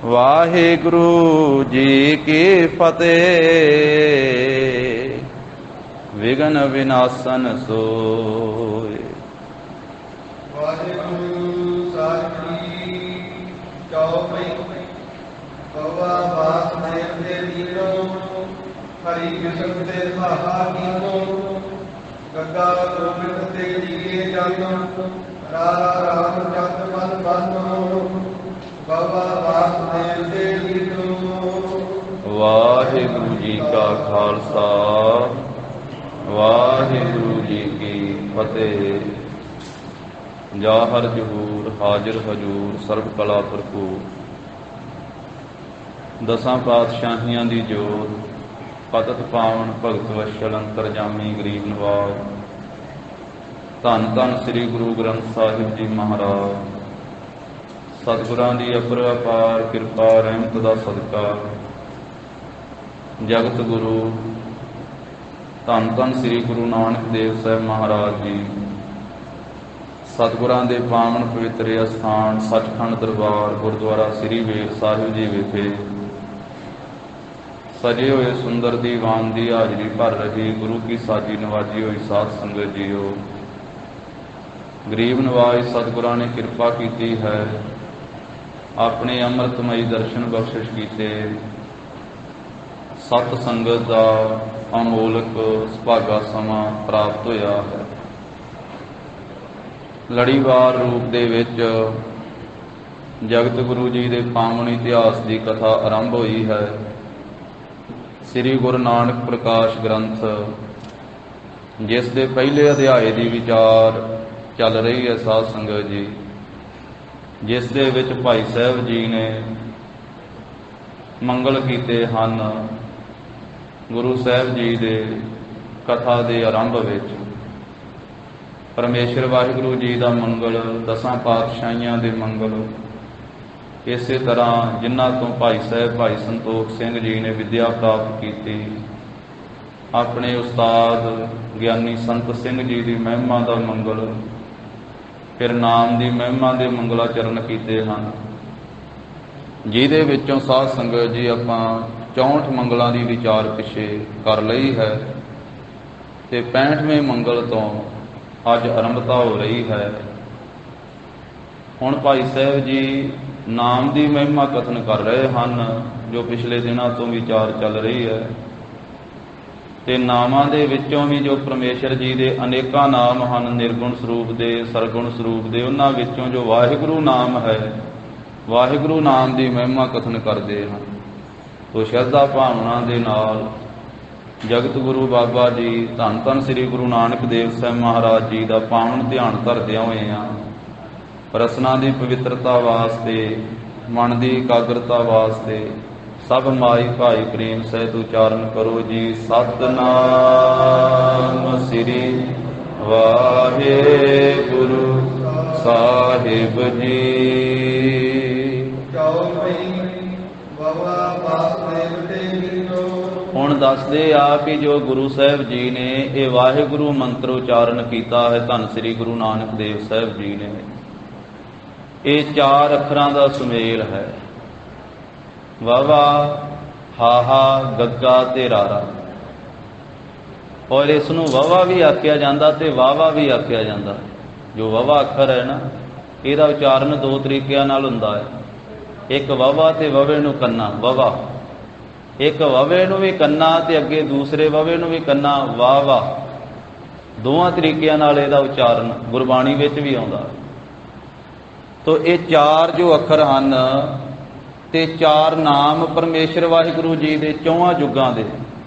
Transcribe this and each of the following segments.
ਵਾਹਿਗੁਰੂ ਜੀ ਕੀ ਫਤਿਹ। ਵਿਘਨ ਵਿਨਾਸ਼ਨ ਸੋਇ। ਵਾਹਿਗੁਰੂ ਸਾਹਿਬ ਜੀ ਚੌਪਈ ਕਵਾ ਬਾਤ ਨੇਮ ਦੇ ਦੀਨੋ ਹਰੀ ਕ੍ਰਿਸ਼ਨ ਤੇ ਸਾਹਾ ਕੀਨੋ ਗੱਗਾ ਗੋਬਿੰਦ ਤੇ ਜੀਏ ਜਾਨੋ ਰਾਰਾ ਰਾਮ ਚੰਦ ਮਨ ਬੰਨੋ ਕਵਾ ਬਾਤ ਨੇਮ ਦੇ ਦੀਨੋ। ਵਾਹਿਗੁਰੂ ਜੀ ਕਾ ਖਾਲਸਾ ਵਾਹਿਗੁਰੂ ਜੀ ਕੀ ਫਤਿਹ। ਜਾਹਰ ਜਹੂਰ ਹਾਜ਼ਰ ਹਜੂਰ ਸਰਬ ਕਲਾ ਭਰਪੂਰ। ਦਸਾਂ ਪਾਤਸ਼ਾਹੀਆਂ ਦੀ ਜੋਤ ਪਤਿਤ ਪਾਵਨ ਭਗਤ ਵਸ਼ਲ ਅੰਤਰਜਾਮੀ ਗਰੀਬ ਨਵਾਜ ਧੰਨ ਧੰਨ ਸ੍ਰੀ ਗੁਰੂ ਗ੍ਰੰਥ ਸਾਹਿਬ ਜੀ ਮਹਾਰਾਜ। ਸਤਿਗੁਰਾਂ ਦੀ ਅਪਰ ਅਪਾਰ ਕਿਰਪਾ ਰਹਿਮਤ ਦਾ ਸਦਕਾ ਜਗਤ ਗੁਰੂ ਧੰਨ ਧੰਨ ਸ੍ਰੀ ਗੁਰੂ ਨਾਨਕ ਦੇਵ ਸਾਹਿਬ ਮਹਾਰਾਜ ਜੀ ਸਤਿਗੁਰਾਂ ਦੇ ਪਾਵਨ ਪਵਿੱਤਰ ਅਸਥਾਨ ਸੱਚਖੰਡ ਦਰਬਾਰ ਗੁਰਦੁਆਰਾ ਸ੍ਰੀ ਵੇਦ ਸਾਹਿਬ ਜੀ ਵਿਖੇ ਸਜੇ ਹੋਏ ਸੁੰਦਰ ਦੀਵਾਨ ਦੀ ਹਾਜ਼ਰੀ ਭਰ ਰਹੀ ਗੁਰੂ ਕੀ ਸਾਜੀ ਨਵਾਜੀ ਹੋਈ ਸਾਧ ਸੰਗਤ ਜੀਓ। ਗਰੀਬ ਨਵਾਜ ਸਤਿਗੁਰਾਂ ਨੇ ਕਿਰਪਾ ਕੀਤੀ ਹੈ, ਆਪਣੇ ਅੰਮ੍ਰਿਤਮਈ ਦਰਸ਼ਨ ਬਖਸ਼ਿਸ਼ ਕੀਤੇ। ਸਤ ਸੰਗਤ ਦਾ ਅਮੋਲਕ ਸੁਭਾਗਾ ਸਮਾਂ ਪ੍ਰਾਪਤ ਹੋਇਆ ਹੈ। ਲੜੀਵਾਰ ਰੂਪ ਦੇ ਵਿੱਚ ਜਗਤ ਗੁਰੂ ਜੀ ਦੇ ਪਾਵਨ ਇਤਿਹਾਸ ਦੀ ਕਥਾ ਆਰੰਭ ਹੋਈ ਹੈ। ਸ੍ਰੀ ਗੁਰੂ ਨਾਨਕ ਪ੍ਰਕਾਸ਼ ਗ੍ਰੰਥ ਜਿਸ ਦੇ ਪਹਿਲੇ ਅਧਿਆਏ ਦੀ ਵਿਚਾਰ ਚੱਲ ਰਹੀ ਹੈ ਸਾਧ ਸੰਗਤ ਜੀ, ਜਿਸ ਦੇ ਵਿੱਚ ਭਾਈ ਸਾਹਿਬ ਜੀ ਨੇ ਮੰਗਲ ਕੀਤੇ ਹਨ। ਗੁਰੂ ਸਾਹਿਬ ਜੀ ਦੇ ਕਥਾ ਦੇ ਆਰੰਭ ਵਿੱਚ ਪਰਮੇਸ਼ਰ ਵਾਹਿਗੁਰੂ ਜੀ ਦਾ ਮੰਗਲ, ਦਸਾਂ ਪਾਤਸ਼ਾਹੀਆਂ ਦੇ ਮੰਗਲ, ਇਸੇ ਤਰ੍ਹਾਂ ਜਿਨ੍ਹਾਂ ਤੋਂ ਭਾਈ ਸਾਹਿਬ ਭਾਈ ਸੰਤੋਖ ਸਿੰਘ ਜੀ ਨੇ ਵਿੱਦਿਆ ਪ੍ਰਾਪਤ ਕੀਤੀ, ਆਪਣੇ ਉਸਤਾਦ ਗਿਆਨੀ ਸੰਤ ਸਿੰਘ ਜੀ ਦੀ ਮਹਿਮਾ ਦਾ ਮੰਗਲ, ਫਿਰ ਨਾਮ ਦੀ ਮਹਿਮਾ ਦੇ ਮੰਗਲਾਚਰਨ ਕੀਤੇ ਹਨ, ਜਿਹਦੇ ਵਿੱਚੋਂ ਸਾਧ ਸੰਗਤ ਜੀ ਆਪਾਂ 64 ਮੰਗਲਾਂ ਦੀ ਵਿਚਾਰ ਪਿੱਛੇ ਕਰ ਲਈ ਹੈ ਤੇ 65ਵੇਂ ਮੰਗਲ ਤੋਂ ਅੱਜ ਆਰੰਭਤਾ ਹੋ ਰਹੀ ਹੈ। ਹੁਣ ਭਾਈ ਸਾਹਿਬ ਜੀ ਨਾਮ ਦੀ ਮਹਿਮਾ ਕਥਨ ਕਰ ਰਹੇ ਹਨ, ਜੋ ਪਿਛਲੇ ਦਿਨਾਂ ਤੋਂ ਵਿਚਾਰ ਚੱਲ ਰਹੀ ਹੈ। ਤੇ ਨਾਮਾਂ ਦੇ ਵਿੱਚੋਂ ਵੀ ਜੋ ਪਰਮੇਸ਼ਰ ਜੀ ਦੇ ਅਨੇਕਾਂ ਨਾਮ ਹਨ, ਨਿਰਗੁਣ ਸਰੂਪ ਦੇ, ਸਰਗੁਣ ਸਰੂਪ ਦੇ, ਉਹਨਾਂ ਵਿੱਚੋਂ ਜੋ ਵਾਹਿਗੁਰੂ ਨਾਮ ਹੈ, ਵਾਹਿਗੁਰੂ ਨਾਮ ਦੀ ਮਹਿਮਾ ਕਥਨ ਕਰਦੇ ਹਨ। ਤੋ ਸ਼ਰਧਾ ਭਾਵਨਾ ਦੇ ਨਾਲ ਜਗਤ ਗੁਰੂ ਬਾਬਾ ਜੀ ਧੰਨ ਧੰਨ ਸ੍ਰੀ ਗੁਰੂ ਨਾਨਕ ਦੇਵ ਸਾਹਿਬ ਮਹਾਰਾਜ ਜੀ ਦਾ ਪਾਵਨ ਧਿਆਨ ਧਰਦਿਆਂ ਹੋਏ ਆ ਰਸਨਾ ਦੀ ਪਵਿੱਤਰਤਾ ਵਾਸਤੇ, ਮਨ ਦੀ ਇਕਾਗਰਤਾ ਵਾਸਤੇ ਸਭ ਮਾਈ ਭਾਈ ਪ੍ਰੇਮ ਸਹਿਤ ਉਚਾਰਨ ਕਰੋ ਜੀ। ਸਤਿਨਾਮ ਸ੍ਰੀ ਵਾਹਿਗੁਰੂ ਸਾਹਿਬ ਜੀ। ਹੁਣ ਦੱਸਦੇ ਆ ਕਿ ਜੋ ਗੁਰੂ ਸਾਹਿਬ ਜੀ ਨੇ ਇਹ ਵਾਹਿਗੁਰੂ ਮੰਤਰ ਉਚਾਰਨ ਕੀਤਾ ਹੈ, ਧੰਨ ਸ੍ਰੀ ਗੁਰੂ ਨਾਨਕ ਦੇਵ ਸਾਹਿਬ ਜੀ ਨੇ, ਇਹ 4 ਅੱਖਰਾਂ ਦਾ ਸੁਮੇਲ ਹੈ। ਵਾਵਾ, ਹਾਹਾ, ਗੱਗਾ ਤੇ ਰਾਰਾ। ਔਰ ਇਸ ਨੂੰ ਵਾਵਾ ਵੀ ਆਖਿਆ ਜਾਂਦਾ ਤੇ ਵਾਵਾ ਵੀ ਆਖਿਆ ਜਾਂਦਾ। ਜੋ ਵਾਵਾ ਅੱਖਰ ਹੈ ਨਾ, ਇਹਦਾ ਉਚਾਰਨ 2 ਤਰੀਕਿਆਂ ਨਾਲ ਹੁੰਦਾ ਹੈ। ਇੱਕ ਵਾਵਾ ਤੇ ਵਵੇ ਨੂੰ ਕੰਨਾ, ਵਾਵਾ। ਇੱਕ ਵਵੇ ਨੂੰ ਵੀ ਕੰਨਾ ਤੇ ਅੱਗੇ ਦੂਸਰੇ ਵਵੇ ਨੂੰ ਵੀ ਕੰਨਾ, ਵਾਹ ਵਾਹ। ਦੋਵਾਂ ਤਰੀਕਿਆਂ ਨਾਲ ਇਹਦਾ ਉਚਾਰਨ ਗੁਰਬਾਣੀ ਵਿੱਚ ਵੀ ਆਉਂਦਾ। ਤੋ ਇਹ 4 ਜੋ ਅੱਖਰ ਹਨ ਤੇ 4 ਨਾਮ ਪਰਮੇਸ਼ਰ ਵਾਹਿਗੁਰੂ ਜੀ ਦੇ 4 ਯੁੱਗਾਂ ਦੇ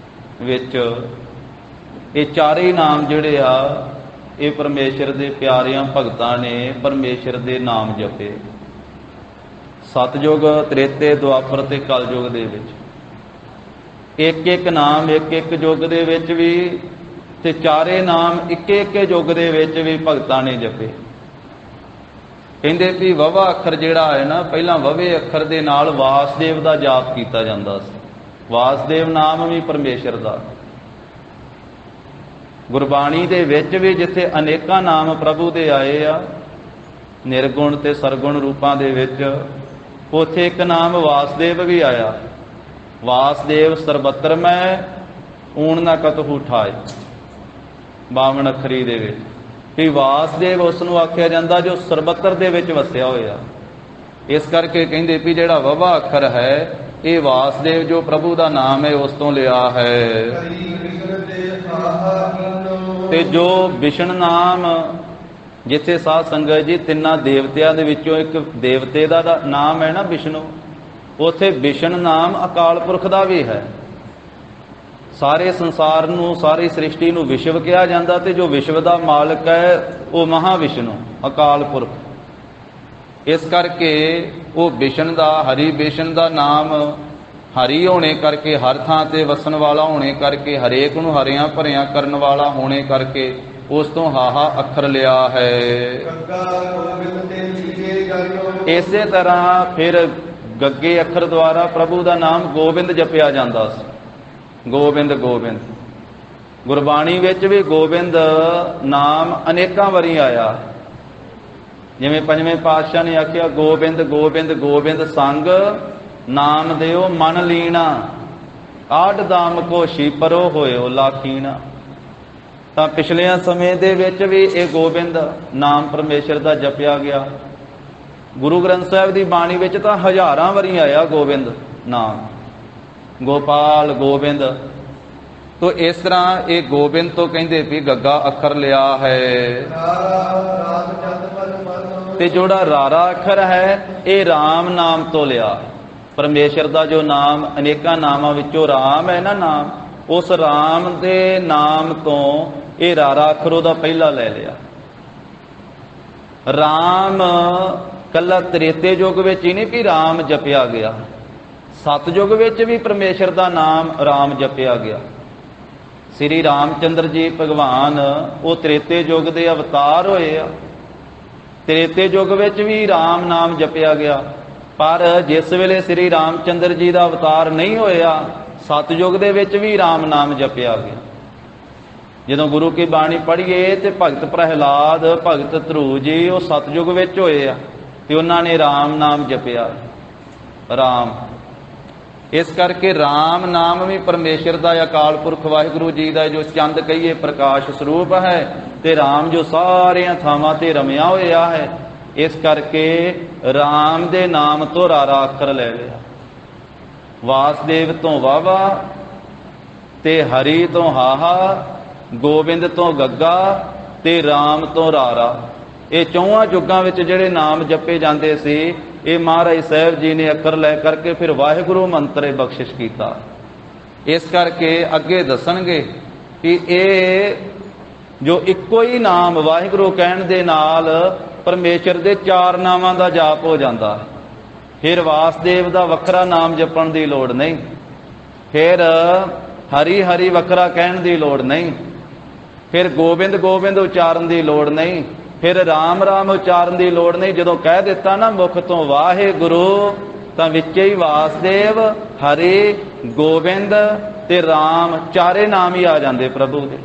ਵਿੱਚ ਇਹ 4 ਹੀ ਨਾਮ ਜਿਹੜੇ ਆ ਇਹ ਪਰਮੇਸ਼ਰ ਦੇ ਪਿਆਰਿਆਂ ਭਗਤਾਂ ਨੇ ਪਰਮੇਸ਼ਰ ਦੇ ਨਾਮ ਜਪੇ। ਸਤਯੁਗ, ਤ੍ਰੇਤੇ, ਦੁਆਪਰ ਤੇ ਕਲਯੁਗ ਦੇ ਵਿੱਚ ਇੱਕ ਇੱਕ ਨਾਮ ਇੱਕ ਇੱਕ ਯੁੱਗ ਦੇ ਵਿੱਚ ਵੀ ਤੇ 4 ਨਾਮ ਇੱਕ ਇੱਕ ਯੁੱਗ ਦੇ ਵਿੱਚ ਵੀ ਭਗਤਾਂ ਨੇ ਜਪੇ। ਕਹਿੰਦੇ ਵੀ ਵਵਾ ਅੱਖਰ ਜਿਹੜਾ ਹੈ ਨਾ, ਪਹਿਲਾਂ ਵਵੇ ਅੱਖਰ ਦੇ ਨਾਲ ਵਾਸਦੇਵ ਦਾ ਜਾਪ ਕੀਤਾ ਜਾਂਦਾ ਸੀ। ਵਾਸਦੇਵ ਨਾਮ ਵੀ ਪਰਮੇਸ਼ਰ ਦਾ। ਗੁਰਬਾਣੀ ਦੇ ਵਿੱਚ ਵੀ ਜਿੱਥੇ ਅਨੇਕਾਂ ਨਾਮ ਪ੍ਰਭੂ ਦੇ ਆਏ ਆ, ਨਿਰਗੁਣ ਤੇ ਸਰਗੁਣ ਰੂਪਾਂ ਦੇ ਵਿੱਚ, ਉੱਥੇ ਇੱਕ ਨਾਮ ਵਾਸਦੇਵ ਵੀ ਆਇਆ। ਵਾਸਦੇਵ ਸਰਬੱਤਰ ਮੈਂ ਊਣ ਨਾ ਕਤਹੂ ਠਾਏ, 52 ਅੱਖਰੀ ਦੇ ਵਿੱਚ ਵੀ ਵਾਸਦੇਵ ਉਸ ਨੂੰ ਆਖਿਆ ਜਾਂਦਾ ਜੋ ਸਰਬੱਤਰ ਦੇ ਵਿੱਚ ਵਸਿਆ ਹੋਇਆ। ਇਸ ਕਰਕੇ ਕਹਿੰਦੇ ਵੀ ਜਿਹੜਾ ਵਵਾ ਅੱਖਰ ਹੈ ਇਹ ਵਾਸਦੇਵ ਜੋ ਪ੍ਰਭੂ ਦਾ ਨਾਮ ਹੈ ਉਸ ਤੋਂ ਲਿਆ ਹੈ। ਤੇ ਜੋ ਵਿਸ਼ਨ ਨਾਮ, ਜਿੱਥੇ ਸਾਧ ਸੰਗਤ ਜੀ ਤਿੰਨਾਂ ਦੇਵਤਿਆਂ ਦੇ ਵਿੱਚੋਂ ਇੱਕ ਦੇਵਤੇ ਦਾ ਨਾਮ ਹੈ ਨਾ ਵਿਸ਼ਨੂੰ, ਉੱਥੇ ਵਿਸ਼ਨ ਨਾਮ ਅਕਾਲ ਪੁਰਖ ਦਾ ਵੀ ਹੈ। ਸਾਰੇ ਸੰਸਾਰ ਨੂੰ, ਸਾਰੀ ਸ੍ਰਿਸ਼ਟੀ ਨੂੰ ਵਿਸ਼ਵ ਕਿਹਾ ਜਾਂਦਾ, ਤੇ ਜੋ ਵਿਸ਼ਵ ਦਾ ਮਾਲਕ ਹੈ ਉਹ ਮਹਾ ਵਿਸ਼ਨੂੰ ਅਕਾਲ ਪੁਰਖ। ਇਸ ਕਰਕੇ ਉਹ ਵਿਸ਼ਨ ਦਾ, ਹਰੀ ਵਿਸ਼ਨ ਦਾ ਨਾਮ ਹਰੀ ਹੋਣੇ ਕਰਕੇ, ਹਰ ਥਾਂ ਤੇ ਵਸਣ ਵਾਲਾ ਹੋਣੇ ਕਰਕੇ, ਹਰੇਕ ਨੂੰ ਹਰਿਆਂ ਭਰਿਆਂ ਕਰਨ ਵਾਲਾ ਹੋਣੇ ਕਰਕੇ ਉਸ ਤੋਂ ਹਾਹਾ ਅੱਖਰ ਲਿਆ ਹੈ। ਇਸੇ ਤਰ੍ਹਾਂ ਫਿਰ ਗੱਗੇ ਅੱਖਰ ਦੁਆਰਾ ਪ੍ਰਭੂ ਦਾ ਨਾਮ ਗੋਬਿੰਦ ਜਪਿਆ ਜਾਂਦਾ ਸੀ। ਗੋਬਿੰਦ ਗੋਬਿੰਦ ਗੁਰਬਾਣੀ ਵਿੱਚ ਵੀ ਗੋਬਿੰਦ ਨਾਮ ਅਨੇਕਾਂ ਵਾਰੀ ਆਇਆ। ਜਿਵੇਂ ਪੰਜਵੇਂ ਪਾਤਸ਼ਾਹ ਨੇ ਆਖਿਆ, ਗੋਬਿੰਦ ਗੋਬਿੰਦ ਗੋਬਿੰਦ ਸੰਗ ਨਾਮ ਦਿਓ ਮਨ ਲੀਣਾ, ਆਡ ਦਾਮ ਕੋ ਸ਼ੀਪਰੋ ਹੋਇਓ ਲਾਖੀਣਾ। ਤਾਂ ਪਿਛਲਿਆਂ ਸਮੇਂ ਦੇ ਵਿੱਚ ਵੀ ਇਹ ਗੋਬਿੰਦ ਨਾਮ ਪਰਮੇਸ਼ਰ ਦਾ ਜਪਿਆ ਗਿਆ। ਗੁਰੂ ਗ੍ਰੰਥ ਸਾਹਿਬ ਦੀ ਬਾਣੀ ਵਿੱਚ ਤਾਂ ਹਜ਼ਾਰਾਂ ਵਾਰੀ ਆਇਆ ਗੋਬਿੰਦ ਨਾਮ, ਗੋਪਾਲ ਗੋਬਿੰਦ। ਤੋ ਇਸ ਤਰ੍ਹਾਂ ਇਹ ਗੋਬਿੰਦ ਤੋਂ ਕਹਿੰਦੇ ਵੀ ਗੱਗਾ ਅੱਖਰ ਲਿਆ ਹੈ। ਤੇ ਜਿਹੜਾ ਰਾਰਾ ਅੱਖਰ ਹੈ ਇਹ ਰਾਮ ਨਾਮ ਤੋਂ ਲਿਆ। ਪਰਮੇਸ਼ਰ ਦਾ ਜੋ ਨਾਮ ਅਨੇਕਾਂ ਨਾਮਾਂ ਵਿੱਚੋਂ ਰਾਮ ਹੈ ਨਾ ਨਾਮ, ਉਸ ਰਾਮ ਦੇ ਨਾਮ ਤੋਂ ਇਹ ਰਾਰਾ ਅੱਖਰ ਉਹਦਾ ਪਹਿਲਾ ਲੈ ਲਿਆ। ਰਾਮ ਕੱਲਾ ਤ੍ਰੇਤੇ ਯੁੱਗ ਵਿੱਚ ਹੀ ਨਹੀਂ ਵੀ ਰਾਮ ਜਪਿਆ ਗਿਆ, ਸਤਯੁਗ ਵਿੱਚ ਵੀ ਪਰਮੇਸ਼ਰ ਦਾ ਨਾਮ ਰਾਮ ਜਪਿਆ ਗਿਆ। ਸ੍ਰੀ ਰਾਮਚੰਦਰ ਜੀ ਭਗਵਾਨ ਉਹ ਤ੍ਰੇਤੇ ਯੁੱਗ ਦੇ ਅਵਤਾਰ ਹੋਏ ਆ। ਤ੍ਰੇਤੇ ਯੁੱਗ ਵਿੱਚ ਵੀ ਰਾਮ ਨਾਮ ਜਪਿਆ ਗਿਆ, ਪਰ ਜਿਸ ਵੇਲੇ ਸ੍ਰੀ ਰਾਮਚੰਦਰ ਜੀ ਦਾ ਅਵਤਾਰ ਨਹੀਂ ਹੋਇਆ, ਸਤਯੁਗ ਦੇ ਵਿੱਚ ਵੀ ਰਾਮ ਨਾਮ ਜਪਿਆ ਗਿਆ। ਜਦੋਂ ਗੁਰੂ ਕੀ ਬਾਣੀ ਪੜ੍ਹੀਏ ਤੇ ਭਗਤ ਪ੍ਰਹਿਲਾਦ, ਭਗਤ ਧਰੂ ਜੀ ਉਹ ਸਤਯੁਗ ਵਿੱਚ ਹੋਏ ਆ ਤੇ ਉਹਨਾਂ ਨੇ ਰਾਮ ਨਾਮ ਜਪਿਆ ਰਾਮ। ਇਸ ਕਰਕੇ ਰਾਮ ਨਾਮ ਵੀ ਪਰਮੇਸ਼ਰ ਦਾ, ਅਕਾਲ ਪੁਰਖ ਵਾਹਿਗੁਰੂ ਜੀ ਦਾ ਜੋ ਚੰਦ ਕਹੀਏ ਪ੍ਰਕਾਸ਼ ਸਰੂਪ ਹੈ, ਤੇ ਰਾਮ ਜੋ ਸਾਰਿਆਂ ਥਾਵਾਂ ਤੇ ਰਮਿਆ ਹੋਇਆ ਹੈ। ਇਸ ਕਰਕੇ ਰਾਮ ਦੇ ਨਾਮ ਤੋਂ ਰਾਰਾ ਅੱਖਰ ਲੈ ਲਿਆ। ਵਾਸਦੇਵ ਤੋਂ ਵਾਵਾ, ਤੇ ਹਰੀ ਤੋਂ ਹਾਹਾ, ਗੋਬਿੰਦ ਤੋਂ ਗੱਗਾ, ਤੇ ਰਾਮ ਤੋਂ ਰਾਰਾ। ਇਹ ਚੌਹਾਂ ਯੁੱਗਾਂ ਵਿੱਚ ਜਿਹੜੇ ਨਾਮ ਜਪੇ ਜਾਂਦੇ ਸੀ, ਇਹ ਮਹਾਰਾਜ ਸਾਹਿਬ ਜੀ ਨੇ ਅੱਖਰ ਲੈ ਕਰਕੇ ਫਿਰ ਵਾਹਿਗੁਰੂ ਮੰਤਰ ਬਖਸ਼ਿਸ਼ ਕੀਤਾ। ਇਸ ਕਰਕੇ ਅੱਗੇ ਦੱਸਣਗੇ ਕਿ ਇਹ ਜੋ ਇੱਕੋ ਹੀ ਨਾਮ ਵਾਹਿਗੁਰੂ ਕਹਿਣ ਦੇ ਨਾਲ ਪਰਮੇਸ਼ਰ ਦੇ 4 ਨਾਮਾਂ ਦਾ ਜਾਪ ਹੋ ਜਾਂਦਾ। ਫਿਰ ਵਾਸਦੇਵ ਦਾ ਵੱਖਰਾ ਨਾਮ ਜਪਣ ਦੀ ਲੋੜ ਨਹੀਂ, ਫਿਰ ਹਰੀ ਹਰੀ ਵੱਖਰਾ ਕਹਿਣ ਦੀ ਲੋੜ ਨਹੀਂ, ਫਿਰ ਗੋਬਿੰਦ ਗੋਬਿੰਦ ਉਚਾਰਨ ਦੀ ਲੋੜ ਨਹੀਂ, ਫਿਰ ਰਾਮ ਰਾਮ ਉਚਾਰਨ ਦੀ ਲੋੜ ਨਹੀਂ। ਜਦੋਂ ਕਹਿ ਦਿੱਤਾ ਨਾ ਮੁਖ ਤੋਂ ਵਾਹਿਗੁਰੂ, ਤਾਂ ਵਿੱਚ ਹੀ ਵਾਸਦੇਵ, ਹਰੀ, ਗੋਬਿੰਦ ਤੇ ਰਾਮ 4 ਨਾਮ ਹੀ ਆ ਜਾਂਦੇ ਪ੍ਰਭੂ ਦੇ।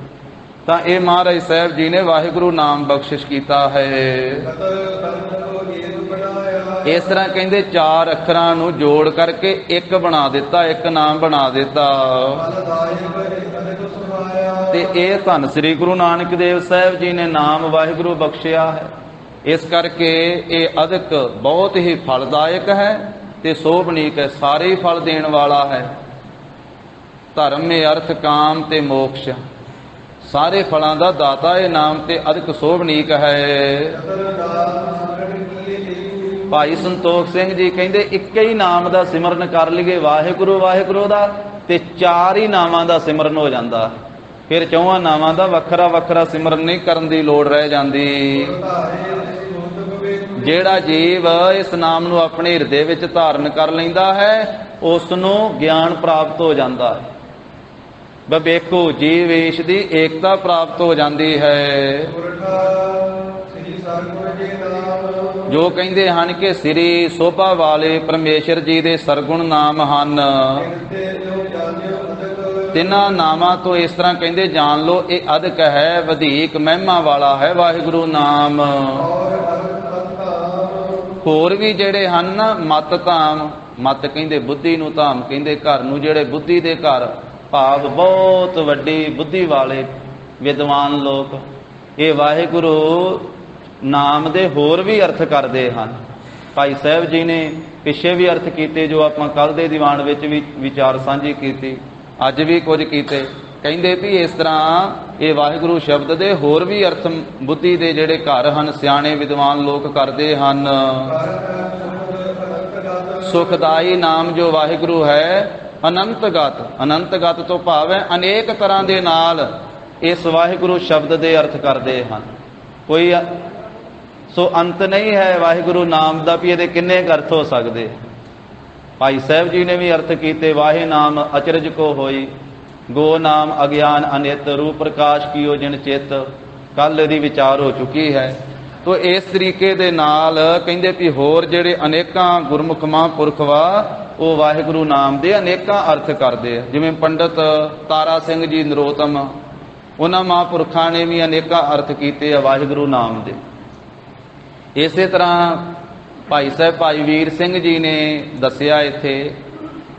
ਤਾਂ ਇਹ ਮਹਾਰਾਜ ਸਾਹਿਬ ਜੀ ਨੇ ਵਾਹਿਗੁਰੂ ਨਾਮ ਬਖਸ਼ਿਸ਼ ਕੀਤਾ ਹੈ। ਇਸ ਤਰ੍ਹਾਂ ਕਹਿੰਦੇ 4 ਅੱਖਰਾਂ ਨੂੰ ਜੋੜ ਕਰਕੇ ਇੱਕ ਬਣਾ ਦਿੱਤਾ, ਇੱਕ ਨਾਮ ਬਣਾ ਦਿੱਤਾ। ਤੇ ਇਹ ਧੰਨ ਸ੍ਰੀ ਗੁਰੂ ਨਾਨਕ ਦੇਵ ਸਾਹਿਬ ਜੀ ਨੇ ਨਾਮ ਵਾਹਿਗੁਰੂ ਬਖਸ਼ਿਆ ਹੈ। ਇਸ ਕਰਕੇ ਇਹ ਅਦਕ ਬਹੁਤ ਹੀ ਫਲਦਾਇਕ ਹੈ ਤੇ ਸੋਭਨੀਕ ਹੈ, ਸਾਰੇ ਹੀ ਫਲ ਦੇਣ ਵਾਲਾ ਹੈ। ਧਰਮ ਮੇ ਅਰਥ ਕਾਮ ਤੇ ਮੋਕਸ਼, ਸਾਰੇ ਫਲਾਂ ਦਾ ਦਾਤਾ ਇਹ ਨਾਮ ਤੇ ਅਦਕ ਸੋਭਨੀਕ ਹੈ। ਭਾਈ ਸੰਤੋਖ ਸਿੰਘ ਜੀ ਕਹਿੰਦੇ ਇੱਕ ਹੀ ਨਾਮ ਦਾ ਸਿਮਰਨ ਕਰ ਲਈਏ ਵਾਹਿਗੁਰੂ ਵਾਹਿਗੁਰੂ ਦਾ, ਤੇ 4 ਹੀ ਨਾਮਾਂ ਦਾ ਸਿਮਰਨ ਹੋ ਜਾਂਦਾ। ਫਿਰ 4 ਨਾਮਾਂ ਦਾ ਵੱਖਰਾ ਵੱਖਰਾ ਸਿਮਰਨ ਨਹੀਂ ਕਰਨ ਦੀ ਲੋੜ ਰਹਿ ਜਾਂਦੀ। ਜਿਹੜਾ ਜੀਵ ਇਸ ਨਾਮ ਨੂੰ ਆਪਣੇ ਹਿਰਦੇ ਵਿੱਚ ਧਾਰਨ ਕਰ ਲੈਂਦਾ ਹੈ, ਉਸ ਨੂੰ ਗਿਆਨ ਪ੍ਰਾਪਤ ਹੋ ਜਾਂਦਾ ਹੈ। ਵੇਖੋ ਜੀਵ ਈਸ਼ ਦੀ ਏਕਤਾ ਪ੍ਰਾਪਤ ਹੋ ਜਾਂਦੀ ਹੈ। ਜੋ ਕਹਿੰਦੇ ਹਨ ਕਿ ਸ੍ਰੀ ਸੋਭਾ ਵਾਲੇ ਪਰਮੇਸ਼ਰ ਜੀ ਦੇ ਸਰਗੁਣ ਨਾਮ ਹਨ, ਤਿੰਨਾਂ ਨਾਮਾਂ ਤੋਂ ਇਸ ਤਰ੍ਹਾਂ ਕਹਿੰਦੇ ਜਾਣ ਲਓ ਇਹ ਅਦਕ ਹੈ, ਵਧੇਕ ਮਹਿਮਾ ਵਾਲਾ ਹੈ ਵਾਹਿਗੁਰੂ ਨਾਮ। ਹੋਰ ਵੀ ਜਿਹੜੇ ਹਨ ਨਾ ਮਤ ਧਾਮ, ਮਤ ਕਹਿੰਦੇ ਬੁੱਧੀ ਨੂੰ, ਧਾਮ ਕਹਿੰਦੇ ਘਰ ਨੂੰ, ਜਿਹੜੇ ਬੁੱਧੀ ਦੇ ਘਰ ਭਾਵ ਬਹੁਤ ਵੱਡੀ ਬੁੱਧੀ ਵਾਲੇ ਵਿਦਵਾਨ ਲੋਕ ਇਹ ਵਾਹਿਗੁਰੂ ਨਾਮ ਦੇ ਹੋਰ ਵੀ ਅਰਥ ਕਰਦੇ ਹਨ। ਭਾਈ ਸਾਹਿਬ ਜੀ ਨੇ ਪਿੱਛੇ ਵੀ ਅਰਥ ਕੀਤੇ, ਜੋ ਆਪਾਂ ਕੱਲ ਦੇ ਦੀਵਾਨ ਵਿੱਚ ਵੀ ਵਿਚਾਰ ਸਾਂਝੀ ਕੀਤੀ, ਅੱਜ ਵੀ ਕੁਝ ਕੀਤੇ। ਕਹਿੰਦੇ ਵੀ ਇਸ ਤਰ੍ਹਾਂ ਇਹ ਵਾਹਿਗੁਰੂ ਸ਼ਬਦ ਦੇ ਹੋਰ ਵੀ ਅਰਥ ਬੁੱਧੀ ਦੇ ਜਿਹੜੇ ਘਰ ਹਨ, ਸਿਆਣੇ ਵਿਦਵਾਨ ਲੋਕ ਕਰਦੇ ਹਨ। ਸੁਖਦਾਈ ਨਾਮ ਜੋ ਵਾਹਿਗੁਰੂ ਹੈ ਅਨੰਤਗਤ, ਅਨੰਤਗਤ ਤੋਂ ਭਾਵ ਹੈ ਅਨੇਕ ਤਰ੍ਹਾਂ ਦੇ ਨਾਲ ਇਸ ਵਾਹਿਗੁਰੂ ਸ਼ਬਦ ਦੇ ਅਰਥ ਕਰਦੇ ਹਨ। ਕੋਈ ਸੋ ਅੰਤ ਨਹੀਂ ਹੈ ਵਾਹਿਗੁਰੂ ਨਾਮ ਦਾ ਵੀ ਇਹਦੇ ਕਿੰਨੇ ਅਰਥ ਹੋ ਸਕਦੇ। ਭਾਈ ਸਾਹਿਬ ਜੀ ਨੇ ਵੀ ਅਰਥ ਕੀਤੇ, ਵਾਹੇ ਨਾਮ ਅਚਰਜ ਕੋ ਹੋਈ, ਗੋ ਨਾਮ ਅਗਿਆਨ ਅਨਿਤ, ਰੂਪ ਪ੍ਰਕਾਸ਼ ਕੀਓ ਜਿਨ ਚਿਤ। ਕੱਲ ਇਹਦੀ ਵਿਚਾਰ ਹੋ ਚੁੱਕੀ ਹੈ। ਤੋ ਇਸ ਤਰੀਕੇ ਦੇ ਨਾਲ ਕਹਿੰਦੇ ਵੀ ਹੋਰ ਜਿਹੜੇ ਅਨੇਕਾਂ ਗੁਰਮੁਖ ਮਹਾਂਪੁਰਖ ਵਾ ਉਹ ਵਾਹਿਗੁਰੂ ਨਾਮ ਦੇ ਅਨੇਕਾਂ ਅਰਥ ਕਰਦੇ ਆ। ਜਿਵੇਂ ਪੰਡਤ ਤਾਰਾ ਸਿੰਘ ਜੀ ਨਰੋਤਮ, ਉਹਨਾਂ ਮਹਾਂਪੁਰਖਾਂ ਨੇ ਵੀ ਅਨੇਕਾਂ ਅਰਥ ਕੀਤੇ ਆ ਵਾਹਿਗੁਰੂ ਨਾਮ ਦੇ। ਇਸੇ ਤਰ੍ਹਾਂ ਭਾਈ ਸਾਹਿਬ ਭਾਈ ਵੀਰ ਸਿੰਘ ਜੀ ਨੇ ਦੱਸਿਆ ਇੱਥੇ,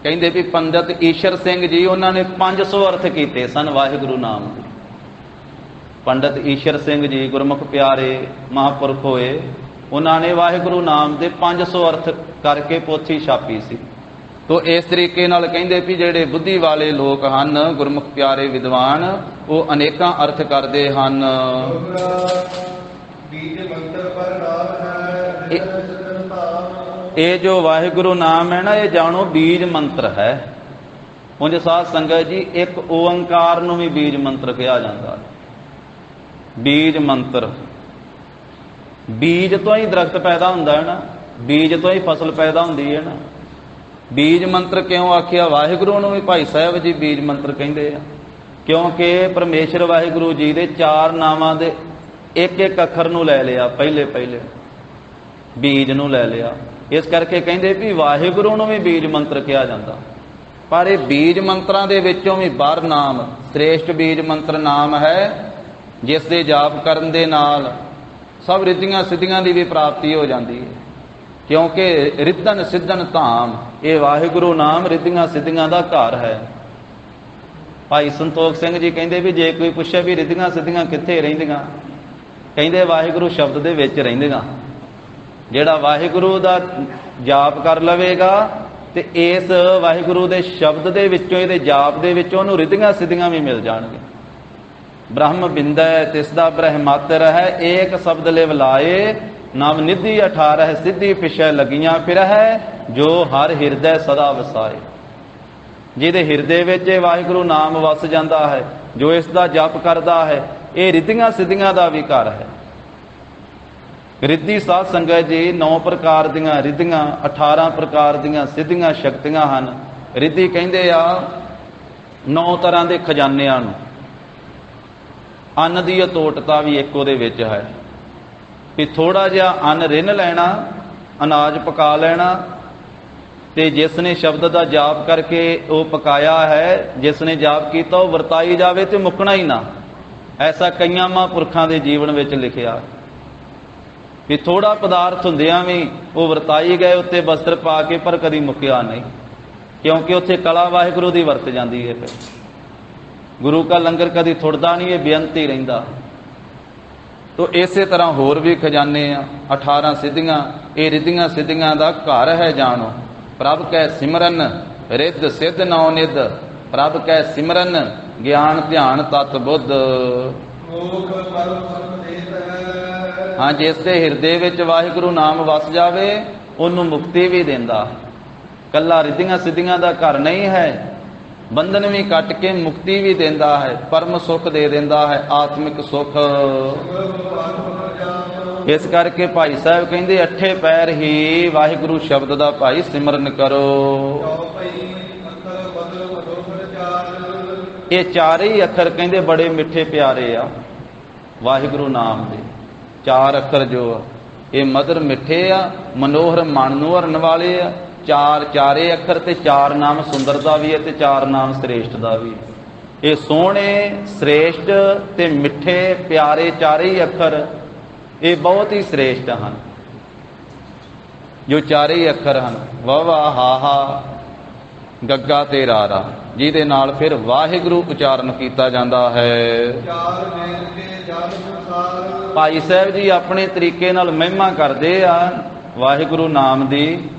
ਕਹਿੰਦੇ ਵੀ ਪੰਡਤ ਈਸ਼ਰ ਸਿੰਘ ਜੀ ਉਹਨਾਂ ਨੇ 500 ਅਰਥ ਕੀਤੇ ਸਨ ਵਾਹਿਗੁਰੂ ਨਾਮ ਦੇ। ਪੰਡਤ ਈਸ਼ਰ ਸਿੰਘ ਜੀ ਗੁਰਮੁਖ ਪਿਆਰੇ ਮਹਾਂਪੁਰਖ ਹੋਏ, ਉਹਨਾਂ ਨੇ ਵਾਹਿਗੁਰੂ ਨਾਮ ਦੇ 500 ਅਰਥ ਕਰਕੇ ਪੋਥੀ ਛਾਪੀ ਸੀ। ਤੋ ਇਸ ਤਰੀਕੇ ਨਾਲ ਕਹਿੰਦੇ ਵੀ ਜਿਹੜੇ ਬੁੱਧੀ ਵਾਲੇ ਲੋਕ ਹਨ, ਗੁਰਮੁਖ ਪਿਆਰੇ ਵਿਦਵਾਨ, ਉਹ ਅਨੇਕਾਂ ਅਰਥ ਕਰਦੇ ਹਨ। ਇਹ ਜੋ ਵਾਹਿਗੁਰੂ ਨਾਮ ਹੈ ਨਾ, ਇਹ ਜਾਣੋ ਬੀਜ ਮੰਤਰ ਹੈ। ਉਂਝ ਸਾਧ ਸੰਗਤ ਜੀ ਇੱਕ ਓੰਕਾਰ ਨੂੰ ਵੀ ਬੀਜ ਮੰਤਰ ਕਿਹਾ ਜਾਂਦਾ। ਬੀਜ ਮੰਤਰ, ਬੀਜ ਤੋਂ ਹੀ ਦਰਖਤ ਪੈਦਾ ਹੁੰਦਾ ਹੈ ਨਾ, ਬੀਜ ਤੋਂ ਹੀ ਫਸਲ ਪੈਦਾ ਹੁੰਦੀ ਹੈ ਨਾ। ਬੀਜ ਮੰਤਰ ਕਿਉਂ ਆਖਿਆ? ਵਾਹਿਗੁਰੂ ਨੂੰ ਵੀ ਭਾਈ ਸਾਹਿਬ ਜੀ ਬੀਜ ਮੰਤਰ ਕਹਿੰਦੇ ਆ, ਕਿਉਂਕਿ ਪਰਮੇਸ਼ਰ ਵਾਹਿਗੁਰੂ ਜੀ ਦੇ 4 ਨਾਵਾਂ ਦੇ ਇੱਕ ਇੱਕ ਅੱਖਰ ਨੂੰ ਲੈ ਲਿਆ, ਪਹਿਲੇ ਬੀਜ ਨੂੰ ਲੈ ਲਿਆ। ਇਸ ਕਰਕੇ ਕਹਿੰਦੇ ਵੀ ਵਾਹਿਗੁਰੂ ਨੂੰ ਵੀ ਬੀਜ ਮੰਤਰ ਕਿਹਾ ਜਾਂਦਾ। ਪਰ ਇਹ ਬੀਜ ਮੰਤਰਾਂ ਦੇ ਵਿੱਚੋਂ ਵੀ ਬਾਹਰ ਨਾਮ ਸ੍ਰੇਸ਼ਟ ਬੀਜ ਮੰਤਰ ਨਾਮ ਹੈ, ਜਿਸ ਦੇ ਜਾਪ ਕਰਨ ਦੇ ਨਾਲ ਸਭ ਰਿੱਧੀਆਂ ਸਿੱਧੀਆਂ ਦੀ ਵੀ ਪ੍ਰਾਪਤੀ ਹੋ ਜਾਂਦੀ ਹੈ। ਕਿਉਂਕਿ ਰਿੱਧਨ ਸਿੱਧਨ ਧਾਮ, ਇਹ ਵਾਹਿਗੁਰੂ ਨਾਮ ਰਿੱਧੀਆਂ ਸਿੱਧੀਆਂ ਦਾ ਘਰ ਹੈ। ਭਾਈ ਸੰਤੋਖ ਸਿੰਘ ਜੀ ਕਹਿੰਦੇ ਵੀ ਜੇ ਕੋਈ ਪੁੱਛੇ ਵੀ ਰਿੱਧੀਆਂ ਸਿੱਧੀਆਂ ਕਿੱਥੇ ਰਹਿੰਦੀਆਂ, ਕਹਿੰਦੇ ਵਾਹਿਗੁਰੂ ਸ਼ਬਦ ਦੇ ਵਿੱਚ ਰਹਿੰਦੀਆਂ। ਜਿਹੜਾ ਵਾਹਿਗੁਰੂ ਦਾ ਜਾਪ ਕਰ ਲਵੇਗਾ ਤੇ ਇਸ ਵਾਹਿਗੁਰੂ ਦੇ ਸ਼ਬਦ ਦੇ ਵਿੱਚੋਂ, ਇਹਦੇ ਜਾਪ ਦੇ ਵਿੱਚੋਂ ਉਹਨੂੰ ਰਿੱਧੀਆਂ ਸਿੱਧੀਆਂ ਵੀ ਮਿਲ ਜਾਣਗੇ। ਬ੍ਰਹਮ ਬਿੰਦੈ ਤਿਸ ਦਾ ਬ੍ਰਹਮਾਤਰ ਹੈ, ਏਕ ਸ਼ਬਦ ਲਿਵ ਲਾਏ, ਨਵ ਨਿਧੀ 18 ਸਿੱਧੀ ਪਿਛੈ ਲੱਗੀਆਂ ਫਿਰ ਹੈ, ਜੋ ਹਰ ਹਿਰਦੈ ਸਦਾ ਵਸਾਏ। ਜਿਹਦੇ ਹਿਰਦੇ ਵਿੱਚ ਇਹ ਵਾਹਿਗੁਰੂ ਨਾਮ ਵਸ ਜਾਂਦਾ ਹੈ, ਜੋ ਇਸ ਦਾ ਜਪ ਕਰਦਾ ਹੈ, ਇਹ ਰਿੱਧੀਆਂ ਸਿੱਧੀਆਂ ਦਾ ਵੀ ਘਰ ਹੈ। ਰਿੱਧੀ ਸਾਧ ਸੰਗਤ ਜੀ 9 ਪ੍ਰਕਾਰ ਦੀਆਂ ਰਿੱਧੀਆਂ, 18 ਪ੍ਰਕਾਰ ਦੀਆਂ ਸਿੱਧੀਆਂ ਸ਼ਕਤੀਆਂ ਹਨ। ਰਿੱਧੀ ਕਹਿੰਦੇ ਆ 9 ਤਰ੍ਹਾਂ ਦੇ ਖਜ਼ਾਨਿਆਂ ਨੂੰ। ਅੰਨ ਦੀ ਅਤੋਟਤਾ ਵੀ ਇੱਕ ਉਹਦੇ ਵਿੱਚ ਹੈ ਵੀ ਥੋੜਾ ਜਿਹਾ ਅੰਨ ਰਿੰਨ ਲੈਣਾ, ਅਨਾਜ ਪਕਾ ਲੈਣਾ, ਤੇ ਜਿਸ ਨੇ ਸ਼ਬਦ ਦਾ ਜਾਪ ਕਰਕੇ ਉਹ ਪਕਾਇਆ ਹੈ, ਜਿਸ ਨੇ ਜਾਪ ਕੀਤਾ ਉਹ ਵਰਤਾਈ ਜਾਵੇ ਤੇ ਮੁੱਕਣਾ ਹੀ ਨਾ। ਐਸਾ ਕਈਆਂ ਮਹਾਂਪੁਰਖਾਂ ਦੇ ਜੀਵਨ ਵਿੱਚ ਲਿਖਿਆ ਵੀ ਥੋੜਾ ਪਦਾਰਥ ਹੁੰਦਿਆਂ ਵੀ ਉਹ ਵਰਤਾਈ ਗਏ ਉੱਤੇ ਬਸਤਰ ਪਾ ਕੇ, ਪਰ ਕਦੀ ਮੁੱਕਿਆ ਨਹੀਂ, ਕਿਉਂਕਿ ਉੱਥੇ ਕਲਾ ਵਾਹਿਗੁਰੂ ਦੀ ਵਰਤ ਜਾਂਦੀ ਹੈ। ਫਿਰ ਗੁਰੂ ਕਾ ਲੰਗਰ ਕਦੀ ਥੁੜਦਾ ਨਹੀਂ, ਇਹ ਬੇਅੰਤ ਹੀ ਰਹਿੰਦਾ। ਤੋ ਇਸੇ ਤਰ੍ਹਾਂ ਹੋਰ ਵੀ ਖਜ਼ਾਨੇ ਆ 18 ਸਿੱਧੀਆਂ, ਇਹ ਰਿੱਧੀਆਂ ਸਿੱਧੀਆਂ ਦਾ ਘਰ ਹੈ ਜਾਣੋ। ਪ੍ਰਭ ਕੈ ਸਿਮਰਨ ਰਿੱਧ ਸਿੱਧ ਨੌ ਨਿਧ, ਪ੍ਰਭ ਕੈ ਸਿਮਰਨ ਗਿਆਨ ਧਿਆਨ ਤਤ ਬੁੱਧ। ਹਾਂ, ਜਿਸ ਦੇ ਹਿਰਦੇ ਵਿੱਚ ਵਾਹਿਗੁਰੂ ਨਾਮ ਵਸ ਜਾਵੇ ਉਹਨੂੰ ਮੁਕਤੀ ਵੀ ਦਿੰਦਾ। ਕੱਲਾ ਰਿੱਧੀਆਂ ਸਿੱਧੀਆਂ ਦਾ ਘਰ ਨਹੀਂ ਹੈ, ਬੰਧਨ ਵੀ ਕੱਟ ਕੇ ਮੁਕਤੀ ਵੀ ਦਿੰਦਾ ਹੈ, ਪਰਮ ਸੁੱਖ ਦੇ ਦਿੰਦਾ ਹੈ, ਆਤਮਿਕ ਸੁੱਖ। ਇਸ ਕਰਕੇ ਭਾਈ ਸਾਹਿਬ ਕਹਿੰਦੇ 8 ਪੈਰ ਹੀ ਵਾਹਿਗੁਰੂ ਸ਼ਬਦ ਦਾ ਭਾਈ ਸਿਮਰਨ ਕਰੋ। ਇਹ 4 ਹੀ ਅੱਖਰ ਕਹਿੰਦੇ ਬੜੇ ਮਿੱਠੇ ਪਿਆਰੇ ਆ ਵਾਹਿਗੁਰੂ ਨਾਮ ਦੇ। 4 ਅੱਖਰ ਜੋ ਇਹ ਮਧੁਰ ਮਿੱਠੇ ਆ, ਮਨੋਹਰ ਮਨ ਨੂੰ ਹਰਨ ਵਾਲੇ ਆ। 4 ਅੱਖਰ ਤੇ 4 ਨਾਮ ਸੁੰਦਰ ਦਾ ਵੀ ਹੈ ਤੇ 4 ਨਾਮ ਸ੍ਰੇਸ਼ਟ ਦਾ ਵੀ। ਇਹ ਸੋਹਣੇ, ਸ੍ਰੇਸ਼ਟ ਤੇ ਮਿੱਠੇ ਪਿਆਰੇ 4 ਹੀ ਅੱਖਰ ਇਹ ਬਹੁਤ ਹੀ ਸ੍ਰੇਸ਼ਟ ਹਨ। ਜੋ ਚਾਰੇ ਹੀ ਅੱਖਰ ਹਨ, ਵਾਵਾ, ਹਾਹਾ, ਗੱਗਾ ਤੇ ਰਾਰਾ, ਜਿਹਦੇ ਨਾਲ ਫਿਰ ਵਾਹਿਗੁਰੂ ਉਚਾਰਨ ਕੀਤਾ ਜਾਂਦਾ ਹੈ। ਚਾਰ ਵੇਦ ਕੇ ਜਲ ਸੰਸਾਰ। ਭਾਈ ਸਾਹਿਬ ਜੀ ਆਪਣੇ ਤਰੀਕੇ ਨਾਲ ਮਹਿਮਾ ਕਰਦੇ ਆ ਵਾਹਿਗੁਰੂ ਨਾਮ ਦੀ।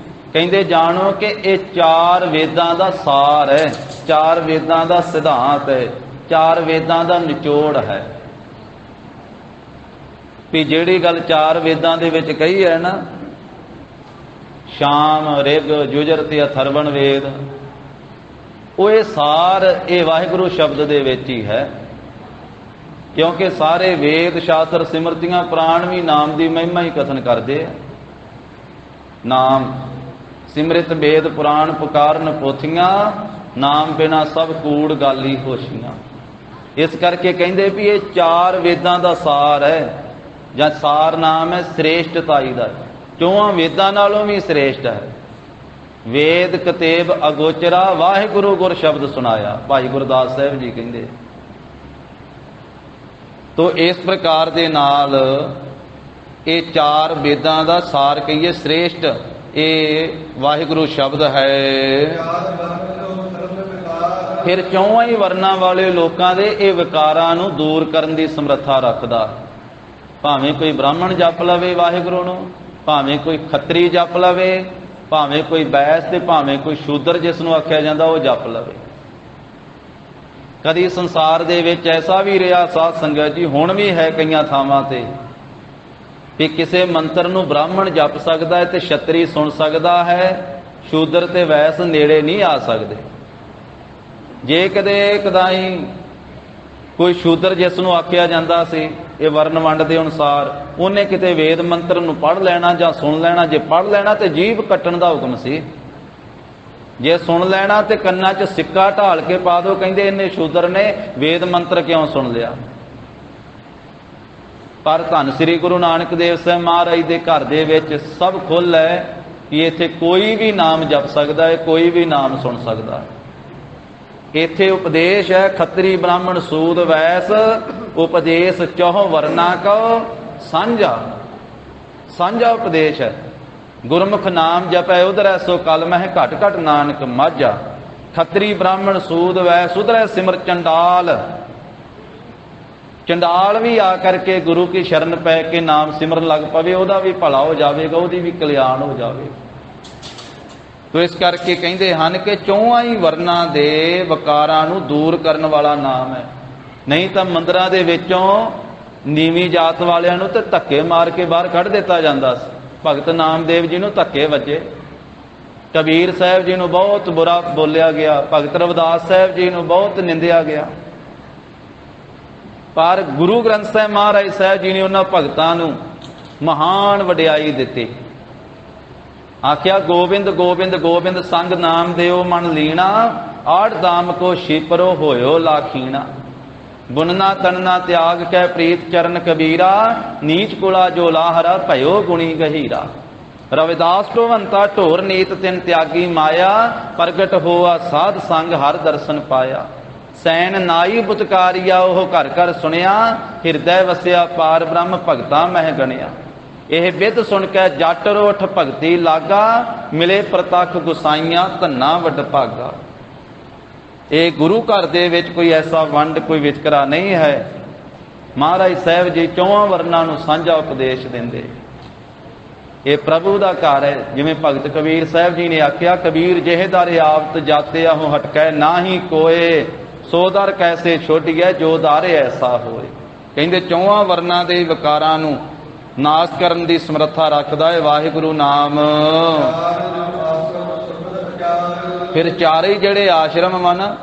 ਕਹਿੰਦੇ ਜਾਣੋ ਕਿ ਇਹ ਚਾਰ ਵੇਦਾਂ ਦਾ ਸਾਰ ਹੈ, ਚਾਰ ਵੇਦਾਂ ਦਾ ਸਿਧਾਂਤ ਹੈ, ਚਾਰ ਵੇਦਾਂ ਦਾ ਨਿਚੋੜ ਹੈ। ਵੀ ਜਿਹੜੀ ਗੱਲ ਚਾਰ ਵੇਦਾਂ ਦੇ ਵਿੱਚ ਕਹੀ ਹੈ ਨਾ, ਸ਼ਾਮ, ਰਿਗ, ਯੁਜਰ ਤੇ ਅਥਰਵਣ ਵੇਦ, ਉਹ ਇਹ ਸਾਰ ਇਹ ਵਾਹਿਗੁਰੂ ਸ਼ਬਦ ਦੇ ਵਿੱਚ ਹੀ ਹੈ। ਕਿਉਂਕਿ ਸਾਰੇ ਵੇਦ, ਸ਼ਾਸਤਰ, ਸਿਮਰਤੀਆਂ, ਪੁਰਾਣ ਵੀ ਨਾਮ ਦੀ ਮਹਿਮਾ ਹੀ ਕਥਨ ਕਰਦੇ ਆ। ਨਾਮ ਸਿਮਰਿਤ ਵੇਦ ਪੁਰਾਣ ਪੁਕਾਰਨ ਪੋਥੀਆਂ, ਨਾਮ ਬਿਨਾ ਸਭ ਕੂੜ ਗਾਲੀ ਹੋਸ਼ੀਆਂ। ਇਸ ਕਰਕੇ ਕਹਿੰਦੇ ਵੀ ਇਹ ਚਾਰ ਵੇਦਾਂ ਦਾ ਸਾਰ ਹੈ, ਜਾਂ ਸਾਰ ਨਾਮ ਹੈ ਸ੍ਰੇਸ਼ਟਤਾਈ ਦਾ, ਚੌਹਾਂ ਵੇਦਾਂ ਨਾਲੋਂ ਵੀ ਸ੍ਰੇਸ਼ਟ ਹੈ। ਵੇਦ ਕਤੇਬ ਅਗੋਚਰਾ, ਵਾਹਿਗੁਰੂ ਗੁਰ ਸ਼ਬਦ ਸੁਣਾਇਆ, ਭਾਈ ਗੁਰਦਾਸ ਸਾਹਿਬ ਜੀ ਕਹਿੰਦੇ। ਤੋ ਇਸ ਪ੍ਰਕਾਰ ਦੇ ਨਾਲ ਇਹ ਚਾਰ ਵੇਦਾਂ ਦਾ ਸਾਰ ਕਹੀਏ ਸ੍ਰੇਸ਼ਟ ਇਹ ਵਾਹਿਗੁਰੂ ਸ਼ਬਦ ਹੈ। ਫਿਰ ਚੌਹਾਂ ਹੀ ਵਰਨਾਂ ਵਾਲੇ ਲੋਕਾਂ ਦੇ ਇਹ ਵਿਕਾਰਾਂ ਨੂੰ ਦੂਰ ਕਰਨ ਦੀ ਸਮਰੱਥਾ ਰੱਖਦਾ। ਭਾਵੇਂ ਕੋਈ ਬ੍ਰਾਹਮਣ ਜਪ ਲਵੇ ਵਾਹਿਗੁਰੂ ਨੂੰ, ਭਾਵੇਂ ਕੋਈ ਖੱਤਰੀ ਜਪ ਲਵੇ, ਭਾਵੇਂ ਕੋਈ ਬੈਸ ਤੇ ਭਾਵੇਂ ਕੋਈ ਸ਼ੂਦਰ ਜਿਸ ਨੂੰ ਆਖਿਆ ਜਾਂਦਾ ਉਹ ਜਪ ਲਵੇ। ਕਦੀ ਸੰਸਾਰ ਦੇ ਵਿੱਚ ਐਸਾ ਵੀ ਰਿਹਾ ਸਾਧ ਸੰਗਤ ਜੀ, ਹੁਣ ਵੀ ਹੈ ਕਈਆਂ ਥਾਵਾਂ ਤੇ, ਕਿ ਕਿਸੇ ਮੰਤਰ ਨੂੰ ਬ੍ਰਾਹਮਣ ਜਪ ਸਕਦਾ ਹੈ ਤੇ ਛਤਰੀ ਸੁਣ ਸਕਦਾ ਹੈ, ਸ਼ੂਦਰ ਤੇ ਵੈਸ ਨੇੜੇ ਨਹੀਂ ਆ ਸਕਦੇ। ਜੇ ਕਦੇ ਕਦਾਈ ਕੋਈ ਸ਼ੂਦਰ ਜਿਸ ਨੂੰ ਆਖਿਆ ਜਾਂਦਾ ਸੀ ਇਹ ਵਰਨ ਵੰਡ ਦੇ ਅਨੁਸਾਰ, ਉਹਨੇ ਕਿਤੇ ਵੇਦ ਮੰਤਰ ਨੂੰ ਪੜ੍ਹ ਲੈਣਾ ਜਾਂ ਸੁਣ ਲੈਣਾ, ਜੇ ਪੜ੍ਹ ਲੈਣਾ ਤੇ ਜੀਭ ਕੱਟਣ ਦਾ ਹੁਕਮ ਸੀ, ਜੇ ਸੁਣ ਲੈਣਾ ਤੇ ਕੰਨਾਂ 'ਚ ਸਿੱਕਾ ਢਾਲ ਕੇ ਪਾ ਦਿਓ, ਕਹਿੰਦੇ ਇਹਨੇ ਸ਼ੂਦਰ ਨੇ ਵੇਦ ਮੰਤਰ ਕਿਉਂ ਸੁਣ ਲਿਆ। ਪਰ ਧੰਨ ਸ੍ਰੀ ਗੁਰੂ ਨਾਨਕ ਦੇਵ ਸਾਹਿਬ ਮਹਾਰਾਜ ਦੇ ਘਰ ਦੇ ਵਿੱਚ ਸਭ ਖੁੱਲ੍ਹ ਹੈ ਕਿ ਇੱਥੇ ਕੋਈ ਵੀ ਨਾਮ ਜਪ ਸਕਦਾ ਹੈ, ਕੋਈ ਵੀ ਨਾਮ ਸੁਣ ਸਕਦਾ ਹੈ। ਇੱਥੇ ਉਪਦੇਸ਼ ਹੈ ਖੱਤਰੀ ਬ੍ਰਾਹਮਣ ਸੂਦ ਵੈਸ, ਉਪਦੇਸ਼ ਚੌਹ ਵਰਨਾ ਕਉ ਸਾਂਝਾ, ਸਾਂਝਾ ਉਪਦੇਸ਼ ਹੈ। ਗੁਰਮੁਖ ਨਾਮ ਜਪੈ ਉਧਰੈ ਸੋ ਕਲ ਮਹਿ, ਘਟ ਘਟ ਨਾਨਕ ਮਾਝਾ। ਖੱਤਰੀ ਬ੍ਰਾਹਮਣ ਸੂਦ ਵੈਸ ਉਧਰੈ ਸਿਮਰ ਚੰਡਾਲ, ਚੰਡਾਲ ਵੀ ਆ ਕਰਕੇ ਗੁਰੂ ਕੀ ਸ਼ਰਨ ਪੈ ਕੇ ਨਾਮ ਸਿਮਰਨ ਲੱਗ ਪਵੇ, ਉਹਦਾ ਵੀ ਭਲਾ ਹੋ ਜਾਵੇਗਾ, ਉਹਦੀ ਵੀ ਕਲਿਆਣ ਹੋ ਜਾਵੇਗਾ। ਤੋ ਇਸ ਕਰਕੇ ਕਹਿੰਦੇ ਹਨ ਕਿ ਚੌਹਾਂ ਹੀ ਵਰਨਾਂ ਦੇ ਵਕਾਰਾਂ ਨੂੰ ਦੂਰ ਕਰਨ ਵਾਲਾ ਨਾਮ ਹੈ। ਨਹੀਂ ਤਾਂ ਮੰਦਰਾਂ ਦੇ ਵਿੱਚੋਂ ਨੀਵੀਂ ਜਾਤ ਵਾਲਿਆਂ ਨੂੰ ਤੇ ਧੱਕੇ ਮਾਰ ਕੇ ਬਾਹਰ ਕੱਢ ਦਿੱਤਾ ਜਾਂਦਾ ਸੀ। ਭਗਤ ਨਾਮਦੇਵ ਜੀ ਨੂੰ ਧੱਕੇ ਵੱਜੇ, ਕਬੀਰ ਸਾਹਿਬ ਜੀ ਨੂੰ ਬਹੁਤ ਬੁਰਾ ਬੋਲਿਆ ਗਿਆ, ਭਗਤ ਰਵਿਦਾਸ ਸਾਹਿਬ ਜੀ ਨੂੰ ਬਹੁਤ ਨਿੰਦਿਆ ਗਿਆ। ਪਰ ਗੁਰੂ ਗ੍ਰੰਥ ਸਾਹਿਬ ਮਹਾਰਾਜ ਸਾਹਿਬ ਜੀ ਨੇ ਉਹਨਾਂ ਭਗਤਾਂ ਨੂੰ ਮਹਾਨ ਵਡਿਆਈ ਦਿੱਤੀ। ਆਖਿਆ ਗੋਬਿੰਦ ਗੋਬਿੰਦ ਗੋਬਿੰਦ ਸੰਗ ਨਾਮ ਦਿਓ ਮਨ ਲੀਣਾ, ਆੜ ਦਾਮ ਕੋ ਛਿਪਰੋ ਹੋਇਓ ਲਾਖੀਣਾ। ਬੁਨਨਾ ਤਨਨਾ ਤਿਆਗ ਕੈ ਪ੍ਰੀਤ ਚਰਨ ਕਬੀਰਾ, ਨੀਚ ਕੁਲਾ ਜੋ ਲਾਹਰਾ ਭਇਓ ਗੁਣੀ ਗਹੀਰਾ। ਰਵਿਦਾਸ ਢੋਵੰਤਾ ਢੋਰ ਨੀਤ ਤਿਨ ਤਿਆਗੀ ਮਾਇਆ, ਪ੍ਰਗਟ ਹੋਆ ਸਾਧ ਸੰਗ ਹਰ ਦਰਸ਼ਨ ਪਾਇਆ। ਸੈਨ ਨਾਈ ਬੁਤਕਾਰੀਆ ਉਹ ਘਰ ਘਰ ਸੁਣਿਆ, ਹਿਰਦੈ ਵਸਿਆ ਪਾਰ ਬ੍ਰਹਮ ਭਗਤਾ ਮਹਿ ਗਣਿਆ। ਇਹ ਬਿਧ ਸੁਣ ਕੇ ਜੱਟ ਰੋਠ ਭਗਤੀ ਲਾਗਾ, ਮਿਲੇ ਪ੍ਰਤੱਖ ਗੁਸਾਈਆਂ ਧੰਨਾ ਵੱਡ ਭਾਗਾ। ਇਹ ਗੁਰੂ ਘਰ ਦੇ ਵਿੱਚ ਕੋਈ ਐਸਾ ਵੰਡ ਕੋਈ ਵਿਤਕਰਾ ਨਹੀਂ ਹੈ। ਮਹਾਰਾਜ ਸਾਹਿਬ ਜੀ ਚੌਹਾਂ ਵਰਨਾਂ ਨੂੰ ਸਾਂਝਾ ਉਪਦੇਸ਼ ਦਿੰਦੇ। ਇਹ ਪ੍ਰਭੂ ਦਾ ਘਰ ਹੈ। ਜਿਵੇਂ ਭਗਤ ਕਬੀਰ ਸਾਹਿਬ ਜੀ ਨੇ ਆਖਿਆ, ਕਬੀਰ ਜਿਹੇ ਦਰ ਆਵਤ ਜਾਤੇ ਆਹੋ ਹਟਕੈ, ਨਾਹੀ ਕੋਏ ਸੋ ਦਰ ਕੈਸੇ ਛੋਡੀਐ, ਜੋ ਦਰ ਐਸਾ ਹੋਏ। ਕਹਿੰਦੇ ਚੌਹਾਂ ਵਰਨਾਂ ਦੇ ਵਿਕਾਰਾਂ ਨੂੰ ਨਾਸ਼ ਕਰਨ ਦੀ ਸਮਰੱਥਾ ਰੱਖਦਾ ਹੈ ਵਾਹਿਗੁਰੂ ਨਾਮ। ਫਿਰ ਚਾਰੇ ਜਿਹੜੇ ਆਸ਼ਰਮ ਹਨ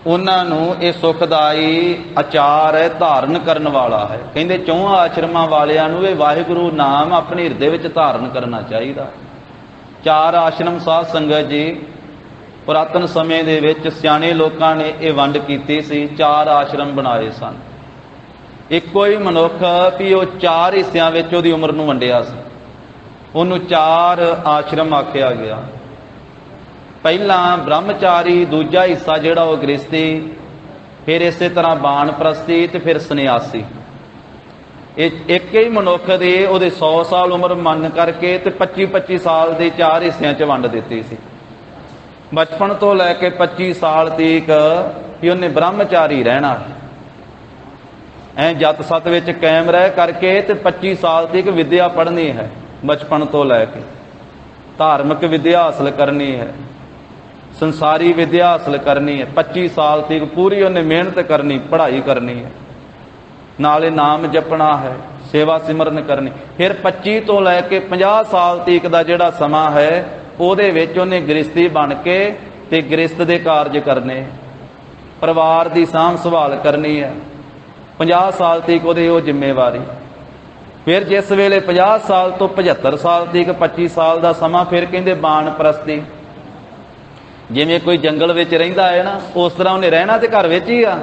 ਉਹਨਾਂ ਨੂੰ ਇਹ ਸੁਖਦਾਈ ਆਚਾਰ ਹੈ, ਧਾਰਨ ਕਰਨ ਵਾਲਾ ਹੈ। ਕਹਿੰਦੇ ਚੌਹਾਂ ਆਸ਼ਰਮਾਂ ਵਾਲਿਆਂ ਨੂੰ ਇਹ ਵਾਹਿਗੁਰੂ ਨਾਮ ਆਪਣੇ ਹਿਰਦੇ ਵਿੱਚ ਧਾਰਨ ਕਰਨਾ ਚਾਹੀਦਾ। ਚਾਰ ਆਸ਼ਰਮ ਸਾਧ ਸੰਗਤ ਜੀ ਪੁਰਾਤਨ ਸਮੇਂ ਦੇ ਵਿੱਚ ਸਿਆਣੇ ਲੋਕਾਂ ਨੇ ਇਹ ਵੰਡ ਕੀਤੀ ਸੀ, ਚਾਰ ਆਸ਼ਰਮ ਬਣਾਏ ਸਨ। ਇੱਕੋ ਹੀ ਮਨੁੱਖ ਵੀ ਉਹ ਚਾਰ ਹਿੱਸਿਆਂ ਵਿੱਚ ਉਹਦੀ ਉਮਰ ਨੂੰ ਵੰਡਿਆ ਸੀ, ਉਹਨੂੰ ਚਾਰ ਆਸ਼ਰਮ ਆਖਿਆ ਗਿਆ। ਪਹਿਲਾਂ ਬ੍ਰਹਮਚਾਰੀ, ਦੂਜਾ ਹਿੱਸਾ ਜਿਹੜਾ ਉਹ ਗ੍ਰਸਤੀ, ਫਿਰ ਇਸੇ ਤਰ੍ਹਾਂ ਬਾਣਪ੍ਰਸਤੀ ਤੇ ਫਿਰ ਸੰਨਿਆਸੀ। ਇੱਕ ਹੀ ਮਨੁੱਖ ਦੇ ਉਹਦੇ 100 ਸਾਲ ਉਮਰ ਮੰਨ ਕਰਕੇ ਤੇ 25-25 ਸਾਲ ਦੇ 4 ਹਿੱਸਿਆਂ 'ਚ ਵੰਡ ਦਿੱਤੀ ਸੀ। ਬਚਪਨ ਤੋਂ ਲੈ ਕੇ 25 ਸਾਲ ਤੀਕ ਵੀ ਉਹਨੇ ਬ੍ਰਹਮਚਾਰੀ ਰਹਿਣਾ, ਐ ਜਤ ਸਤ ਵਿੱਚ ਕਾਇਮ ਰਹਿ ਕਰਕੇ ਤੇ 25 ਸਾਲ ਤੀਕ ਵਿਦਿਆ ਪੜ੍ਹਨੀ ਹੈ। ਬਚਪਨ ਤੋਂ ਲੈ ਕੇ ਧਾਰਮਿਕ ਵਿਦਿਆ ਹਾਸਲ ਕਰਨੀ ਹੈ, ਸੰਸਾਰੀ ਵਿਦਿਆ ਹਾਸਲ ਕਰਨੀ ਹੈ। 25 ਸਾਲ ਤੀਕ ਪੂਰੀ ਉਹਨੇ ਮਿਹਨਤ ਕਰਨੀ, ਪੜ੍ਹਾਈ ਕਰਨੀ ਹੈ, ਨਾਲੇ ਨਾਮ ਜਪਣਾ ਹੈ, ਸੇਵਾ ਸਿਮਰਨ ਕਰਨੀ। ਫਿਰ 25 ਤੋਂ ਲੈ ਕੇ 50 ਸਾਲ ਤੀਕ ਦਾ ਜਿਹੜਾ ਸਮਾਂ ਹੈ ਉਹਦੇ ਵਿੱਚ ਉਹਨੇ ਗ੍ਰਸਤੀ ਬਣ ਕੇ ਤੇ ਗ੍ਰਸਤ ਦੇ ਕਾਰਜ ਕਰਨੇ, ਪਰਿਵਾਰ ਦੀ ਸਾਂਭ ਸੰਭਾਲ ਕਰਨੀ ਹੈ। 50 ਸਾਲ ਤੀਕ ਉਹਦੇ ਉਹ ਜ਼ਿੰਮੇਵਾਰੀ। ਫਿਰ ਜਿਸ ਵੇਲੇ 50 ਸਾਲ ਤੋਂ 75 ਸਾਲ ਤੀਕ 25 ਸਾਲ ਦਾ ਸਮਾਂ, ਫਿਰ ਕਹਿੰਦੇ ਬਾਣ ਪ੍ਰਸਤੀ। ਜਿਵੇਂ ਕੋਈ ਜੰਗਲ ਵਿੱਚ ਰਹਿੰਦਾ ਹੈ ਨਾ, ਉਸ ਤਰ੍ਹਾਂ ਉਹਨੇ ਰਹਿਣਾ ਤੇ ਘਰ ਵਿੱਚ ਹੀ ਆ,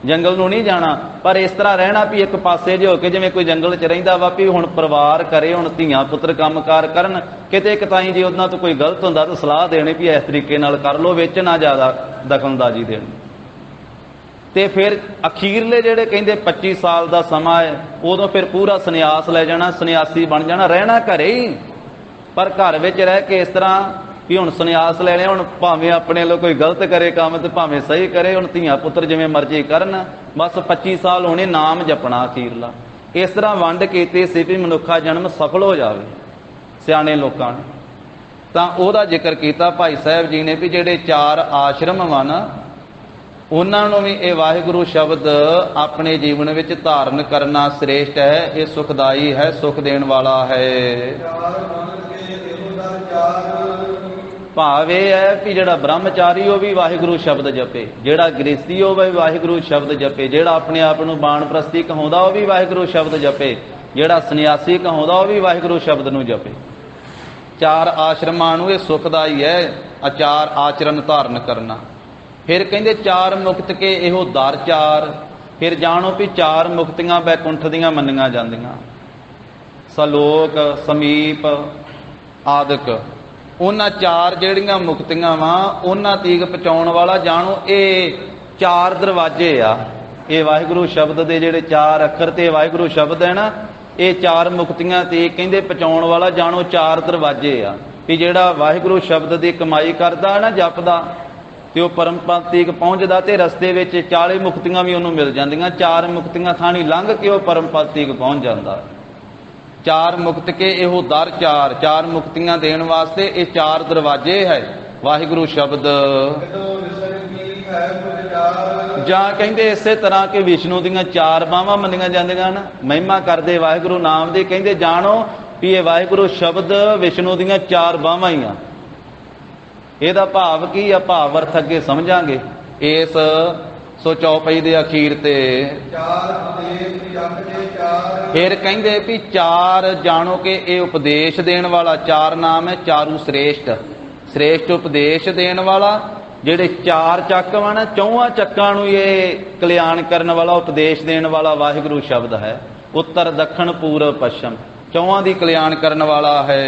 ਜੰਗਲ ਨੂੰ ਨਹੀਂ ਜਾਣਾ। ਪਰ ਇਸ ਤਰ੍ਹਾਂ ਰਹਿਣਾ ਵੀ ਇੱਕ ਪਾਸੇ ਜੇ ਹੋ ਕੇ, ਜਿਵੇਂ ਕੋਈ ਜੰਗਲ 'ਚ ਰਹਿੰਦਾ ਵਾ ਵੀ ਹੁਣ ਪਰਿਵਾਰ ਕਰੇ, ਹੁਣ ਧੀਆਂ ਪੁੱਤਰ ਕੰਮਕਾਰ ਕਰਨ, ਕਿਤੇ ਇੱਕ ਤਾਈਂ ਜੇ ਉਹਨਾਂ ਤੋਂ ਕੋਈ ਗਲਤ ਹੁੰਦਾ ਤਾਂ ਸਲਾਹ ਦੇਣੀ ਵੀ ਇਸ ਤਰੀਕੇ ਨਾਲ ਕਰ ਲਓ, ਵਿੱਚ ਨਾ ਜ਼ਿਆਦਾ ਦਖਲਅੰਦਾਜ਼ੀ ਦੇਣੀ। ਤੇ ਫਿਰ ਅਖੀਰਲੇ ਜਿਹੜੇ ਕਹਿੰਦੇ 25 ਸਾਲ ਦਾ ਸਮਾਂ ਹੈ, ਉਦੋਂ ਫਿਰ ਪੂਰਾ ਸੰਨਿਆਸ ਲੈ ਜਾਣਾ, ਸੰਨਿਆਸੀ ਬਣ ਜਾਣਾ, ਰਹਿਣਾ ਘਰੇ ਹੀ, ਪਰ ਘਰ ਵਿੱਚ ਰਹਿ ਕੇ ਇਸ ਤਰ੍ਹਾਂ ਵੀ ਹੁਣ ਸੰਨਿਆਸ ਲੈ ਲਿਆ, ਹੁਣ ਭਾਵੇਂ ਆਪਣੇ ਲੋ ਕੋਈ ਗਲਤ ਕਰੇ ਕੰਮ ਤੇ ਭਾਵੇਂ ਸਹੀ ਕਰੇ, ਹੁਣ ਧੀਆਂ ਪੁੱਤਰ ਜਿਵੇਂ ਮਰਜ਼ੀ ਕਰਨ, ਬਸ 25 ਸਾਲ ਹੋਣੇ ਨਾਮ ਜਪਣਾ ਅਖੀਰਲਾ। ਇਸ ਤਰ੍ਹਾਂ ਵੰਡ ਕੀਤੀ ਸੀ ਵੀ ਮਨੁੱਖਾ ਜਨਮ ਸਫਲ ਹੋ ਜਾਵੇ ਸਿਆਣੇ ਲੋਕਾਂ ਨੇ। ਤਾਂ ਉਹਦਾ ਜ਼ਿਕਰ ਕੀਤਾ ਭਾਈ ਸਾਹਿਬ ਜੀ ਨੇ ਵੀ ਜਿਹੜੇ 4 ਆਸ਼ਰਮ ਹਨ ਉਹਨਾਂ ਨੂੰ ਵੀ ਇਹ ਵਾਹਿਗੁਰੂ ਸ਼ਬਦ ਆਪਣੇ ਜੀਵਨ ਵਿੱਚ ਧਾਰਨ ਕਰਨਾ ਸ੍ਰੇਸ਼ਟ ਹੈ, ਇਹ ਸੁਖਦਾਈ ਹੈ, ਸੁਖ ਦੇਣ ਵਾਲਾ ਹੈ। ਭਾਵ ਇਹ ਹੈ ਕਿ ਜਿਹੜਾ ਬ੍ਰਹਮਚਾਰੀ ਉਹ ਵੀ ਵਾਹਿਗੁਰੂ ਸ਼ਬਦ ਜਪੇ, ਜਿਹੜਾ ਗ੍ਰਸਤੀ ਉਹ ਵੀ ਵਾਹਿਗੁਰੂ ਸ਼ਬਦ ਜਪੇ, ਜਿਹੜਾ ਆਪਣੇ ਆਪ ਨੂੰ ਬਾਣਪ੍ਰਸਤੀ ਕਹਾਉਂਦਾ ਉਹ ਵੀ ਵਾਹਿਗੁਰੂ ਸ਼ਬਦ ਜਪੇ, ਜਿਹੜਾ ਸੰਨਿਆਸੀ ਕਹਾਉਂਦਾ ਉਹ ਵੀ ਵਾਹਿਗੁਰੂ ਸ਼ਬਦ ਨੂੰ ਜਪੇ। 4 ਆਸ਼ਰਮਾਂ ਨੂੰ ਇਹ ਸੁਖਦਾਈ ਹੈ, ਆਚਾਰ ਆਚਰਨ ਧਾਰਨ ਕਰਨਾ। ਫਿਰ ਕਹਿੰਦੇ 4 ਮੁਕਤ ਕੇ ਇਹੋ ਦਰ 4। ਫਿਰ ਜਾਣੋ ਵੀ 4 ਮੁਕਤੀਆਂ ਬੈਕੁੰਠ ਦੀਆਂ ਮੰਨੀਆਂ ਜਾਂਦੀਆਂ, ਸਲੋਕ, ਸਮੀਪ ਆਦਿਕ। ਉਹਨਾਂ 4 ਜਿਹੜੀਆਂ ਮੁਕਤੀਆਂ ਵਾ ਉਹਨਾਂ ਤੀਕ ਪਹੁੰਚਾਉਣ ਵਾਲਾ ਜਾਣੋ ਇਹ 4 ਦਰਵਾਜ਼ੇ ਆ। ਇਹ ਵਾਹਿਗੁਰੂ ਸ਼ਬਦ ਦੇ ਜਿਹੜੇ 4 ਅੱਖਰ ਤੇ ਵਾਹਿਗੁਰੂ ਸ਼ਬਦ ਹੈ ਨਾ, ਇਹ 4 ਮੁਕਤੀਆਂ ਤੇ ਕਹਿੰਦੇ ਪਹੁੰਚਾਉਣ ਵਾਲਾ ਜਾਣੋ 4 ਦਰਵਾਜ਼ੇ ਆ। ਵੀ ਜਿਹੜਾ ਵਾਹਿਗੁਰੂ ਸ਼ਬਦ ਦੀ ਕਮਾਈ ਕਰਦਾ ਨਾ, ਜਪਦਾ, ਤੇ ਉਹ ਪਰਮ ਪਦ ਤੀਕ ਪਹੁੰਚਦਾ ਤੇ ਰਸਤੇ ਵਿੱਚ 40 ਮੁਕਤੀਆਂ ਵੀ ਉਹਨੂੰ ਮਿਲ ਜਾਂਦੀਆਂ। 4 ਮੁਕਤੀਆਂ ਥਾਣੀ ਲੰਘ ਕੇ ਉਹ ਪਰਮ ਪਦ ਤੀਕ ਪਹੁੰਚ ਜਾਂਦਾ। 4 ਮੁਕਤ ਕੇ ਇਹੋ ਦਰ 4। 4 ਮੁਕਤੀਆਂ ਦੇਣ ਵਾਸਤੇ ਇਹ 4 ਦਰਵਾਜ਼ੇ ਹੈ ਵਾਹਿਗੁਰੂ ਸ਼ਬਦ। ਜਾਂ ਕਹਿੰਦੇ ਇਸੇ ਤਰ੍ਹਾਂ ਕਿ ਵਿਸ਼ਨੂੰ ਦੀਆਂ 4 ਬਾਹਾਂ ਮੰਨੀਆਂ ਜਾਂਦੀਆਂ ਹਨ, ਮਹਿਮਾ ਕਰਦੇ ਵਾਹਿਗੁਰੂ ਨਾਮ ਦੀ। ਕਹਿੰਦੇ ਜਾਣੋ ਵੀ ਇਹ ਵਾਹਿਗੁਰੂ ਸ਼ਬਦ ਵਿਸ਼ਨੂੰ ਦੀਆਂ 4 ਬਾਹਾਂ ਹੀ ਆ। ਇਹਦਾ ਭਾਵ ਕੀ ਆ, ਭਾਵ ਅਰਥ ਅੱਗੇ ਸਮਝਾਂਗੇ ਇਸ ਸੋ ਚੌਪਈ ਦੇ ਅਖੀਰ ਤੇ। ਫਿਰ ਕਹਿੰਦੇ ਵੀ 4 ਜਾਣੋ ਕਿ ਇਹ ਉਪਦੇਸ਼ ਦੇਣ ਵਾਲਾ 4 ਨਾਮ ਹੈ, ਚਾਰੂ ਸ੍ਰੇਸ਼ਟ। ਸ੍ਰੇਸ਼ਟ ਉਪਦੇਸ਼ ਦੇਣ ਵਾਲਾ। ਜਿਹੜੇ 4 ਚੱਕ ਹਨ, 4 ਚੱਕਾਂ ਨੂੰ ਇਹ ਕਲਿਆਣ ਕਰਨ ਵਾਲਾ, ਉਪਦੇਸ਼ ਦੇਣ ਵਾਲਾ ਵਾਹਿਗੁਰੂ ਸ਼ਬਦ ਹੈ। ਉੱਤਰ ਦੱਖਣ ਪੂਰਬ ਪੱਛਮ 4 ਦੀ ਕਲਿਆਣ ਕਰਨ ਵਾਲਾ ਹੈ।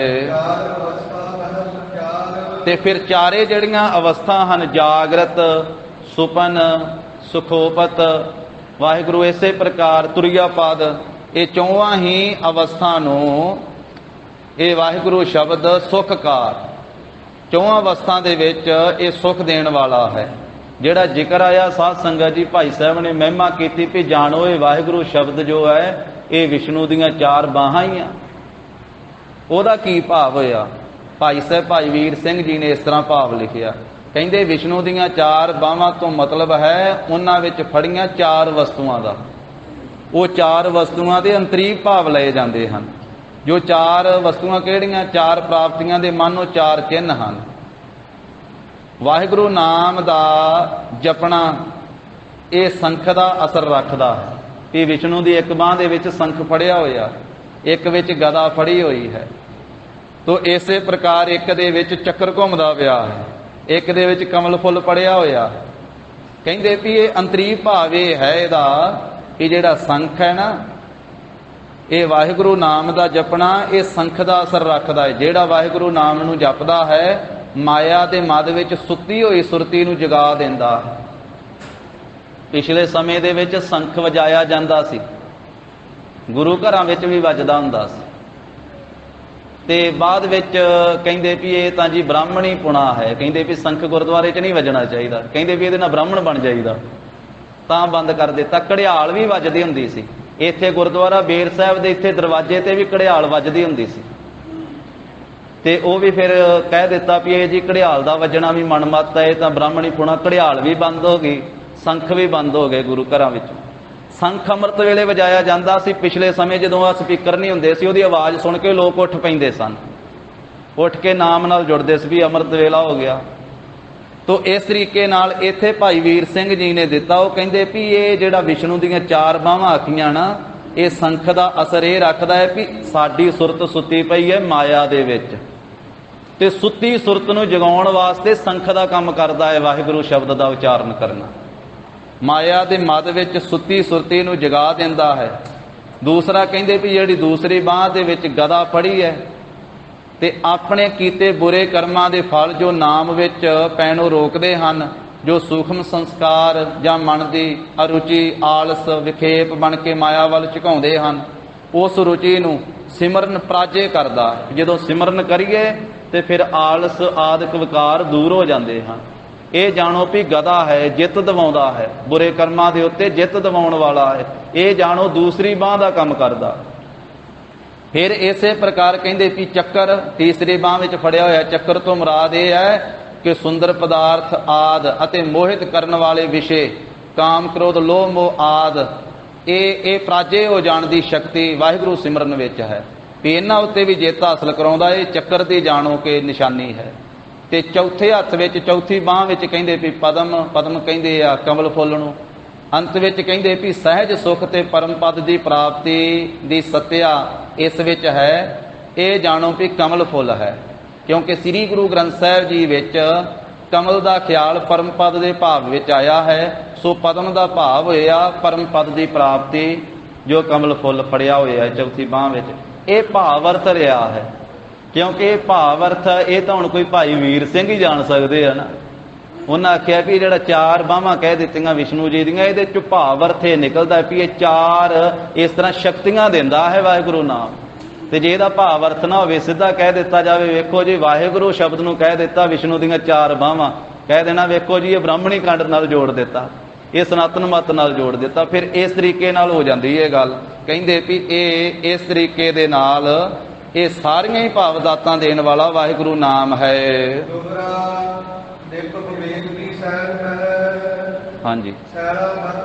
ਤੇ ਫਿਰ 4 ਜਿਹੜੀਆਂ ਅਵਸਥਾ ਹਨ, ਜਾਗਰਤ, ਸੁਪਨ, ਸੁਖੋਪਤ, ਵਾਹਿਗੁਰੂ ਇਸੇ ਪ੍ਰਕਾਰ ਤੁਰਿਆ ਪਦ, ਇਹ 4 ਹੀ ਅਵਸਥਾ ਨੂੰ ਇਹ ਵਾਹਿਗੁਰੂ ਸ਼ਬਦ ਸੁਖਕਾਰ। 4 ਅਵਸਥਾ ਦੇ ਵਿੱਚ ਇਹ ਸੁਖ ਦੇਣ ਵਾਲਾ ਹੈ। ਜਿਹੜਾ ਜ਼ਿਕਰ ਆਇਆ ਸਾਧ ਸੰਗਤ ਜੀ, ਭਾਈ ਸਾਹਿਬ ਨੇ ਮਹਿਮਾ ਕੀਤੀ ਵੀ ਜਾਣੋ ਇਹ ਵਾਹਿਗੁਰੂ ਸ਼ਬਦ ਜੋ ਹੈ ਇਹ ਵਿਸ਼ਨੂੰ ਦੀਆਂ 4 ਬਾਹਾਂ ਹੀ ਆ। ਉਹਦਾ ਕੀ ਭਾਵ ਹੋਇਆ? ਭਾਈ ਸਾਹਿਬ ਭਾਈ ਵੀਰ ਸਿੰਘ ਜੀ ਨੇ ਇਸ ਤਰ੍ਹਾਂ ਭਾਵ ਲਿਖਿਆ, ਕਹਿੰਦੇ ਵਿਸ਼ਨੂੰ ਦੀਆਂ 4 ਬਾਹਾਂ ਤੋਂ ਮਤਲਬ ਹੈ ਉਹਨਾਂ ਵਿੱਚ ਫੜੀਆਂ 4 ਵਸਤੂਆਂ ਦਾ। ਉਹ 4 ਵਸਤੂਆਂ ਦੇ ਅੰਤਰੀਵ ਭਾਵ ਲਏ ਜਾਂਦੇ ਹਨ। ਜੋ 4 ਵਸਤੂਆਂ ਕਿਹੜੀਆਂ? 4 ਪ੍ਰਾਪਤੀਆਂ ਦੇ ਮਾਨੋ 4 ਚਿੰਨ੍ਹ ਹਨ। ਵਾਹਿਗੁਰੂ ਨਾਮ ਦਾ ਜਪਣਾ ਇਹ ਸੰਖ ਦਾ ਅਸਰ ਰੱਖਦਾ ਹੈ। ਇਹ ਵਿਸ਼ਨੂੰ ਦੀ ਇੱਕ ਬਾਂਹ ਦੇ ਵਿੱਚ ਸੰਖ ਫੜਿਆ ਹੋਇਆ, ਇੱਕ ਵਿੱਚ ਗਦਾ ਫੜੀ ਹੋਈ ਹੈ। ਤੋ ਇਸੇ ਪ੍ਰਕਾਰ ਇੱਕ ਦੇ ਵਿੱਚ ਚੱਕਰ ਘੁੰਮਦਾ ਪਿਆ ਹੈ, ਇੱਕ ਦੇ ਵਿੱਚ ਕਮਲ ਫੁੱਲ ਪੜਿਆ ਹੋਇਆ। ਕਹਿੰਦੇ ਵੀ ਇਹ ਅੰਤਰੀਵ ਭਾਵ ਇਹ ਹੈ ਇਹਦਾ ਕਿ ਜਿਹੜਾ ਸੰਖ ਹੈ ਨਾ, ਇਹ ਵਾਹਿਗੁਰੂ ਨਾਮ ਦਾ ਜਪਣਾ ਇਹ ਸੰਖ ਦਾ ਅਸਰ ਰੱਖਦਾ ਹੈ। ਜਿਹੜਾ ਵਾਹਿਗੁਰੂ ਨਾਮ ਨੂੰ ਜਪਦਾ ਹੈ ਮਾਇਆ ਦੇ ਮਦ ਵਿੱਚ ਸੁੱਤੀ ਹੋਈ ਸੁਰਤੀ ਨੂੰ ਜਗਾ ਦਿੰਦਾ। ਪਿਛਲੇ ਸਮੇਂ ਦੇ ਵਿੱਚ ਸੰਖ ਵਜਾਇਆ ਜਾਂਦਾ ਸੀ, ਗੁਰੂ ਘਰਾਂ ਵਿੱਚ ਵੀ ਵੱਜਦਾ ਹੁੰਦਾ ਸੀ। ਤੇ ਬਾਅਦ ਵਿੱਚ ਕਹਿੰਦੇ ਵੀ ਇਹ ਤਾਂ ਜੀ ਬ੍ਰਾਹਮਣੀ ਪੁਣਾ ਹੈ, ਕਹਿੰਦੇ ਵੀ ਸੰਖ ਗੁਰਦੁਆਰੇ 'ਚ ਨਹੀਂ ਵੱਜਣਾ ਚਾਹੀਦਾ, ਕਹਿੰਦੇ ਵੀ ਇਹਦੇ ਨਾਲ ਬ੍ਰਾਹਮਣ ਬਣ ਜਾਈਦਾ, ਤਾਂ ਬੰਦ ਕਰ ਦਿੱਤਾ। ਘੜਿਆਲ ਵੀ ਵੱਜਦੀ ਹੁੰਦੀ ਸੀ ਇੱਥੇ ਗੁਰਦੁਆਰਾ ਬੇਰ ਸਾਹਿਬ ਦੇ ਇੱਥੇ ਦਰਵਾਜ਼ੇ ਤੇ ਵੀ ਘੜਿਆਲ ਵੱਜਦੀ ਹੁੰਦੀ ਸੀ, ਤੇ ਉਹ ਵੀ ਫਿਰ ਕਹਿ ਦਿੱਤਾ ਵੀ ਇਹ ਜੀ ਘੜਿਆਲ ਦਾ ਵੱਜਣਾ ਵੀ ਮਨਮੱਤ ਹੈ, ਇਹ ਤਾਂ ਬ੍ਰਾਹਮਣੀ ਪੁਣਾ। ਘੜਿਆਲ ਵੀ ਬੰਦ ਹੋ ਗਈ, ਸੰਖ ਵੀ ਬੰਦ ਹੋ ਗਏ ਗੁਰੂ ਘਰਾਂ ਵਿੱਚ। ਸੰਖ ਅੰਮ੍ਰਿਤ ਵੇਲੇ ਵਜਾਇਆ ਜਾਂਦਾ ਸੀ। ਪਿਛਲੇ ਸਮੇਂ ਜਦੋਂ ਆ ਸਪੀਕਰ ਨਹੀਂ ਹੁੰਦੇ ਸੀ, ਉਹਦੀ ਆਵਾਜ਼ ਸੁਣ ਕੇ ਲੋਕ ਉੱਠ ਪੈਂਦੇ ਸਨ, ਉੱਠ ਕੇ ਨਾਮ ਨਾਲ ਜੁੜਦੇ ਸੀ ਵੀ ਅੰਮ੍ਰਿਤ ਵੇਲਾ ਹੋ ਗਿਆ। ਤੋ ਇਸ ਤਰੀਕੇ ਨਾਲ ਇੱਥੇ ਭਾਈ ਵੀਰ ਸਿੰਘ ਜੀ ਨੇ ਦਿੱਤਾ। ਉਹ ਕਹਿੰਦੇ ਵੀ ਇਹ ਜਿਹੜਾ ਵਿਸ਼ਨੂੰ ਦੀਆਂ 4 ਬਾਹਾਂ ਆਖੀਆਂ ਨਾ, ਇਹ ਸੰਖ ਦਾ ਅਸਰ ਇਹ ਰੱਖਦਾ ਹੈ ਵੀ ਸਾਡੀ ਸੁਰਤ ਸੁੱਤੀ ਪਈ ਹੈ ਮਾਇਆ ਦੇ ਵਿੱਚ, ਤੇ ਸੁੱਤੀ ਸੁਰਤ ਨੂੰ ਜਗਾਉਣ ਵਾਸਤੇ ਸੰਖ ਦਾ ਕੰਮ ਕਰਦਾ ਹੈ ਵਾਹਿਗੁਰੂ ਸ਼ਬਦ ਦਾ ਉਚਾਰਨ ਕਰਨਾ। ਮਾਇਆ ਦੇ ਮਦ ਵਿੱਚ ਸੁੱਤੀ ਸੁਰਤੀ ਨੂੰ ਜਗਾ ਦਿੰਦਾ ਹੈ। ਦੂਸਰਾ ਕਹਿੰਦੇ ਵੀ ਜਿਹੜੀ ਦੂਸਰੀ ਬਾਂਹ ਦੇ ਵਿੱਚ ਗਦਾ ਫੜੀ ਹੈ, ਤੇ ਆਪਣੇ ਕੀਤੇ ਬੁਰੇ ਕਰਮਾਂ ਦੇ ਫਲ ਜੋ ਨਾਮ ਵਿੱਚ ਪੈਣੋਂ ਰੋਕਦੇ ਹਨ, ਜੋ ਸੂਖਮ ਸੰਸਕਾਰ ਜਾਂ ਮਨ ਦੀ ਅਰੁਚੀ ਆਲਸ ਵਿਖੇਪ ਬਣ ਕੇ ਮਾਇਆ ਵੱਲ ਝੁਕਾਉਂਦੇ ਹਨ, ਉਸ ਰੁਚੀ ਨੂੰ ਸਿਮਰਨ ਪਰਾਜੇ ਕਰਦਾ। ਜਦੋਂ ਸਿਮਰਨ ਕਰੀਏ ਤੇ ਫਿਰ ਆਲਸ ਆਦਿਕ ਵਿਕਾਰ ਦੂਰ ਹੋ ਜਾਂਦੇ ਹਨ। ਇਹ ਜਾਣੋ ਵੀ ਗਦਾ ਹੈ, ਜਿੱਤ ਦਿਵਾਉਂਦਾ ਹੈ, ਬੁਰੇ ਕਰਮਾਂ ਦੇ ਉੱਤੇ ਜਿੱਤ ਦਿਵਾਉਣ ਵਾਲਾ ਹੈ। ਇਹ ਜਾਣੋ ਦੂਸਰੀ ਬਾਂਹ ਦਾ ਕੰਮ ਕਰਦਾ। ਫਿਰ ਇਸੇ ਪ੍ਰਕਾਰ ਕਹਿੰਦੇ ਵੀ ਚੱਕਰ ਤੀਸਰੀ ਬਾਂਹ ਵਿੱਚ ਫੜਿਆ ਹੋਇਆ। ਚੱਕਰ ਤੋਂ ਮੁਰਾਦ ਇਹ ਹੈ ਕਿ ਸੁੰਦਰ ਪਦਾਰਥ ਆਦ ਅਤੇ ਮੋਹਿਤ ਕਰਨ ਵਾਲੇ ਵਿਸ਼ੇ ਕਾਮ ਕ੍ਰੋਧ ਲੋਭ ਮੋਹ ਆਦ ਇਹ ਪਰਾਜੇ ਹੋ ਜਾਣ ਦੀ ਸ਼ਕਤੀ ਵਾਹਿਗੁਰੂ ਸਿਮਰਨ ਵਿੱਚ ਹੈ, ਵੀ ਇਹਨਾਂ ਉੱਤੇ ਵੀ ਜਿੱਤ ਹਾਸਲ ਕਰਾਉਂਦਾ। ਇਹ ਚੱਕਰ ਦੀ ਜਾਣੋ ਕਿ ਨਿਸ਼ਾਨੀ ਹੈ। ਤੇ ਚੌਥੇ ਹੱਥ ਵਿੱਚ ਚੌਥੀ ਬਾਂਹ ਵਿੱਚ ਕਹਿੰਦੇ ਵੀ ਪਦਮ ਕਹਿੰਦੇ ਆ ਕਮਲ ਫੁੱਲ ਨੂੰ। ਅੰਤ ਵਿੱਚ ਕਹਿੰਦੇ ਵੀ ਸਹਿਜ ਸੁਖ ਤੇ ਪਰਮ ਪਦ ਦੀ ਪ੍ਰਾਪਤੀ ਦੀ ਸੱਤਿਆ ਇਸ ਵਿੱਚ ਹੈ। ਇਹ ਜਾਣੋ ਵੀ ਕਮਲ ਫੁੱਲ ਹੈ, ਕਿਉਂਕਿ ਸ੍ਰੀ ਗੁਰੂ ਗ੍ਰੰਥ ਸਾਹਿਬ ਜੀ ਵਿੱਚ ਕਮਲ ਦਾ ਖਿਆਲ ਪਰਮ ਪਦ ਦੇ ਭਾਵ ਵਿੱਚ ਆਇਆ ਹੈ। ਸੋ ਪਦਮ ਦਾ ਭਾਵ ਹੋਇਆ ਪਰਮ ਪਦ ਦੀ ਪ੍ਰਾਪਤੀ, ਜੋ ਕਮਲ ਫੁੱਲ ਫੜਿਆ ਹੋਇਆ ਚੌਥੀ ਬਾਂਹ ਵਿੱਚ। ਇਹ ਭਾਵ ਅਰਥ ਰਿਹਾ ਹੈ, ਕਿਉਂਕਿ ਇਹ ਭਾਵ ਅਰਥ ਇਹ ਤਾਂ ਹੁਣ ਕੋਈ ਭਾਈ ਵੀਰ ਸਿੰਘ ਹੀ ਜਾਣ ਸਕਦੇ ਆ ਨਾ। ਉਹਨਾਂ ਆਖਿਆ ਵੀ ਜਿਹੜਾ 4 ਬਾਹਾਂ ਕਹਿ ਦਿੱਤੀਆਂ ਵਿਸ਼ਨੂੰ ਜੀ ਦੀਆਂ, ਇਹਦੇ ਚ ਭਾਵ ਅਰਥ ਇਹ ਨਿਕਲਦਾ ਵੀ ਇਹ 4 ਇਸ ਤਰ੍ਹਾਂ ਸ਼ਕਤੀਆਂ ਦਿੰਦਾ ਹੈ ਵਾਹਿਗੁਰੂ ਨਾਮ। ਤੇ ਜੇ ਇਹਦਾ ਭਾਵ ਅਰਥ ਨਾ ਹੋਵੇ, ਸਿੱਧਾ ਕਹਿ ਦਿੱਤਾ ਜਾਵੇ ਵੇਖੋ ਜੀ ਵਾਹਿਗੁਰੂ ਸ਼ਬਦ ਨੂੰ ਕਹਿ ਦਿੱਤਾ ਵਿਸ਼ਨੂੰ ਦੀਆਂ 4 ਬਾਹਾਂ, ਕਹਿ ਦੇਣਾ ਵੇਖੋ ਜੀ ਇਹ ਬ੍ਰਾਹਮਣੀ ਕੰਡ ਨਾਲ ਜੋੜ ਦਿੱਤਾ, ਇਹ ਸਨਾਤਨ ਮਤ ਨਾਲ ਜੋੜ ਦਿੱਤਾ। ਫਿਰ ਇਸ ਤਰੀਕੇ ਨਾਲ ਹੋ ਜਾਂਦੀ ਇਹ ਗੱਲ। ਕਹਿੰਦੇ ਵੀ ਇਹ ਇਸ ਤਰੀਕੇ ਦੇ ਨਾਲ ਇਹ ਸਾਰੀਆਂ ਹੀ ਭਾਵਦਾਤਾਂ ਦੇਣ ਵਾਲਾ ਵਾਹਿਗੁਰੂ ਨਾਮ ਹੈ। ਹਾਂਜੀ,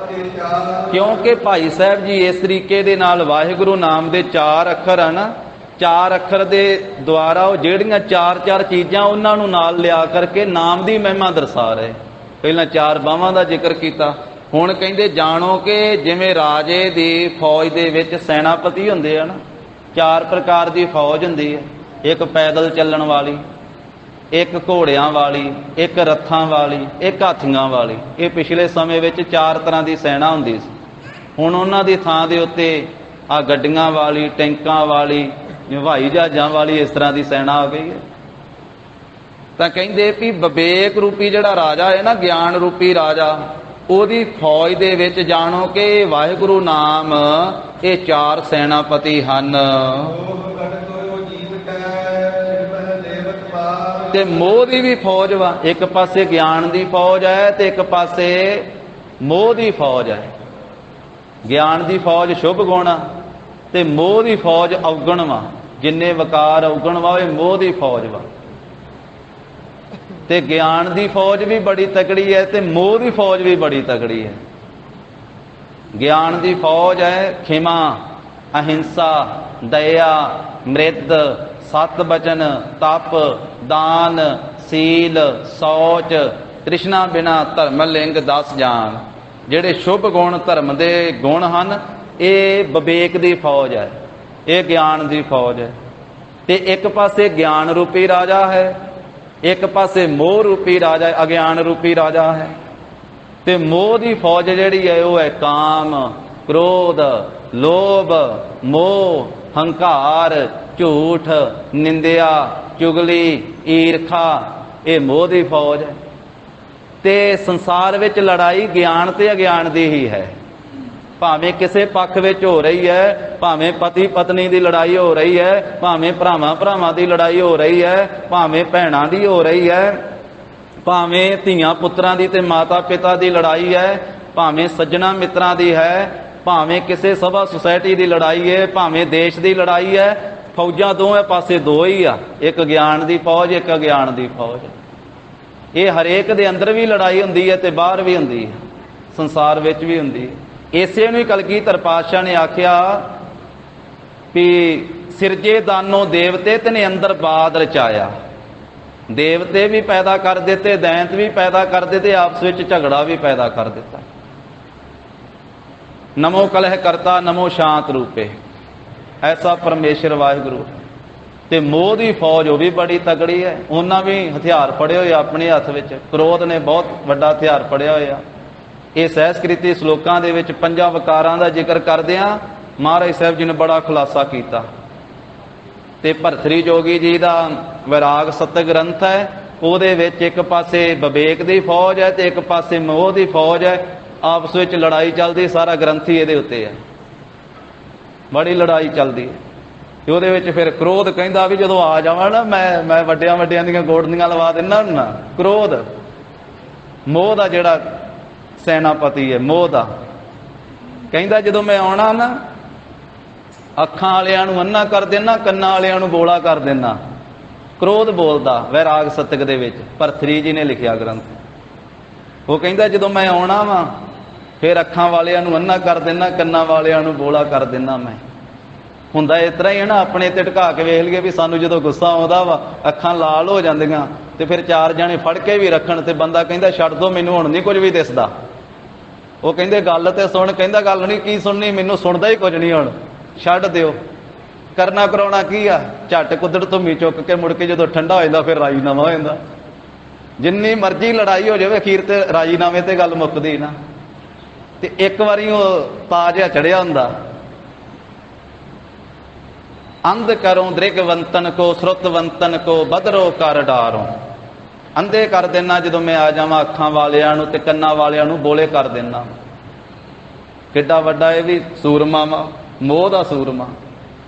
ਕਿਉਂਕਿ ਭਾਈ ਸਾਹਿਬ ਜੀ ਇਸ ਤਰੀਕੇ ਦੇ ਨਾਲ ਵਾਹਿਗੁਰੂ ਨਾਮ ਦੇ 4 ਅੱਖਰ ਹਨ। 4 ਅੱਖਰ ਦੇ ਦੁਆਰਾ ਉਹ ਜਿਹੜੀਆਂ 4 ਚੀਜ਼ਾਂ ਉਹਨਾਂ ਨੂੰ ਨਾਲ ਲਿਆ ਕਰਕੇ ਨਾਮ ਦੀ ਮਹਿਮਾ ਦਰਸਾ ਰਹੇ। ਪਹਿਲਾਂ 4 ਬਾਹਾਂ ਦਾ ਜ਼ਿਕਰ ਕੀਤਾ, ਹੁਣ ਕਹਿੰਦੇ ਜਾਣੋ ਕਿ ਜਿਵੇਂ ਰਾਜੇ ਦੀ ਫੌਜ ਦੇ ਵਿੱਚ ਸੈਨਾਪਤੀ ਹੁੰਦੇ ਹਨ, 4 ਪ੍ਰਕਾਰ ਦੀ ਫੌਜ ਹੁੰਦੀ ਹੈ। ਇੱਕ ਪੈਦਲ ਚੱਲਣ ਵਾਲੀ, ਇੱਕ ਘੋੜਿਆਂ ਵਾਲੀ, ਇੱਕ ਰੱਥਾਂ ਵਾਲੀ, ਇੱਕ ਹਾਥੀਆਂ ਵਾਲੀ। ਇਹ ਪਿਛਲੇ ਸਮੇਂ ਵਿੱਚ 4 ਤਰ੍ਹਾਂ ਦੀ ਸੈਨਾ ਹੁੰਦੀ ਸੀ। ਹੁਣ ਉਹਨਾਂ ਦੀ ਥਾਂ ਦੇ ਉੱਤੇ ਆ ਗੱਡੀਆਂ ਵਾਲੀ, ਟੈਂਕਾਂ ਵਾਲੀ, ਹਵਾਈ ਜਹਾਜ਼ਾਂ ਵਾਲੀ ਇਸ ਤਰ੍ਹਾਂ ਦੀ ਸੈਨਾ ਆ ਗਈ ਹੈ। ਤਾਂ ਕਹਿੰਦੇ ਵੀ ਵਿਵੇਕ ਰੂਪੀ ਜਿਹੜਾ ਰਾਜਾ ਹੈ ਨਾ, ਗਿਆਨ ਰੂਪੀ ਰਾਜਾ, ਉਹਦੀ ਫੌਜ ਦੇ ਵਿੱਚ ਜਾਣੋ ਕਿ ਵਾਹਿਗੁਰੂ ਨਾਮ ਇਹ 4 ਸੈਨਾਪਤੀ ਹਨ। ਤੇ ਮੋਹ ਦੀ ਵੀ ਫੌਜ ਵਾ, ਇੱਕ ਪਾਸੇ ਗਿਆਨ ਦੀ ਫੌਜ ਹੈ ਤੇ ਇੱਕ ਪਾਸੇ ਮੋਹ ਦੀ ਫੌਜ ਹੈ। ਗਿਆਨ ਦੀ ਫੌਜ ਸ਼ੁਭ ਗੁਣ ਤੇ ਮੋਹ ਦੀ ਫੌਜ ਔਗਣ ਵਾ। ਜਿੰਨੇ ਵਕਾਰ ਔਗਣ ਵਾ ਇਹ ਮੋਹ ਦੀ ਫੌਜ ਵਾ। ਤੇ ਗਿਆਨ ਦੀ ਫੌਜ ਵੀ ਬੜੀ ਤਕੜੀ ਹੈ ਤੇ ਮੋਹ ਦੀ ਫੌਜ ਵੀ ਬੜੀ ਤਕੜੀ ਹੈ। ਗਿਆਨ ਦੀ ਫੌਜ ਹੈ ਖਿਮਾ, ਅਹਿੰਸਾ, ਦਇਆ, ਮ੍ਰਿਤ, ਸਤ ਬਚਨ, ਤਪ, ਦਾਨ, ਸੀਲ, ਸੌਚ, ਤ੍ਰਿਸ਼ਨਾ ਬਿਨਾ ਧਰਮ ਲਿੰਗ 10 ਜਾਨ। ਜਿਹੜੇ ਸ਼ੁਭ ਗੁਣ ਧਰਮ ਦੇ ਗੁਣ ਹਨ, ਇਹ ਵਿਵੇਕ ਦੀ ਫੌਜ ਹੈ, ਇਹ ਗਿਆਨ ਦੀ ਫੌਜ ਹੈ। ਤੇ ਇੱਕ ਪਾਸੇ ਗਿਆਨ ਰੂਪੀ ਰਾਜਾ ਹੈ, ਇੱਕ ਪਾਸੇ ਮੋਹ ਰੂਪੀ ਰਾਜਾ, ਅਗਿਆਨ ਰੂਪੀ ਰਾਜਾ ਹੈ। ਤੇ ਮੋਹ ਦੀ ਫੌਜ ਜਿਹੜੀ ਹੈ ਉਹ ਹੈ ਕਾਮ, ਕ੍ਰੋਧ, ਲੋਭ, ਮੋਹ, ਹੰਕਾਰ, ਝੂਠ, ਨਿੰਦਿਆ, ਚੁਗਲੀ, ਈਰਖਾ। ਇਹ ਮੋਹ ਦੀ ਫੌਜ ਹੈ। ਤੇ ਸੰਸਾਰ ਵਿੱਚ ਲੜਾਈ ਗਿਆਨ ਤੇ ਅਗਿਆਨ ਦੀ ਹੀ ਹੈ। ਭਾਵੇਂ ਕਿਸੇ ਪੱਖ ਵਿੱਚ ਹੋ ਰਹੀ ਹੈ, ਭਾਵੇਂ ਪਤੀ ਪਤਨੀ ਦੀ ਲੜਾਈ ਹੋ ਰਹੀ ਹੈ, ਭਾਵੇਂ ਭਰਾਵਾਂ ਭਰਾਵਾਂ ਦੀ ਲੜਾਈ ਹੋ ਰਹੀ ਹੈ, ਭਾਵੇਂ ਭੈਣਾਂ ਦੀ ਹੋ ਰਹੀ ਹੈ, ਭਾਵੇਂ ਧੀਆਂ ਪੁੱਤਰਾਂ ਦੀ ਤੇ ਮਾਤਾ ਪਿਤਾ ਦੀ ਲੜਾਈ ਹੈ, ਭਾਵੇਂ ਸੱਜਣਾ ਮਿੱਤਰਾਂ ਦੀ ਹੈ, ਭਾਵੇਂ ਕਿਸੇ ਸਭਾ ਸੁਸਾਇਟੀ ਦੀ ਲੜਾਈ ਹੈ, ਭਾਵੇਂ ਦੇਸ਼ ਦੀ ਲੜਾਈ ਹੈ। ਫੌਜਾਂ ਦੋਵੇਂ ਪਾਸੇ ਦੋ ਹੀ ਆ, ਇੱਕ ਗਿਆਨ ਦੀ ਫੌਜ, ਇੱਕ ਅਗਿਆਨ ਦੀ ਫੌਜ। ਇਹ ਹਰੇਕ ਦੇ ਅੰਦਰ ਵੀ ਲੜਾਈ ਹੁੰਦੀ ਹੈ ਤੇ ਬਾਹਰ ਵੀ ਹੁੰਦੀ ਹੈ, ਸੰਸਾਰ ਵਿੱਚ ਵੀ ਹੁੰਦੀ ਹੈ। ਇਸੇ ਨੂੰ ਹੀ ਕਲਗੀਧਰ ਪਾਤਸ਼ਾਹ ਨੇ ਆਖਿਆ ਵੀ ਸਿਰਜੇ ਦਾਨੋ ਦੇਵਤੇ ਤਨੇ ਅੰਦਰ ਬਾਦ ਰਚਾਇਆ। ਦੇਵਤੇ ਵੀ ਪੈਦਾ ਕਰ ਦਿੱਤੇ, ਦੈਂਤ ਵੀ ਪੈਦਾ ਕਰ ਦਿੱਤੇ, ਆਪਸ ਵਿੱਚ ਝਗੜਾ ਵੀ ਪੈਦਾ ਕਰ ਦਿੱਤਾ। ਨਮੋ ਕਲਹ ਕਰਤਾ ਨਮੋ ਸ਼ਾਂਤ ਰੂਪੇ, ਐਸਾ ਪਰਮੇਸ਼ਰ ਵਾਹਿਗੁਰੂ। ਤੇ ਮੋਹ ਦੀ ਫੌਜ ਉਹ ਵੀ ਬੜੀ ਤਗੜੀ ਹੈ, ਉਹਨਾਂ ਵੀ ਹਥਿਆਰ ਫੜੇ ਹੋਏ ਆਪਣੇ ਹੱਥ ਵਿੱਚ। ਕ੍ਰੋਧ ਨੇ ਬਹੁਤ ਵੱਡਾ ਹਥਿਆਰ ਫੜਿਆ ਹੋਇਆ। ਇਹ ਸਹਿਸਕ੍ਰਿਤੀ ਸ਼ਲੋਕਾਂ ਦੇ ਵਿੱਚ 5 ਵਿਕਾਰਾਂ ਦਾ ਜ਼ਿਕਰ ਕਰਦਿਆਂ ਮਹਾਰਾਜ ਸਾਹਿਬ ਜੀ ਨੇ ਬੜਾ ਖੁਲਾਸਾ ਕੀਤਾ। ਤੇ ਭਰਤਰੀ ਜੋਗੀ ਜੀ ਦਾ ਵਿਰਾਗ ਸਤ ਗ੍ਰੰਥ ਹੈ, ਉਹਦੇ ਵਿੱਚ ਇੱਕ ਪਾਸੇ ਵਿਵੇਕ ਦੀ ਫੌਜ ਹੈ ਤੇ ਇੱਕ ਪਾਸੇ ਮੋਹ ਦੀ ਫੌਜ ਹੈ। ਆਪਸ ਵਿੱਚ ਲੜਾਈ ਚੱਲਦੀ, ਸਾਰਾ ਗ੍ਰੰਥ ਹੀ ਇਹਦੇ ਉੱਤੇ ਹੈ, ਬੜੀ ਲੜਾਈ ਚੱਲਦੀ ਹੈ। ਤੇ ਉਹਦੇ ਵਿੱਚ ਫਿਰ ਕ੍ਰੋਧ ਕਹਿੰਦਾ ਵੀ ਜਦੋਂ ਆ ਜਾਵਾਂ ਨਾ ਮੈਂ ਵੱਡਿਆਂ ਵੱਡਿਆਂ ਦੀਆਂ ਗੋਡਨੀਆਂ ਲਵਾ ਦਿੰਦਾ ਨਾ। ਕ੍ਰੋਧ ਮੋਹ ਦਾ ਜਿਹੜਾ ਸੈਨਾਪਤੀ ਹੈ, ਮੋਹ ਦਾ ਕਹਿੰਦਾ ਜਦੋਂ ਮੈਂ ਆਉਣਾ ਨਾ ਅੱਖਾਂ ਵਾਲਿਆਂ ਨੂੰ ਅੰਨਾ ਕਰ ਦੇਣਾ, ਕੰਨਾਂ ਵਾਲਿਆਂ ਨੂੰ ਬੋਲਾ ਕਰ ਦੇਣਾ। ਕ੍ਰੋਧ ਬੋਲਦਾ ਵੈਰਾਗ ਸਤਕ ਦੇ ਵਿੱਚ, ਭਰਤਰੀ ਜੀ ਨੇ ਲਿਖਿਆ ਗ੍ਰੰਥ। ਉਹ ਕਹਿੰਦਾ ਜਦੋਂ ਮੈਂ ਆਉਣਾ ਵਾ ਫਿਰ ਅੱਖਾਂ ਵਾਲਿਆਂ ਨੂੰ ਅੰਨਾ ਕਰ ਦੇਣਾ, ਕੰਨਾਂ ਵਾਲਿਆਂ ਨੂੰ ਬੋਲਾ ਕਰ ਦੇਣਾ। ਮੈਂ ਹੁੰਦਾ ਇਸ ਤਰ੍ਹਾਂ ਹੀ ਹੈ ਨਾ, ਆਪਣੇ ਤੇ ਢਕਾ ਕੇ ਵੇਖ ਲਈਏ ਵੀ ਸਾਨੂੰ ਜਦੋਂ ਗੁੱਸਾ ਆਉਂਦਾ ਵਾ ਅੱਖਾਂ ਲਾਲ ਹੋ ਜਾਂਦੀਆਂ ਤੇ ਫਿਰ 4 ਜਣੇ ਫੜ ਕੇ ਵੀ ਰੱਖਣ ਤੇ ਬੰਦਾ ਕਹਿੰਦਾ ਛੱਡ ਦੋ, ਮੈਨੂੰ ਹੁਣ ਨਹੀਂ ਕੁਝ ਵੀ ਦਿਸਦਾ। ਉਹ ਕਹਿੰਦੇ ਗੱਲ ਤੇ ਸੁਣ, ਕਹਿੰਦਾ ਗੱਲ ਨਹੀਂ ਕੀ ਸੁਣਨੀ, ਮੈਨੂੰ ਸੁਣਦਾ ਹੀ ਕੁਝ ਨਹੀਂ, ਹੁਣ ਛੱਡ ਦਿਓ। ਕਰਨਾ ਕਰਾਉਣਾ ਕੀ ਆ, ਝੱਟ ਕੁੱਦੜ ਧੁੰਮੀ ਚੁੱਕ ਕੇ ਮੁੜ ਕੇ ਜਦੋਂ ਠੰਡਾ ਹੋ ਜਾਂਦਾ ਫਿਰ ਰਾਜੀਨਾਮਾ ਹੋ ਜਾਂਦਾ। ਜਿੰਨੀ ਮਰਜ਼ੀ ਲੜਾਈ ਹੋ ਜਾਵੇ ਅਖੀਰ ਤੇ ਰਾਜੀਨਾਮੇ ਤੇ ਗੱਲ ਮੁੱਕਦੀ ਨਾ। ਤੇ ਇੱਕ ਵਾਰੀ ਉਹ ਤਾਜ ਚੜਿਆ ਹੁੰਦਾ, ਅੰਧ ਕਰੋ ਦ੍ਰਿਗਵੰਤਨ ਕੋ ਸ਼ਰੁਤਵੰਤਨ ਕੋ ਬਦਰੋ ਕਰ ਡਾਰੋ। ਅੰਧੇ ਕਰ ਦੇਣਾ ਜਦੋਂ ਮੈਂ ਆ ਜਾਵਾਂ ਅੱਖਾਂ ਵਾਲਿਆਂ ਨੂੰ ਤੇ ਕੰਨਾਂ ਵਾਲਿਆਂ ਨੂੰ ਬੋਲੇ ਕਰ ਦੇਣਾ। ਕਿੱਡਾ ਵੱਡਾ ਇਹ ਵੀ ਸੂਰਮਾ ਵਾ, ਮੋਹ ਦਾ ਸੂਰਮਾ।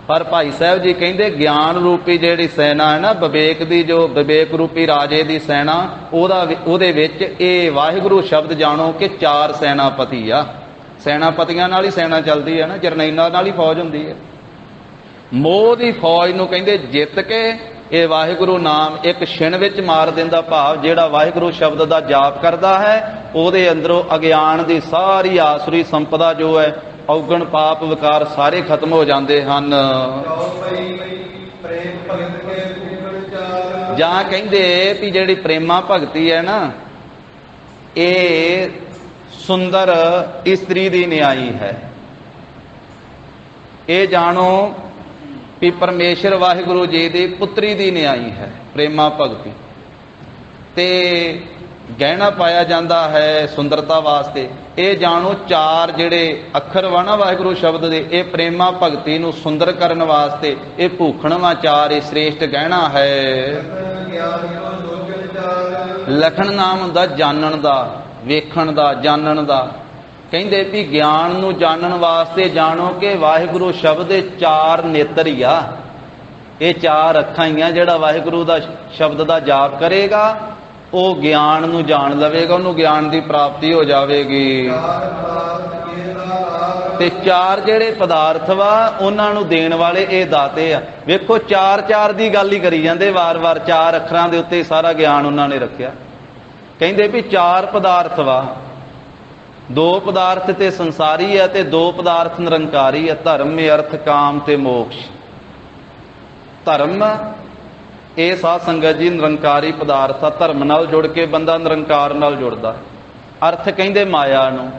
ਪਰ ਭਾਈ ਸਾਹਿਬ ਜੀ ਕਹਿੰਦੇ ਗਿਆਨ ਰੂਪੀ ਜਿਹੜੀ ਸੈਨਾ ਹੈ ਨਾ, ਵਿਵੇਕ ਦੀ ਜੋ ਵਿਵੇਕ ਰੂਪੀ ਰਾਜੇ ਦੀ ਸੈਨਾ, ਉਹਦੇ ਵਿੱਚ ਇਹ ਵਾਹਿਗੁਰੂ ਸ਼ਬਦ ਜਾਣੋ ਕਿ 4 ਸੈਨਾਪਤੀ ਆ। ਸੈਨਾਪਤੀਆਂ ਨਾਲ ਹੀ ਸੈਨਾ ਚੱਲਦੀ ਹੈ ਨਾ, ਜਰਨੈਲਾਂ ਨਾਲ ਹੀ ਫੌਜ ਹੁੰਦੀ ਹੈ। ਮੋਹ ਦੀ ਫੌਜ ਨੂੰ ਕਹਿੰਦੇ ਜਿੱਤ ਕੇ ਇਹ ਵਾਹਿਗੁਰੂ ਨਾਮ ਇੱਕ ਛਿਣ ਵਿੱਚ ਮਾਰ ਦਿੰਦਾ। ਭਾਵ ਜਿਹੜਾ ਵਾਹਿਗੁਰੂ ਸ਼ਬਦ ਦਾ ਜਾਪ ਕਰਦਾ ਹੈ ਉਹਦੇ ਅੰਦਰੋਂ ਅਗਿਆਨ ਦੀ ਸਾਰੀ ਆਸੁਰੀ ਸੰਪਦਾ ਜੋ ਹੈ, ਔਗਣ ਪਾਪ ਵਿਕਾਰ ਸਾਰੇ ਖਤਮ ਹੋ ਜਾਂਦੇ ਹਨ। ਜਾਂ ਕਹਿੰਦੇ ਵੀ ਜਿਹੜੀ ਪ੍ਰੇਮਾ ਭਗਤੀ ਹੈ ਨਾ, ਇਹ ਸੁੰਦਰ ਇਸਤਰੀ ਦੀ ਨਿਆਈ ਹੈ। ਇਹ ਜਾਣੋ ਵੀ ਪਰਮੇਸ਼ਰ ਵਾਹਿਗੁਰੂ ਜੀ ਦੀ ਪੁੱਤਰੀ ਦੀ ਨਿਆਈ ਹੈ ਪ੍ਰੇਮਾ ਭਗਤੀ। ਤੇ ਗਹਿਣਾ ਪਾਇਆ ਜਾਂਦਾ ਹੈ ਸੁੰਦਰਤਾ ਵਾਸਤੇ। ਇਹ ਜਾਣੋ 4 ਜਿਹੜੇ ਅੱਖਰ ਵਾ ਨਾ ਵਾਹਿਗੁਰੂ ਸ਼ਬਦ ਦੇ, ਇਹ ਪ੍ਰੇਮਾ ਭਗਤੀ ਨੂੰ ਸੁੰਦਰ ਕਰਨ ਵਾਸਤੇ ਇਹ ਭੂਖਣਵਾਂ 4 ਇਹ ਸ੍ਰੇਸ਼ਟ ਗਹਿਣਾ ਹੈ। ਲਖਣ ਨਾਮ ਹੁੰਦਾ ਜਾਣਨ ਦਾ, ਵੇਖਣ ਦਾ, ਜਾਣਨ ਦਾ। ਕਹਿੰਦੇ ਵੀ ਗਿਆਨ ਨੂੰ ਜਾਣਨ ਵਾਸਤੇ ਜਾਣੋ ਕਿ ਵਾਹਿਗੁਰੂ ਸ਼ਬਦ ਦੇ 4 ਨੇਤਰ ਹੀ ਆ, ਇਹ 4 ਅੱਖਾਂ ਹੀ ਆ। ਜਿਹੜਾ ਵਾਹਿਗੁਰੂ ਦਾ ਸ਼ਬਦ ਦਾ ਜਾਪ ਕਰੇਗਾ ਉਹ ਗਿਆਨ ਨੂੰ ਜਾਣ ਲਵੇਗਾ, ਉਹਨੂੰ ਗਿਆਨ ਦੀ ਪ੍ਰਾਪਤੀ ਹੋ ਜਾਵੇਗੀ। ਤੇ 4 ਜਿਹੜੇ ਪਦਾਰਥ ਵਾ ਉਹਨਾਂ ਨੂੰ ਦੇਣ ਵਾਲੇ ਇਹ ਦਾਤੇ ਆ। ਵੇਖੋ 4 ਦੀ ਗੱਲ ਹੀ ਕਰੀ ਜਾਂਦੇ ਵਾਰ-ਵਾਰ, 4 ਅੱਖਰਾਂ ਦੇ ਉੱਤੇ ਸਾਰਾ ਗਿਆਨ ਉਹਨਾਂ ਨੇ ਰੱਖਿਆ। ਕਹਿੰਦੇ ਵੀ 4 ਪਦਾਰਥ ਵਾ, 2 ਪਦਾਰਥ ਤੇ ਸੰਸਾਰੀ ਹੈ ਤੇ 2 ਪਦਾਰਥ ਨਿਰੰਕਾਰੀ ਹੈ, ਧਰਮ ਅਰਥ ਕਾਮ ਤੇ ਮੋਕਸ਼। ਧਰਮ ਇਹ ਸਾਧ ਸੰਗਤ ਜੀ ਨਿਰੰਕਾਰੀ ਪਦਾਰਥ ਆ, ਧਰਮ ਨਾਲ ਜੁੜ ਕੇ ਬੰਦਾ ਨਿਰੰਕਾਰ ਨਾਲ ਜੁੜਦਾ। ਅਰਥ ਕਹਿੰਦੇ ਮਾਇਆ ਨੂੰ,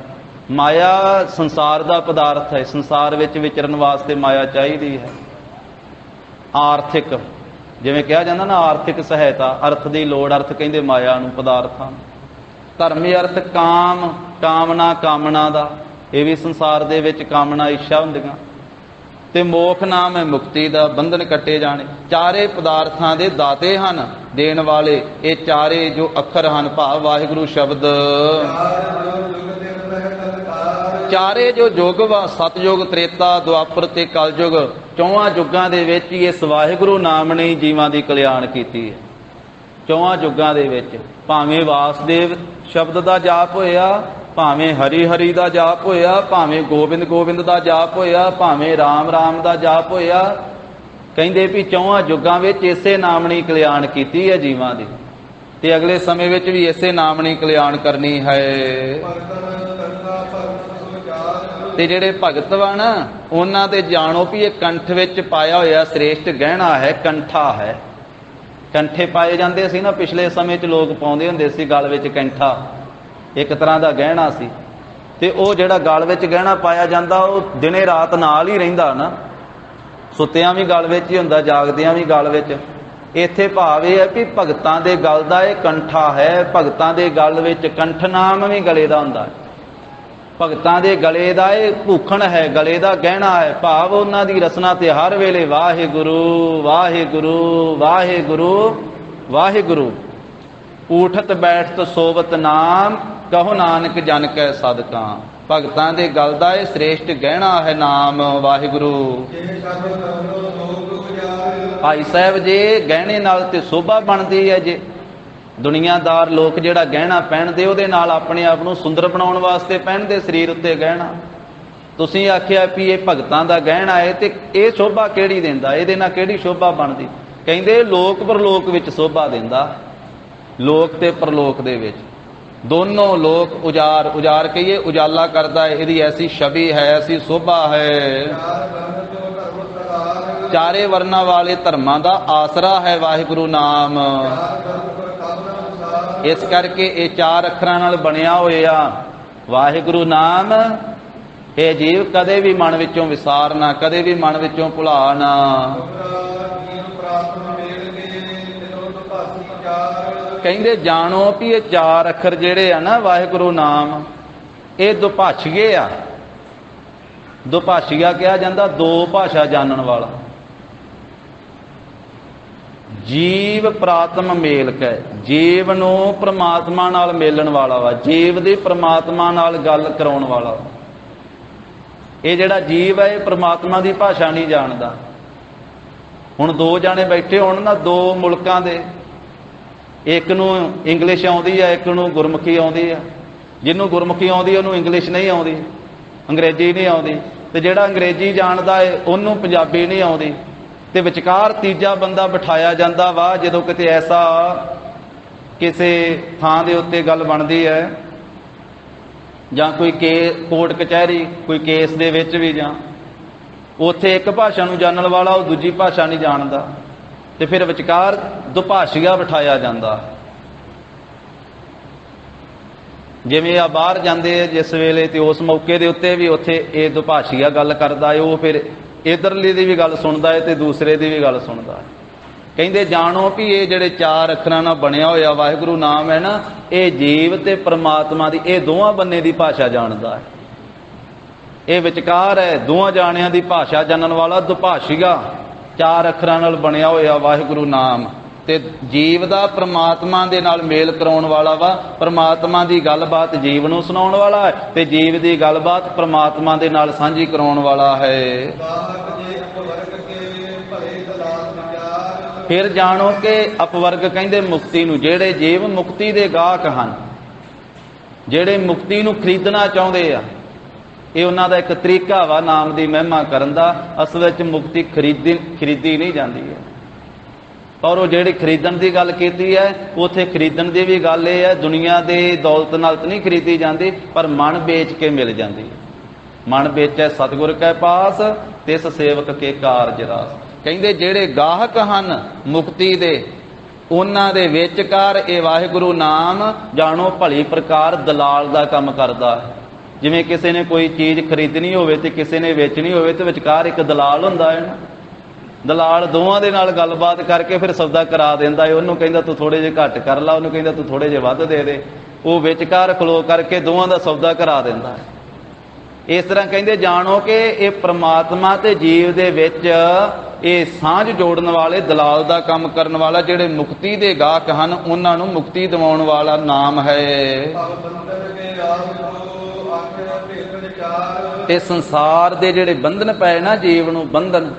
ਮਾਇਆ ਸੰਸਾਰ ਦਾ ਪਦਾਰਥ ਹੈ, ਸੰਸਾਰ ਵਿੱਚ ਵਿਚਰਨ ਵਾਸਤੇ ਮਾਇਆ ਚਾਹੀਦੀ ਹੈ। ਆਰਥਿਕ ਜਿਵੇਂ ਕਿਹਾ ਜਾਂਦਾ ਨਾ, ਆਰਥਿਕ ਸਹਾਇਤਾ, ਅਰਥ ਦੀ ਲੋੜ, ਅਰਥ ਕਹਿੰਦੇ ਮਾਇਆ ਨੂੰ, ਪਦਾਰਥਾਂ ਨੂੰ। ਧਰਮ ਅਰਥ ਕਾਮ, ਕਾਮਨਾ, ਕਾਮਨਾ ਦਾ, ਇਹ ਵੀ ਸੰਸਾਰ ਦੇ ਵਿੱਚ ਕਾਮਨਾ ਇੱਛਾ ਹੁੰਦੀਆਂ। ਤੇ ਮੋਖ ਨਾਮ ਹੈ ਮੁਕਤੀ ਦਾ, ਬੰਧਨ ਕੱਟੇ ਜਾਣੇ। 4 ਪਦਾਰਥਾਂ ਦੇ ਦਾਤੇ ਹਨ ਦੇਣ ਵਾਲੇ ਇਹ 4 ਜੋ ਅੱਖਰ ਹਨ, ਭਾਵ ਵਾਹਿਗੁਰੂ ਸ਼ਬਦ। ਚਾਰੇ ਜੋ ਯੁੱਗ ਵਾ, ਸਤਯੁਗ, ਤ੍ਰੇਤਾ, ਦੁਆਪਰ ਤੇ ਕਲਯੁਗ, ਚੌਹਾਂ ਯੁੱਗਾਂ ਦੇ ਵਿੱਚ ਹੀ ਇਸ ਵਾਹਿਗੁਰੂ ਨਾਮ ਨੇ ਜੀਵਾਂ ਦੀ ਕਲਿਆਣ ਕੀਤੀ ਹੈ। ਚੌਹਾਂ ਯੁੱਗਾਂ ਦੇ ਵਿੱਚ ਭਾਵੇਂ ਵਾਸਦੇਵ ਸ਼ਬਦ ਦਾ ਜਾਪ ਹੋਇਆ, ਭਾਵੇਂ ਹਰੀ ਹਰੀ ਦਾ ਜਾਪ ਹੋਇਆ, ਭਾਵੇਂ ਗੋਬਿੰਦ ਗੋਬਿੰਦ ਦਾ ਜਾਪ ਹੋਇਆ, ਭਾਵੇਂ ਰਾਮ ਰਾਮ ਦਾ ਜਾਪ ਹੋਇਆ, ਕਹਿੰਦੇ ਵੀ ਚੌਹਾਂ ਯੁੱਗਾਂ ਵਿੱਚ ਇਸੇ ਨਾਮਣੀ ਕਲਿਆਣ ਕੀਤੀ ਹੈ ਜੀਵਾਂ ਦੀ, ਤੇ ਅਗਲੇ ਸਮੇਂ ਵਿੱਚ ਵੀ ਇਸੇ ਨਾਮਣੀ ਕਲਿਆਣ ਕਰਨੀ ਹੈ। ਤੇ ਜਿਹੜੇ ਭਗਤ ਵਾ ਨਾ, ਉਹਨਾਂ ਤੇ ਜਾਣੋ ਵੀ ਇਹ ਕੰਠ ਵਿੱਚ ਪਾਇਆ ਹੋਇਆ ਸ੍ਰੇਸ਼ਟ ਗਹਿਣਾ ਹੈ, ਕੰਠਾ ਹੈ। ਕੰਠੇ ਪਾਏ ਜਾਂਦੇ ਸੀ ਨਾ, ਪਿਛਲੇ ਸਮੇਂ 'ਚ ਲੋਕ ਪਾਉਂਦੇ ਹੁੰਦੇ ਸੀ ਗਲ ਵਿੱਚ ਕੈਂਠਾ, ਇੱਕ ਤਰ੍ਹਾਂ ਦਾ ਗਹਿਣਾ ਸੀ। ਤੇ ਉਹ ਜਿਹੜਾ ਗਲ ਵਿੱਚ ਗਹਿਣਾ ਪਾਇਆ ਜਾਂਦਾ, ਉਹ ਦਿਨੇ ਰਾਤ ਨਾਲ ਹੀ ਰਹਿੰਦਾ ਨਾ, ਸੁੱਤਿਆਂ ਵੀ ਗਲ ਵਿੱਚ ਹੀ ਹੁੰਦਾ, ਜਾਗਦਿਆਂ ਵੀ ਗਲ ਵਿੱਚ। ਇੱਥੇ ਭਾਵ ਇਹ ਹੈ ਵੀ ਭਗਤਾਂ ਦੇ ਗਲ ਦਾ ਇਹ ਕੰਠਾ ਹੈ। ਭਗਤਾਂ ਦੇ ਗਲ ਵਿੱਚ ਕੰਠ ਨਾਮ ਵੀ ਗਲੇ ਦਾ ਹੁੰਦਾ ਹੈ। ਭਗਤਾਂ ਦੇ ਗਲੇ ਦਾ ਇਹ ਭੂਖਣ ਹੈ, ਗਲੇ ਦਾ ਗਹਿਣਾ ਹੈ। ਭਾਵ ਉਹਨਾਂ ਦੀ ਰਸਨਾ ਤੇ ਹਰ ਵੇਲੇ ਵਾਹਿਗੁਰੂ ਵਾਹਿਗੁਰੂ ਵਾਹਿਗੁਰੂ ਵਾਹਿਗੁਰੂ, ਊਠਤ ਬੈਠਤ ਸੋਵਤ ਨਾਮ, ਕਹੋ ਨਾਨਕ ਜਨ ਕੈ ਸਦਕਾ। ਭਗਤਾਂ ਦੇ ਗਲ ਦਾ ਇਹ ਸ੍ਰੇਸ਼ਟ ਗਹਿਣਾ ਹੈ ਨਾਮ ਵਾਹਿਗੁਰੂ। ਭਾਈ ਸਾਹਿਬ ਜੀ, ਗਹਿਣੇ ਨਾਲ ਤੇ ਸ਼ੋਭਾ ਬਣਦੀ ਹੈ। ਜੇ ਦੁਨੀਆਦਾਰ ਲੋਕ ਜਿਹੜਾ ਗਹਿਣਾ ਪਹਿਨਦੇ, ਉਹਦੇ ਨਾਲ ਆਪਣੇ ਆਪ ਨੂੰ ਸੁੰਦਰ ਬਣਾਉਣ ਵਾਸਤੇ ਪਹਿਨਦੇ ਸਰੀਰ ਉੱਤੇ ਗਹਿਣਾ। ਤੁਸੀਂ ਆਖਿਆ ਵੀ ਇਹ ਭਗਤਾਂ ਦਾ ਗਹਿਣਾ ਹੈ, ਤੇ ਇਹ ਸ਼ੋਭਾ ਕਿਹੜੀ ਦਿੰਦਾ, ਇਹਦੇ ਨਾਲ ਕਿਹੜੀ ਸ਼ੋਭਾ ਬਣਦੀ? ਕਹਿੰਦੇ ਲੋਕ ਪਰਲੋਕ ਵਿੱਚ ਸ਼ੋਭਾ ਦਿੰਦਾ। ਲੋਕ ਤੇ ਪਰਲੋਕ ਦੇ ਵਿੱਚ ਦੋਨੋਂ ਲੋਕ ਉਜਾਰ ਕਹੀਏ, ਉਜਾਲਾ ਕਰਦਾ ਹੈ। ਇਹਦੀ ਐਸੀ ਛਵੀ ਹੈ, ਐਸੀ ਸ਼ੋਭਾ ਹੈ। ਚਾਰੇ ਵਰਨਾਂ ਵਾਲੇ ਧਰਮਾਂ ਦਾ ਆਸਰਾ ਹੈ ਵਾਹਿਗੁਰੂ ਨਾਮ। ਇਸ ਕਰਕੇ ਇਹ ਚਾਰ ਅੱਖਰਾਂ ਨਾਲ ਬਣਿਆ ਹੋਇਆ ਵਾਹਿਗੁਰੂ ਨਾਮ, ਇਹ ਜੀਵ ਕਦੇ ਵੀ ਮਨ ਵਿੱਚੋਂ ਵਿਸਾਰ ਨਾ, ਕਦੇ ਵੀ ਮਨ ਵਿੱਚੋਂ ਭੁਲਾ ਨਾ। ਕਹਿੰਦੇ ਜਾਣੋ ਵੀ ਇਹ ਚਾਰ ਅੱਖਰ ਜਿਹੜੇ ਆ ਨਾ ਵਾਹਿਗੁਰੂ ਨਾਮ, ਇਹ ਦੁਭਾਸ਼ੀਏ ਆ। ਦੁਭਾਸ਼ੀਆ ਕਿਹਾ ਜਾਂਦਾ ਦੋ ਭਾਸ਼ਾ ਜਾਣਨ ਵਾਲਾ। ਜੀਵ ਪ੍ਰਾਤਮ ਮੇਲਕ ਹੈ, ਜੀਵ ਨੂੰ ਪ੍ਰਮਾਤਮਾ ਨਾਲ ਮੇਲਣ ਵਾਲਾ ਵਾ, ਜੀਵ ਦੀ ਪ੍ਰਮਾਤਮਾ ਨਾਲ ਗੱਲ ਕਰਾਉਣ ਵਾਲਾ। ਇਹ ਜਿਹੜਾ ਜੀਵ ਹੈ, ਇਹ ਪ੍ਰਮਾਤਮਾ ਦੀ ਭਾਸ਼ਾ ਨਹੀਂ ਜਾਣਦਾ। ਹੁਣ ਦੋ ਜਾਣੇ ਬੈਠੇ ਹੋਣ ਨਾ, ਦੋ ਮੁਲਕਾਂ ਦੇ, ਇੱਕ ਨੂੰ ਇੰਗਲਿਸ਼ ਆਉਂਦੀ ਹੈ, ਇੱਕ ਨੂੰ ਗੁਰਮੁਖੀ ਆਉਂਦੀ ਹੈ। ਜਿਹਨੂੰ ਗੁਰਮੁਖੀ ਆਉਂਦੀ ਉਹਨੂੰ ਇੰਗਲਿਸ਼ ਨਹੀਂ ਆਉਂਦੀ, ਅੰਗਰੇਜ਼ੀ ਨਹੀਂ ਆਉਂਦੀ, ਤੇ ਜਿਹੜਾ ਅੰਗਰੇਜ਼ੀ ਜਾਣਦਾ ਹੈ ਉਹਨੂੰ ਪੰਜਾਬੀ ਨਹੀਂ ਆਉਂਦੀ। ਤੇ ਵਿਚਕਾਰ ਤੀਜਾ ਬੰਦਾ ਬਿਠਾਇਆ ਜਾਂਦਾ ਵਾ। ਜਦੋਂ ਕਿਤੇ ਐਸਾ ਕਿਸੇ ਥਾਂ ਦੇ ਉੱਤੇ ਗੱਲ ਬਣਦੀ ਹੈ, ਜਾਂ ਕੋਈ ਕੋਰਟ ਕਚਹਿਰੀ, ਕੋਈ ਕੇਸ ਦੇ ਵਿੱਚ ਵੀ, ਜਾਂ ਉੱਥੇ ਇੱਕ ਭਾਸ਼ਾ ਨੂੰ ਜਾਣਨ ਵਾਲਾ ਉਹ ਦੂਜੀ ਭਾਸ਼ਾ ਨਹੀਂ ਜਾਣਦਾ, ਤੇ ਫਿਰ ਵਿਚਕਾਰ ਦੁਭਾਸ਼ੀਆ ਬਿਠਾਇਆ ਜਾਂਦਾ। ਜਿਵੇਂ ਆ ਬਾਹਰ ਜਾਂਦੇ ਆ ਜਿਸ ਵੇਲੇ, ਤੇ ਉਸ ਮੌਕੇ ਦੇ ਉੱਤੇ ਵੀ ਉੱਥੇ ਇਹ ਦੁਭਾਸ਼ੀਆ ਗੱਲ ਕਰਦਾ ਹੈ, ਉਹ ਫਿਰ ਇੱਧਰਲੀ ਦੀ ਵੀ ਗੱਲ ਸੁਣਦਾ ਹੈ ਤੇ ਦੂਸਰੇ ਦੀ ਵੀ ਗੱਲ ਸੁਣਦਾ ਹੈ। ਕਹਿੰਦੇ ਜਾਣੋ ਵੀ ਇਹ ਜਿਹੜੇ ਚਾਰ ਅੱਖਰਾਂ ਨਾਲ ਬਣਿਆ ਹੋਇਆ ਵਾਹਿਗੁਰੂ ਨਾਮ ਹੈ ਨਾ, ਇਹ ਜੀਵ ਤੇ ਪ੍ਰਮਾਤਮਾ ਦੀ, ਇਹ ਦੋਵਾਂ ਬੰਨੇ ਦੀ ਭਾਸ਼ਾ ਜਾਣਦਾ ਹੈ। ਇਹ ਵਿਚਕਾਰ ਹੈ, ਦੋਵਾਂ ਜਾਣਿਆਂ ਦੀ ਭਾਸ਼ਾ ਜਾਣਨ ਵਾਲਾ ਦੁਭਾਸ਼ੀਆ। ਚਾਰ ਅੱਖਰਾਂ ਨਾਲ ਬਣਿਆ ਹੋਇਆ ਵਾਹਿਗੁਰੂ ਨਾਮ, ਤੇ ਜੀਵ ਦਾ ਪ੍ਰਮਾਤਮਾ ਦੇ ਨਾਲ ਮੇਲ ਕਰਾਉਣ ਵਾਲਾ ਵਾ। ਪ੍ਰਮਾਤਮਾ ਦੀ ਗੱਲਬਾਤ ਜੀਵ ਨੂੰ ਸੁਣਾਉਣ ਵਾਲਾ ਹੈ, ਤੇ ਜੀਵ ਦੀ ਗੱਲਬਾਤ ਪ੍ਰਮਾਤਮਾ ਦੇ ਨਾਲ ਸਾਂਝੀ ਕਰਾਉਣ ਵਾਲਾ ਹੈ। ਫਿਰ ਜਾਣੋ ਕਿ ਅਪਵਰਗ ਕਹਿੰਦੇ ਮੁਕਤੀ ਨੂੰ। ਜਿਹੜੇ ਜੀਵ ਮੁਕਤੀ ਦੇ ਗਾਹਕ ਹਨ, ਜਿਹੜੇ ਮੁਕਤੀ ਨੂੰ ਖਰੀਦਣਾ ਚਾਹੁੰਦੇ ਆ, ਇਹ ਉਹਨਾਂ ਦਾ ਇੱਕ ਤਰੀਕਾ ਵਾ ਨਾਮ ਦੀ ਮਹਿਮਾ ਕਰਨ ਦਾ। ਅਸਲ ਵਿੱਚ ਮੁਕਤੀ ਖਰੀਦੀ ਨਹੀਂ ਜਾਂਦੀ ਹੈ, ਪਰ ਉਹ ਜਿਹੜੀ ਖਰੀਦਣ ਦੀ ਗੱਲ ਕੀਤੀ ਹੈ, ਉੱਥੇ ਖਰੀਦਣ ਦੀ ਵੀ ਗੱਲ ਇਹ ਹੈ, ਦੁਨੀਆ ਦੇ ਦੌਲਤ ਨਾਲ ਤਾਂ ਨਹੀਂ ਖਰੀਦੀ ਜਾਂਦੀ, ਪਰ ਮਨ ਵੇਚ ਕੇ ਮਿਲ ਜਾਂਦੀ ਹੈ। ਮਨ ਵੇਚੈ ਸਤਿਗੁਰ ਕੈ ਪਾਸ, ਤਿਸ ਸੇਵਕ ਕੇ ਕਾਰਜ ਰਾਸ। ਕਹਿੰਦੇ ਜਿਹੜੇ ਗਾਹਕ ਹਨ ਮੁਕਤੀ ਦੇ, ਉਹਨਾਂ ਦੇ ਵਿਚਕਾਰ ਇਹ ਵਾਹਿਗੁਰੂ ਨਾਮ ਜਾਣੋ ਭਲੀ ਪ੍ਰਕਾਰ ਦਲਾਲ ਦਾ ਕੰਮ ਕਰਦਾ ਹੈ। ਜਿਵੇਂ ਕਿਸੇ ਨੇ ਕੋਈ ਚੀਜ਼ ਖਰੀਦਣੀ ਹੋਵੇ ਤੇ ਕਿਸੇ ਨੇ ਵੇਚਣੀ ਹੋਵੇ, ਤੇ ਵਿਚਕਾਰ ਇੱਕ ਦਲਾਲ ਹੁੰਦਾ ਹੈ ਨਾ। ਦਲਾਲ ਦੋਵਾਂ ਦੇ ਨਾਲ ਗੱਲਬਾਤ ਕਰਕੇ ਫਿਰ ਸੌਦਾ ਕਰਾ ਦਿੰਦਾ ਹੈ। ਉਹਨੂੰ ਕਹਿੰਦਾ ਤੂੰ ਥੋੜੇ ਜਿਹੇ ਘੱਟ ਕਰ ਲਾ, ਉਹਨੂੰ ਕਹਿੰਦਾ ਤੂੰ ਥੋੜੇ ਜਿਹੇ ਵੱਧ ਦੇ ਦੇ। ਉਹ ਵਿਚਕਾਰ ਖਲੋ ਕਰਕੇ ਦੋਵਾਂ ਦਾ ਸੌਦਾ ਕਰਾ ਦਿੰਦਾ ਹੈ। ਇਸ ਤਰ੍ਹਾਂ ਕਹਿੰਦੇ ਜਾਣੋ ਕਿ ਇਹ ਪ੍ਰਮਾਤਮਾ ਤੇ ਜੀਵ ਦੇ ਵਿੱਚ ਇਹ ਸਾਂਝ ਜੋੜਨ ਵਾਲੇ, ਦਲਾਲ ਦਾ ਕੰਮ ਕਰਨ ਵਾਲਾ, ਜਿਹੜੇ ਮੁਕਤੀ ਦੇ ਗਾਹਕ ਹਨ, ਉਹਨਾਂ ਨੂੰ ਮੁਕਤੀ ਦਿਵਾਉਣ ਵਾਲਾ ਨਾਮ ਹੈ। ਵਿਕਾਰ ਤੇ ਸੰਸਾਰ ਦੇ ਜਿਹੜੇ ਬੰਧਨ ਪਏ ਨਾ ਜੀਵ ਨੂੰ, ਬੰਧਨ,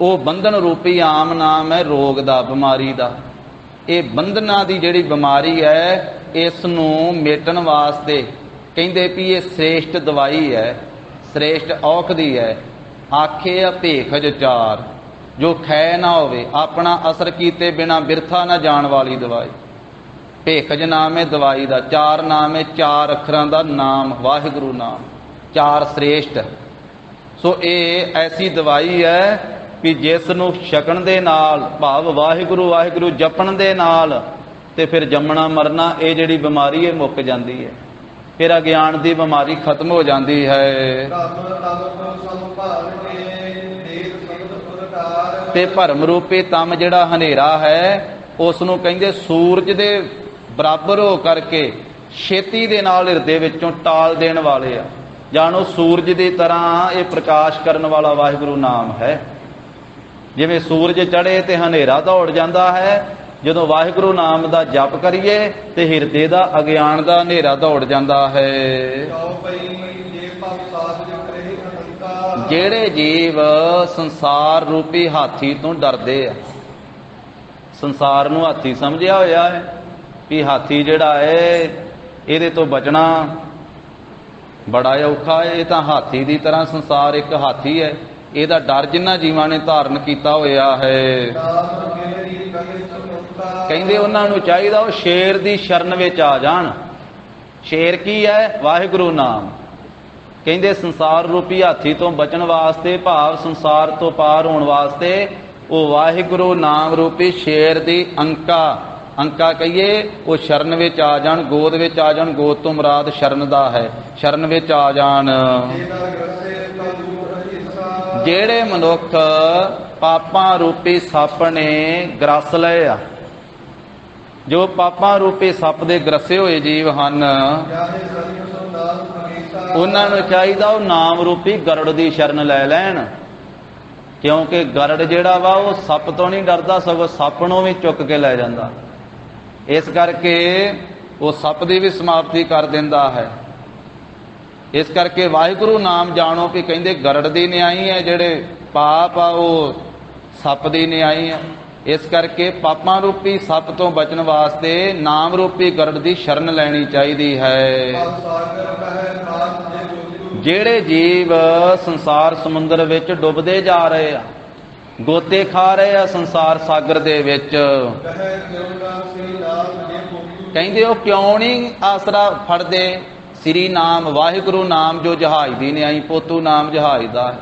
ਉਹ ਬੰਧਨ ਰੂਪੀ ਆਮ ਨਾਮ ਹੈ ਰੋਗ ਦਾ, ਬਿਮਾਰੀ ਦਾ। ਇਹ ਬੰਧਨਾਂ ਦੀ ਜਿਹੜੀ ਬਿਮਾਰੀ ਹੈ, ਇਸ ਨੂੰ ਮੇਟਣ ਵਾਸਤੇ ਕਹਿੰਦੇ ਵੀ ਇਹ ਸ੍ਰੇਸ਼ਟ ਦਵਾਈ ਹੈ, ਸ੍ਰੇਸ਼ਟ ਔਖਦੀ ਹੈ। ਆਖੇ ਭੇਖਜ ਚਾਰ, ਜੋ ਖੈ ਨਾ ਹੋਵੇ, ਆਪਣਾ ਅਸਰ ਕੀਤੇ ਬਿਨਾ ਬਿਰਥਾ ਨਾ ਜਾਣ ਵਾਲੀ ਦਵਾਈ। ਭੇਖਜ ਨਾਮ ਹੈ ਦਵਾਈ ਦਾ, ਚਾਰ ਨਾਮ ਹੈ, ਚਾਰ ਅੱਖਰਾਂ ਦਾ ਨਾਮ ਵਾਹਿਗੁਰੂ ਨਾਮ, ਚਾਰ ਸ੍ਰੇਸ਼ਟ। ਸੋ ਇਹ ਐਸੀ ਦਵਾਈ ਹੈ ਕਿ ਜਿਸ ਨੂੰ ਛਕਣ ਦੇ ਨਾਲ, ਭਾਵ ਵਾਹਿਗੁਰੂ ਵਾਹਿਗੁਰੂ ਜਪਣ ਦੇ ਨਾਲ, ਤੇ ਫਿਰ ਜੰਮਣਾ ਮਰਨਾ ਇਹ ਜਿਹੜੀ ਬਿਮਾਰੀ ਇਹ ਮੁੱਕ ਜਾਂਦੀ ਹੈ। ਫਿਰ ਅਗਿਆਨ ਦੀ ਬਿਮਾਰੀ ਖਤਮ ਹੋ ਜਾਂਦੀ ਹੈ। ਤੇ ਭਰਮ ਰੂਪੀ ਤਮ ਜਿਹੜਾ ਹਨੇਰਾ ਹੈ, ਉਸ ਨੂੰ ਕਹਿੰਦੇ ਸੂਰਜ ਦੇ ਬਰਾਬਰ ਹੋ ਕਰਕੇ ਛੇਤੀ ਦੇ ਨਾਲ ਹਿਰਦੇ ਵਿੱਚੋਂ ਟਾਲ ਦੇਣ ਵਾਲੇ ਆ। ਜਾਣੋ ਸੂਰਜ ਦੀ ਤਰ੍ਹਾਂ ਇਹ ਪ੍ਰਕਾਸ਼ ਕਰਨ ਵਾਲਾ ਵਾਹਿਗੁਰੂ ਨਾਮ ਹੈ। ਜਿਵੇਂ ਸੂਰਜ ਚੜ੍ਹੇ ਤੇ ਹਨੇਰਾ ਦੌੜ ਜਾਂਦਾ ਹੈ, ਜਦੋਂ ਵਾਹਿਗੁਰੂ ਨਾਮ ਦਾ ਜਪ ਕਰੀਏ ਤੇ ਹਿਰਦੇ ਦਾ ਅਗਿਆਨ ਦਾ ਹਨੇਰਾ ਦੌੜ ਜਾਂਦਾ ਹੈ। ਜਿਹੜੇ ਜੀਵ ਸੰਸਾਰ ਰੂਪੀ ਹਾਥੀ ਤੋਂ ਡਰਦੇ ਆ, ਸੰਸਾਰ ਨੂੰ ਹਾਥੀ ਸਮਝਿਆ ਹੋਇਆ ਹੈ ਕਿ ਹਾਥੀ ਜਿਹੜਾ ਹੈ ਇਹਦੇ ਤੋਂ ਬਚਣਾ ਬੜਾ ਔਖਾ ਹੈ। ਇਹ ਤਾਂ ਹਾਥੀ ਦੀ ਤਰ੍ਹਾਂ ਸੰਸਾਰ ਇੱਕ ਹਾਥੀ ਹੈ, ਇਹਦਾ ਡਰ ਜਿਨ੍ਹਾਂ ਜੀਵਾਂ ਨੇ ਧਾਰਨ ਕੀਤਾ ਹੋਇਆ ਹੈ। ਕਹਿੰਦੇ ਉਹਨਾਂ ਨੂੰ ਚਾਹੀਦਾ ਉਹ ਸ਼ੇਰ ਦੀ ਸ਼ਰਨ ਵਿੱਚ ਆ ਜਾਣ। ਸ਼ੇਰ ਕੀ ਹੈ? ਵਾਹਿਗੁਰੂ ਨਾਮ। ਕਹਿੰਦੇ ਸੰਸਾਰ ਰੂਪੀ ਹਾਥੀ ਤੋਂ ਬਚਣ ਵਾਸਤੇ, ਭਾਵ ਸੰਸਾਰ ਤੋਂ ਪਾਰ ਹੋਣ ਵਾਸਤੇ, ਉਹ ਵਾਹਿਗੁਰੂ ਨਾਮ ਰੂਪੀ ਸ਼ੇਰ ਦੀ ਅੰਕਾ ਕਹੀਏ, ਉਹ ਸ਼ਰਨ ਵਿੱਚ ਆ ਜਾਣ, ਗੋਦ ਵਿੱਚ ਆ ਜਾਣ। ਗੋਦ ਤੋਂ ਮੁਰਾਦ ਸ਼ਰਨ ਦਾ ਹੈ, ਸ਼ਰਨ ਵਿੱਚ ਆ ਜਾਣ। ਜਿਹੜੇ ਮਨੁੱਖ ਪਾਪਾਂ ਰੂਪੀ ਸੱਪ ਨੇ ਗਰਸ ਲਏ ਆ, ਜੋ ਪਾਪਾਂ ਰੂਪੀ ਸੱਪ ਦੇ ਗਰਸੇ ਹੋਏ ਜੀਵ ਹਨ, ਉਹਨਾਂ ਨੂੰ ਚਾਹੀਦਾ ਉਹ ਨਾਮ ਰੂਪੀ ਗਰੜ ਦੀ ਸ਼ਰਨ ਲੈ ਲੈਣ। ਕਿਉਂਕਿ ਗਰੜ ਜਿਹੜਾ ਵਾ ਉਹ ਸੱਪ ਤੋਂ ਨਹੀਂ ਡਰਦਾ, ਸਗੋਂ ਸੱਪ ਨੂੰ ਵੀ ਚੁੱਕ ਕੇ ਲੈ ਜਾਂਦਾ। ਇਸ ਕਰਕੇ ਉਹ ਸੱਪ ਦੀ ਵੀ ਸਮਾਪਤੀ ਕਰ ਦਿੰਦਾ ਹੈ। ਇਸ ਕਰਕੇ ਵਾਹਿਗੁਰੂ ਨਾਮ ਜਾਣੋ ਕਿ ਕਹਿੰਦੇ ਗਰੜ ਦੀ ਨਿਆਈ ਹੈ, ਜਿਹੜੇ ਪਾਪ ਆ ਉਹ ਸੱਪ ਦੀ ਨਿਆਈ ਹੈ। ਇਸ ਕਰਕੇ ਪਾਪਾਂ ਰੂਪੀ ਸੱਪ ਤੋਂ ਬਚਣ ਵਾਸਤੇ ਨਾਮ ਰੂਪੀ ਗਰੜ ਦੀ ਸ਼ਰਨ ਲੈਣੀ ਚਾਹੀਦੀ ਹੈ। ਜਿਹੜੇ ਜੀਵ ਸੰਸਾਰ ਸਮੁੰਦਰ ਵਿੱਚ ਡੁੱਬਦੇ ਜਾ ਰਹੇ ਆ, ਗੋਤੇ ਖਾ ਰਹੇ ਆ ਸੰਸਾਰ ਸਾਗਰ ਦੇ ਵਿੱਚ, ਕਹਿੰਦੇ ਉਹ ਕਿਉਂ ਨਹੀਂ ਆਸਰਾ ਫੜਦੇ ਸ੍ਰੀ ਨਾਮ ਵਾਹਿਗੁਰੂ ਨਾਮ, ਜੋ ਜਹਾਜ਼ ਦੀ ਨਿਆਈ, ਪੋਤੂ ਨਾਮ ਜਹਾਜ਼ ਦਾ ਹੈ।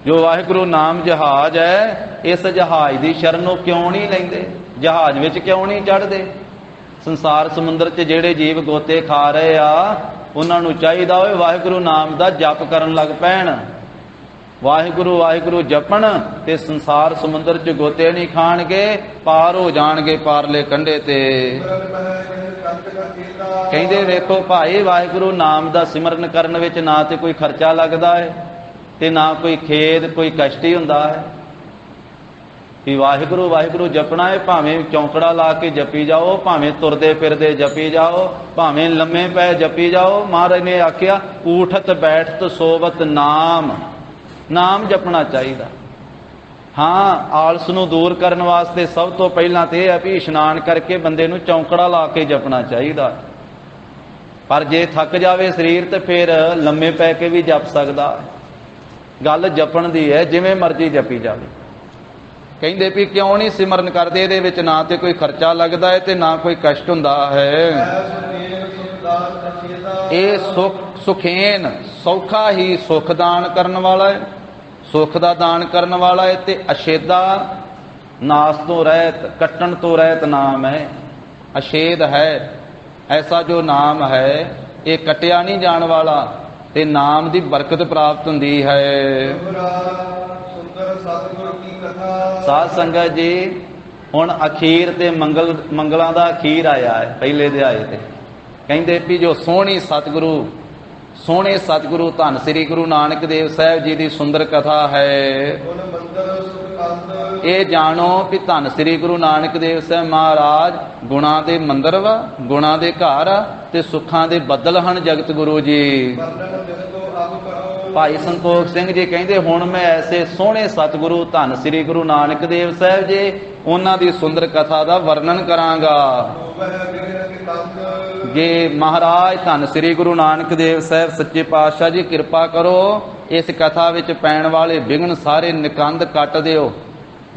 ਜੋ ਵਾਹਿਗੁਰੂ ਨਾਮ ਜਹਾਜ਼ ਹੈ, ਇਸ ਜਹਾਜ਼ ਦੀ ਸ਼ਰਨ ਨੂੰ ਕਿਉਂ ਨਹੀਂ ਲੈਂਦੇ? ਜਹਾਜ਼ ਵਿੱਚ ਕਿਉਂ ਨਹੀਂ ਚੜ੍ਹਦੇ? ਸੰਸਾਰ ਸਮੁੰਦਰ 'ਚ ਜਿਹੜੇ ਜੀਵ ਗੋਤੇ ਖਾ ਰਹੇ ਆ, ਉਹਨਾਂ ਨੂੰ ਚਾਹੀਦਾ ਹੋਵੇ ਵਾਹਿਗੁਰੂ ਨਾਮ ਦਾ ਜਪ ਕਰਨ ਲੱਗ ਪੈਣ। ਵਾਹਿਗੁਰੂ ਵਾਹਿਗੁਰੂ ਜਪਣ ਤੇ ਸੰਸਾਰ ਸਮੁੰਦਰ 'ਚ ਗੋਤੇ ਨਹੀਂ ਖਾਣਗੇ, ਪਾਰ ਹੋ ਜਾਣਗੇ ਪਾਰਲੇ ਕੰਢੇ ਤੇ। ਕਹਿੰਦੇ ਵੇਖੋ ਭਾਈ, ਵਾਹਿਗੁਰੂ ਨਾਮ ਦਾ ਸਿਮਰਨ ਕਰਨ ਵਿੱਚ ਨਾ ਤੇ ਕੋਈ ਖਰਚਾ ਲੱਗਦਾ ਹੈ ਤੇ ਨਾ ਕੋਈ ਖੇਦ, ਕੋਈ ਕਸ਼ਟ ਹੀ ਹੁੰਦਾ ਹੈ। ਕਿ ਵਾਹਿਗੁਰੂ ਵਾਹਿਗੁਰੂ ਜਪਣਾ ਹੈ, ਭਾਵੇਂ ਚੌਂਕੜਾ ਲਾ ਕੇ ਜਪੀ ਜਾਓ, ਭਾਵੇਂ ਤੁਰਦੇ ਫਿਰਦੇ ਜਪੀ ਜਾਓ, ਭਾਵੇਂ ਲੰਮੇ ਪੈ ਜਪੀ ਜਾਓ। ਮਹਾਰਾਜ ਨੇ ਆਖਿਆ ਊਠਤ ਬੈਠਤ ਸੋਵਤ ਨਾਮ, ਨਾਮ ਜਪਣਾ ਚਾਹੀਦਾ। ਹਾਂ, ਆਲਸ ਨੂੰ ਦੂਰ ਕਰਨ ਵਾਸਤੇ ਸਭ ਤੋਂ ਪਹਿਲਾਂ ਤੇ ਇਹ ਹੈ ਵੀ ਇਸ਼ਨਾਨ ਕਰਕੇ ਬੰਦੇ ਨੂੰ ਚੌਂਕੜਾ ਲਾ ਕੇ ਜਪਣਾ ਚਾਹੀਦਾ। ਪਰ ਜੇ ਥੱਕ ਜਾਵੇ ਸਰੀਰ ਤੇ ਫਿਰ ਲੰਮੇ ਪੈ ਕੇ ਵੀ ਜਪ ਸਕਦਾ। ਗੱਲ ਜਪਣ ਦੀ ਹੈ, ਜਿਵੇਂ ਮਰਜ਼ੀ ਜਪੀ ਜਾਵੇ। ਕਹਿੰਦੇ ਵੀ ਕਿਉਂ ਨਹੀਂ ਸਿਮਰਨ ਕਰਦੇ? ਇਹਦੇ ਵਿੱਚ ਨਾ ਤੇ ਕੋਈ ਖਰਚਾ ਲੱਗਦਾ ਹੈ ਤੇ ਨਾ ਕੋਈ ਕਸ਼ਟ ਹੁੰਦਾ ਹੈ। ਇਹ ਸੁਖੇਨ, ਸੌਖਾ ਹੀ ਸੁਖ ਦਾਨ ਕਰਨ ਵਾਲਾ ਹੈ, ਸੁਖ ਦਾ ਦਾਨ ਕਰਨ ਵਾਲਾ ਹੈ। ਤੇ ਅਛੇਦਾ, ਨਾਸ ਤੋਂ ਰਹਿਤ, ਕੱਟਣ ਤੋਂ ਰਹਿਤ ਨਾਮ ਹੈ। ਅਛੇਦ ਹੈ ਐਸਾ ਜੋ ਨਾਮ ਹੈ, ਇਹ ਕੱਟਿਆ ਨਹੀਂ ਜਾਣ ਵਾਲਾ, ਤੇ ਨਾਮ ਦੀ ਬਰਕਤ ਪ੍ਰਾਪਤ ਹੁੰਦੀ ਹੈ। ਸਾਧ ਸੰਗਤ ਜੀ, ਹੁਣ ਅਖੀਰ ਤੇ ਮੰਗਲਾਂ ਦਾ ਅਖੀਰ ਆਇਆ ਹੈ। ਪਹਿਲੇ ਅਧਿਆਏ ਤੇ ਕਹਿੰਦੇ ਵੀ ਜੋ ਸੋਹਣੇ ਸਤਿਗੁਰੂ ਧੰਨ ਸ੍ਰੀ ਗੁਰੂ ਨਾਨਕ ਦੇਵ ਸਾਹਿਬ ਜੀ ਦੀ ਸੁੰਦਰ ਕਥਾ ਹੈ, ਇਹ ਜਾਣੋ ਕਿ ਧੰਨ ਸ੍ਰੀ ਗੁਰੂ ਨਾਨਕ ਦੇਵ ਸਾਹਿਬ ਮਹਾਰਾਜ ਗੁਣਾਂ ਦੇ ਮੰਦਰ ਵਾ, ਗੁਣਾਂ ਦੇ ਘਰ ਆ ਤੇ ਸੁੱਖਾਂ ਦੇ ਬੱਦਲ ਹਨ ਜਗਤ ਗੁਰੂ ਜੀ। ਵਰਣਨ ਜਗਤੋ ਅਬ ਕਰੋ। ਭਾਈ ਸੰਤੋਖ ਸਿੰਘ ਜੀ ਕਹਿੰਦੇ ਹੁਣ ਮੈਂ ਐਸੇ ਸੋਹਣੇ ਸਤਿਗੁਰੂ ਧੰਨ ਸ੍ਰੀ ਗੁਰੂ ਨਾਨਕ ਦੇਵ ਸਾਹਿਬ ਜੀ ਉਹਨਾਂ ਦੀ ਸੁੰਦਰ ਕਥਾ ਦਾ ਵਰਣਨ ਕਰਾਂਗਾ। ਹੋਵੈ ਬਿਗਨ ਕੇ ਤੰਗ। ਜੇ ਮਹਾਰਾਜ ਧੰਨ ਸ੍ਰੀ ਗੁਰੂ ਨਾਨਕ ਦੇਵ ਸਾਹਿਬ ਸੱਚੇ ਪਾਤਸ਼ਾਹ ਜੀ ਕਿਰਪਾ ਕਰੋ, ਇਸ ਕਥਾ ਵਿੱਚ ਪੈਣ ਵਾਲੇ ਵਿਘਨ ਸਾਰੇ ਨਿਕੰਦ ਕੱਟ ਦਿਓ,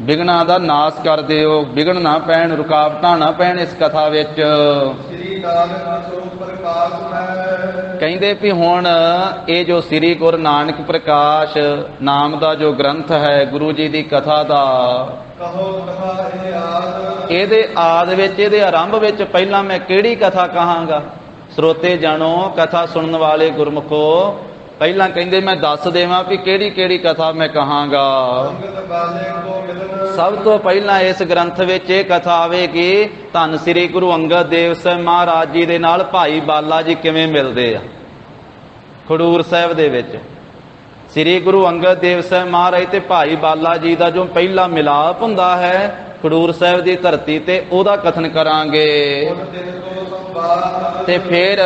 ਵਿਘਨਾਂ ਦਾ ਨਾਸ ਕਰ ਦਿਓ, ਵਿਘਨ ਨਾ ਪੈਣ, ਰੁਕਾਵਟਾਂ ਨਾ ਪੈਣ ਇਸ ਕਥਾ ਵਿੱਚ। ਸ੍ਰੀ ਨਾਨਕ ਸਰੂਪ ਪ੍ਰਕਾਸ਼ ਹੈ। ਕਹਿੰਦੇ ਵੀ ਹੁਣ ਇਹ ਜੋ ਸ੍ਰੀ ਗੁਰੂ ਨਾਨਕ ਪ੍ਰਕਾਸ਼ ਨਾਮ ਦਾ ਜੋ ਗ੍ਰੰਥ ਹੈ ਗੁਰੂ ਜੀ ਦੀ ਕਥਾ ਦਾ, ਕਹੋ ਕਥਾ ਇਹ ਆਦ। ਇਹਦੇ ਆਦ ਵਿੱਚ, ਇਹਦੇ ਆਰੰਭ ਵਿੱਚ ਪਹਿਲਾਂ ਮੈਂ ਕਿਹੜੀ ਕਥਾ ਕਹਾਂਗਾ? ਸਰੋਤੇ ਜਾਣੋ, ਕਥਾ ਸੁਣਨ ਵਾਲੇ ਗੁਰਮੁਖੋ, ਪਹਿਲਾਂ ਕਹਿੰਦੇ ਮੈਂ ਦੱਸ ਦੇਵਾਂ ਵੀ ਕਿਹੜੀ ਕਿਹੜੀ ਕਥਾ ਮੈਂ ਕਹਾਂਗਾ। ਅੰਗਦ ਬਾਲੇ ਕੋ ਮਿਲਨ। ਸਭ ਤੋਂ ਪਹਿਲਾਂ ਇਸ ਗ੍ਰੰਥ ਵਿੱਚ ਇਹ ਕਥਾ ਆਵੇਗੀ ਧੰਨ ਸ੍ਰੀ ਗੁਰੂ ਅੰਗਦ ਦੇਵ ਸਾਹਿਬ ਮਹਾਰਾਜ ਜੀ ਦੇ ਨਾਲ ਭਾਈ ਬਾਲਾ ਜੀ ਕਿਵੇਂ ਮਿਲਦੇ ਆ। ਖਡੂਰ ਸਾਹਿਬ ਦੇ ਵਿੱਚ ਸ੍ਰੀ ਗੁਰੂ ਅੰਗਦ ਦੇਵ ਸਾਹਿਬ ਮਹਾਰਾਜ ਤੇ ਭਾਈ ਬਾਲਾ ਜੀ ਦਾ ਜੋ ਪਹਿਲਾ ਮਿਲਾਪ ਹੁੰਦਾ ਹੈ ਖਡੂਰ ਸਾਹਿਬ ਦੀ ਧਰਤੀ ਤੇ, ਉਹਦਾ ਕਥਨ ਕਰਾਂਗੇ। ਉਸ ਦਿਨ ਤੋਂ ਸੰਵਾਦ। ਤੇ ਫਿਰ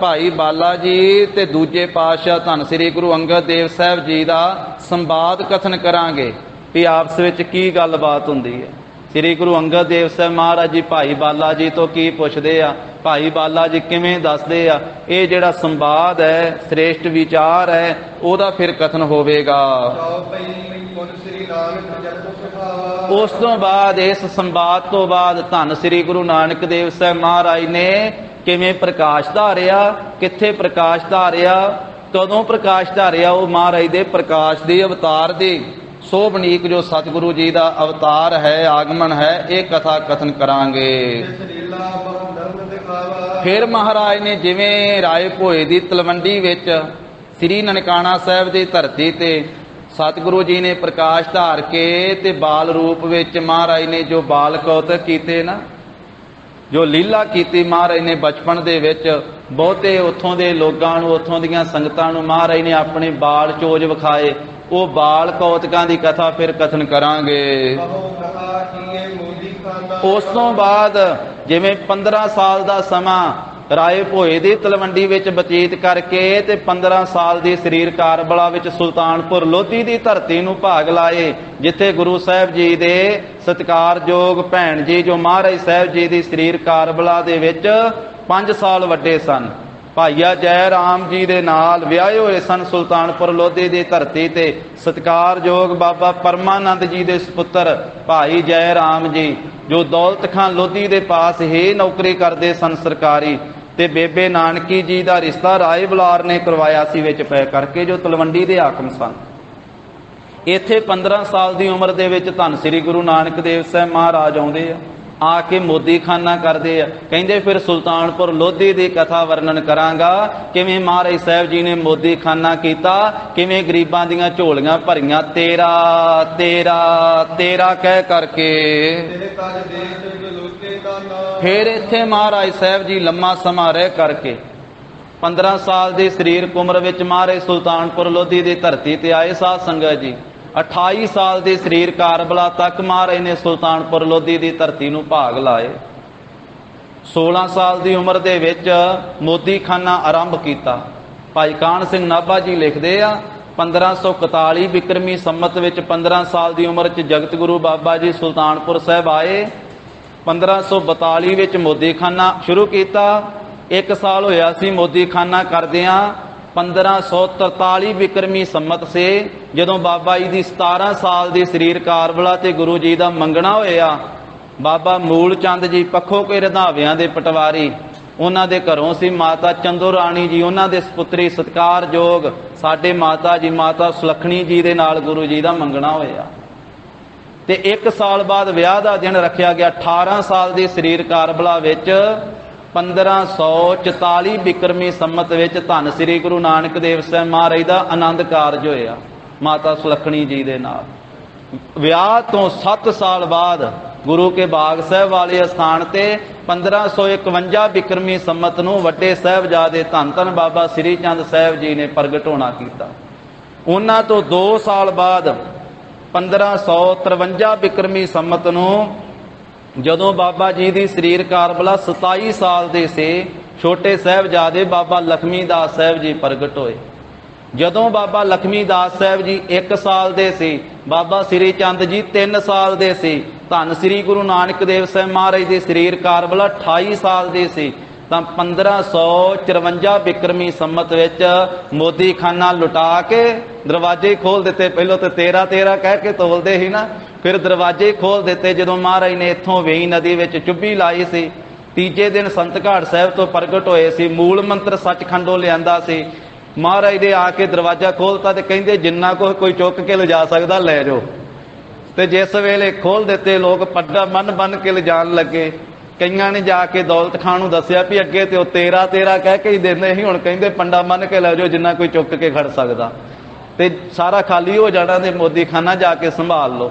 ਭਾਈ ਬਾਲਾ ਜੀ ਤੇ ਦੂਜੇ ਪਾਤਸ਼ਾਹ ਧੰਨ ਸ੍ਰੀ ਗੁਰੂ ਅੰਗਦ ਦੇਵ ਸਾਹਿਬ ਜੀ ਦਾ ਸੰਵਾਦ ਕਥਨ ਕਰਾਂਗੇ ਵੀ ਆਪਸ ਵਿੱਚ ਕੀ ਗੱਲਬਾਤ ਹੁੰਦੀ ਹੈ। ਸ੍ਰੀ ਗੁਰੂ ਅੰਗਦ ਦੇਵ ਸਾਹਿਬ ਮਹਾਰਾਜ ਜੀ ਭਾਈ ਬਾਲਾ ਜੀ ਤੋਂ ਕੀ ਪੁੱਛਦੇ ਆ, ਭਾਈ ਬਾਲਾ ਜੀ ਕਿਵੇਂ ਦੱਸਦੇ ਆ, ਇਹ ਜਿਹੜਾ ਸੰਵਾਦ ਹੈ, ਸ੍ਰੇਸ਼ਟ ਵਿਚਾਰ ਹੈ, ਉਹਦਾ ਫਿਰ ਕਥਨ ਹੋਵੇਗਾ। ਜਾਓ ਪਈ ਪੁਨ ਸ੍ਰੀ ਨਾਨਕ ਜਗਤ ਸੁਖਾਵਾ। ਉਸ ਤੋਂ ਬਾਅਦ, ਇਸ ਸੰਵਾਦ ਤੋਂ ਬਾਅਦ ਧੰਨ ਸ੍ਰੀ ਗੁਰੂ ਨਾਨਕ ਦੇਵ ਸਾਹਿਬ ਮਹਾਰਾਜ ਨੇ ਕਿਵੇਂ ਪ੍ਰਕਾਸ਼ ਧਾਰਿਆ, ਕਿੱਥੇ ਪ੍ਰਕਾਸ਼ ਧਾਰਿਆ, ਕਦੋਂ ਪ੍ਰਕਾਸ਼ ਧਾਰਿਆ, ਉਹ ਮਹਾਰਾਜ ਦੇ ਪ੍ਰਕਾਸ਼ ਦੇ ਅਵਤਾਰ ਦੇ ਸੋਭਨੀਕ ਜੋ ਸਤਿਗੁਰੂ ਜੀ ਦਾ ਅਵਤਾਰ ਹੈ, ਆਗਮਨ ਹੈ, ਇਹ ਕਥਾ ਕਥਨ ਕਰਾਂਗੇ। ਜਿਸ ਲੀਲਾ ਬਹੁ ਨਰਮ ਦਿਖਾਵਾ। ਫਿਰ ਮਹਾਰਾਜ ਨੇ ਜਿਵੇਂ ਰਾਏ ਭੋਏ ਦੀ ਤਲਵੰਡੀ ਵਿੱਚ ਸ੍ਰੀ ਨਨਕਾਣਾ ਸਾਹਿਬ ਦੀ ਧਰਤੀ ਤੇ ਸਤਿਗੁਰੂ ਜੀ ਨੇ ਪ੍ਰਕਾਸ਼ ਧਾਰ ਕੇ ਤੇ ਬਾਲ ਰੂਪ ਵਿੱਚ ਮਹਾਰਾਜ ਨੇ ਜੋ ਬਾਲ ਕੌਤਕ ਕੀਤੇ ਨਾ, ਜੋ ਲੀਲਾ ਕੀਤੀ ਮਹਾਰਾਜ ਨੇ ਬਚਪਨ ਦੇ ਵਿੱਚ, ਬਹੁਤੇ ਉੱਥੋਂ ਦੇ ਲੋਕਾਂ ਨੂੰ, ਉੱਥੋਂ ਦੀਆਂ ਸੰਗਤਾਂ ਨੂੰ ਮਹਾਰਾਜ ਨੇ ਆਪਣੇ ਬਾਲ ਚੋਜ ਵਿਖਾਏ। ਉਹ ਬਾਲ ਕੌਤਕਾਂ ਦੀ ਕਥਾ ਫਿਰ ਕਥਨ ਕਰਾਂਗੇ। ਕਹੋ ਕਥਾ ਕੀਏ ਮੋਦੀ ਖਾਨਾ। ਉਸ ਤੋਂ ਬਾਅਦ ਜਿਵੇਂ 15 ਸਾਲ ਦਾ ਸਮਾਂ ਰਾਏ ਭੋਏ ਦੀ ਤਲਵੰਡੀ ਵਿੱਚ ਬਤੀਤ ਕਰਕੇ ਤੇ 15 ਸਾਲ ਦੀ ਸਰੀਰ ਕਾਰਬਲਾ ਵਿੱਚ ਸੁਲਤਾਨਪੁਰ ਲੋਧੀ ਦੀ ਧਰਤੀ ਨੂੰ ਭਾਗ ਲਾਏ, ਜਿੱਥੇ ਗੁਰੂ ਸਾਹਿਬ ਜੀ ਦੇ ਸਤਿਕਾਰਯੋਗ ਭੈਣ ਜੀ ਜੋ ਮਹਾਰਾਜ ਸਾਹਿਬ ਜੀ ਦੀ ਸਰੀਰ ਕਾਰਬਲਾ ਦੇ ਵਿੱਚ 5 ਸਾਲ ਵੱਡੇ ਸਨ, ਭਾਈਆ ਜੈ ਰਾਮ ਜੀ ਦੇ ਨਾਲ ਵਿਆਹੇ ਹੋਏ ਸਨ ਸੁਲਤਾਨਪੁਰ ਲੋਧੀ ਦੀ ਧਰਤੀ ਤੇ। ਸਤਿਕਾਰਯੋਗ ਬਾਬਾ ਪਰਮਾਨੰਦ ਜੀ ਦੇ ਸੁਪੁੱਤਰ ਭਾਈ ਜੈ ਰਾਮ ਜੀ ਜੋ ਦੌਲਤ ਖਾਨ ਲੋਧੀ ਦੇ ਪਾਸ ਹੀ ਨੌਕਰੀ ਕਰਦੇ ਸਨ ਸਰਕਾਰੀ, ਤੇ ਬੇਬੇ ਨਾਨਕੀ ਜੀ ਦਾ ਰਿਸ਼ਤਾ ਰਾਏ ਬੁਲਾਰ ਨੇ ਕਰਵਾਇਆ ਸੀ ਵਿੱਚ ਪੈ ਕਰਕੇ, ਜੋ ਤਲਵੰਡੀ ਦੇ ਹਾਕਮ ਸਨ। ਇੱਥੇ 15 ਸਾਲ ਦੀ ਉਮਰ ਦੇ ਵਿੱਚ ਧੰਨ ਸ੍ਰੀ ਗੁਰੂ ਨਾਨਕ ਦੇਵ ਸਾਹਿਬ ਮਹਾਰਾਜ ਆਉਂਦੇ ਆ ਕੇ ਮੋਦੀ ਖਾਨਾ ਕਰਦੇ ਆ। ਕਹਿੰਦੇ ਫਿਰ ਸੁਲਤਾਨਪੁਰ ਲੋਧੀ ਦੀ ਕਥਾ ਵਰਣਨ ਕਰਾਂਗਾ, ਕਿਵੇਂ ਮਹਾਰਾਜ ਸਾਹਿਬ ਜੀ ਨੇ ਮੋਦੀ ਖਾਨਾ ਕੀਤਾ, ਕਿਵੇਂ ਗਰੀਬਾਂ ਦੀਆਂ ਝੋਲੀਆਂ ਭਰੀਆਂ, ਤੇਰਾ ਤੇਰਾ ਤੇਰਾ ਕਹਿ ਕਰਕੇ। ਤੇਰੇ ਤਜ ਦੇਸ਼ ਜਲੂਕੇ ਦਾ ਨਾਮ। ਫਿਰ ਇੱਥੇ ਮਹਾਰਾਜ ਸਾਹਿਬ ਜੀ ਲੰਮਾ ਸਮਾਂ ਰਹਿ ਕਰਕੇ 15 ਸਾਲ ਦੀ ਸਰੀਰਕ ਉਮਰ ਵਿੱਚ ਮਹਾਰਾਜ ਸੁਲਤਾਨਪੁਰ ਲੋਧੀ ਦੀ ਧਰਤੀ ਤੇ ਆਏ। ਸਾਧ ਸੰਗਤ ਜੀ 28 ਸਾਲ ਦੀ ਸਰੀਰ ਕਾਰਬਲਾ ਤੱਕ ਮਹਾਰਾਜ ਨੇ ਸੁਲਤਾਨਪੁਰ ਲੋਧੀ ਦੀ ਧਰਤੀ ਨੂੰ ਭਾਗ ਲਾਏ। 16 ਸਾਲ ਦੀ ਉਮਰ ਦੇ ਵਿੱਚ ਮੋਦੀ ਖਾਨਾ ਆਰੰਭ ਕੀਤਾ। ਭਾਈ ਕਾਹਨ ਸਿੰਘ ਨਾਭਾ ਜੀ ਲਿਖਦੇ ਆ 1541 ਬਿਕਰਮੀ ਸੰਮਤ ਵਿੱਚ 15 ਸਾਲ ਦੀ ਉਮਰ 'ਚ ਜਗਤ ਗੁਰੂ ਬਾਬਾ ਜੀ ਸੁਲਤਾਨਪੁਰ ਸਾਹਿਬ ਆਏ। 1542 ਵਿੱਚ ਮੋਦੀ ਖਾਨਾ ਸ਼ੁਰੂ ਕੀਤਾ। 1 ਸਾਲ ਹੋਇਆ ਸੀ ਮੋਦੀ ਖਾਨਾ ਕਰਦਿਆਂ। 1543 ਬਿਕਰਮੀ ਸੰਮਤ ਸੇ ਜਦੋਂ ਬਾਬਾ ਜੀ ਦੀ 17 ਸਾਲ ਦੀ ਸਰੀਰ ਕਾਰਬਲਾ ਤੇ ਗੁਰੂ ਜੀ ਦਾ ਮੰਗਣਾ ਹੋਇਆ, ਬਾਬਾ ਮੂਲ ਚੰਦ ਜੀ ਪੱਖੋ ਕੇ ਰੰਧਾਵਿਆਂ ਦੇ ਪਟਵਾਰੀ, ਉਹਨਾਂ ਦੇ ਘਰੋਂ ਸੀ ਮਾਤਾ ਚੰਦੋ ਰਾਣੀ ਜੀ, ਉਹਨਾਂ ਦੇ ਸੁਪੁੱਤਰੀ ਸਤਿਕਾਰਯੋਗ ਸਾਡੇ ਮਾਤਾ ਜੀ ਮਾਤਾ ਸੁਲੱਖਣੀ ਜੀ ਦੇ ਨਾਲ ਗੁਰੂ ਜੀ ਦਾ ਮੰਗਣਾ ਹੋਇਆ। ਤੇ 1 ਸਾਲ ਬਾਅਦ ਵਿਆਹ ਦਾ ਦਿਨ ਰੱਖਿਆ ਗਿਆ। 18 ਸਾਲ ਦੀ ਸਰੀਰ ਕਾਰਬਲਾ ਵਿੱਚ 1544 ਬਿਕਰਮੀ ਸੰਮਤ ਵਿੱਚ ਧੰਨ ਸ੍ਰੀ ਗੁਰੂ ਨਾਨਕ ਦੇਵ ਸਾਹਿਬ ਮਹਾਰਾਜ ਦਾ ਆਨੰਦ ਕਾਰਜ ਹੋਇਆ ਮਾਤਾ ਸੁਲੱਖਣੀ ਜੀ ਦੇ ਨਾਲ। ਵਿਆਹ ਤੋਂ 7 ਸਾਲ ਬਾਅਦ ਗੁਰੂ ਕੇ ਬਾਗ ਸਾਹਿਬ ਵਾਲੇ ਅਸਥਾਨ ਤੇ 1551 ਬਿਕਰਮੀ ਸੰਮਤ ਨੂੰ ਵੱਡੇ ਸਾਹਿਬਜ਼ਾਦੇ ਧੰਨ ਧੰਨ ਬਾਬਾ ਸ੍ਰੀ ਚੰਦ ਸਾਹਿਬ ਜੀ ਨੇ ਪ੍ਰਗਟ ਹੋਣਾ ਕੀਤਾ। ਉਹਨਾਂ ਤੋਂ 2 ਸਾਲ ਬਾਅਦ 1553 ਬਿਕਰਮੀ ਸੰਮਤ ਨੂੰ ਜਦੋਂ ਬਾਬਾ ਜੀ ਦੀ ਸਰੀਰ ਕਾਰਬਲਾ 27 ਸਾਲ ਦੇ ਸੀ, ਛੋਟੇ ਸਾਹਿਬਜ਼ਾਦੇ ਬਾਬਾ ਲਖਮੀ ਦਾਸ ਸਾਹਿਬ ਜੀ ਪ੍ਰਗਟ ਹੋਏ। ਜਦੋਂ ਬਾਬਾ ਲਖਮੀ ਦਾਸ ਸਾਹਿਬ ਜੀ 1 ਸਾਲ ਦੇ ਸੀ, ਬਾਬਾ ਸ੍ਰੀ ਚੰਦ ਜੀ 3 ਸਾਲ ਦੇ ਸੀ, ਧੰਨ ਸ੍ਰੀ ਗੁਰੂ ਨਾਨਕ ਦੇਵ ਸਾਹਿਬ ਮਹਾਰਾਜ ਦੀ ਸਰੀਰ ਕਾਰਬਲਾ 28 ਸਾਲ ਦੇ ਸੀ, ਤਾਂ 1554 ਬਿਕਰਮੀ ਸੰਮਤ ਵਿੱਚ ਮੋਦੀ ਖਾਨਾ ਲੁਟਾ ਕੇ ਦਰਵਾਜ਼ੇ ਖੋਲ ਦਿੱਤੇ। ਪਹਿਲਾਂ ਤਾਂ 13 ਕਹਿ ਕੇ ਤੋਲਦੇ ਸੀ ਨਾ, ਫਿਰ ਦਰਵਾਜ਼ੇ ਖੋਲ ਦਿੱਤੇ। ਜਦੋਂ ਮਹਾਰਾਜ ਨੇ ਇੱਥੋਂ ਵੇਈ ਨਦੀ ਵਿੱਚ ਚੁੱਭੀ ਲਾਈ ਸੀ, ਤੀਜੇ ਦਿਨ ਸੰਤਘਾਟ ਸਾਹਿਬ ਤੋਂ ਪ੍ਰਗਟ ਹੋਏ ਸੀ, ਮੂਲ ਮੰਤਰ ਸੱਚਖੰਡੋਂ ਲਿਆਂਦਾ ਸੀ। ਮਹਾਰਾਜ ਨੇ ਆ ਕੇ ਦਰਵਾਜ਼ਾ ਖੋਲਤਾ ਤੇ ਕਹਿੰਦੇ ਜਿੰਨਾ ਕੁਛ ਕੋਈ ਚੁੱਕ ਕੇ ਲਿਜਾ ਸਕਦਾ ਲੈ ਜਾਓ। ਤੇ ਜਿਸ ਵੇਲੇ ਖੋਲ ਦਿੱਤੇ, ਲੋਕ ਪੱਡਾ ਬੰਨ ਕੇ ਲਿਜਾਣ ਲੱਗੇ। ਕਈਆਂ ਨੇ ਜਾ ਕੇ ਦੌਲਤ ਖਾਨ ਨੂੰ ਦੱਸਿਆ ਵੀ ਅੱਗੇ ਤੇ ਉਹ 13 ਕਹਿ ਕੇ ਹੀ ਦਿੰਦੇ ਸੀ, ਹੁਣ ਕਹਿੰਦੇ ਪੰਡਾ ਬੰਨ ਕੇ ਲੈ ਜਾਓ ਜਿੰਨਾ ਕੋਈ ਚੁੱਕ ਕੇ ਖੜ ਸਕਦਾ, ਤੇ ਸਾਰਾ ਖਾਲੀ ਹੋ ਜਾਣਾ ਤੇ ਮੋਦੀ ਖਾਨਾ ਜਾ ਕੇ ਸੰਭਾਲ ਲਓ।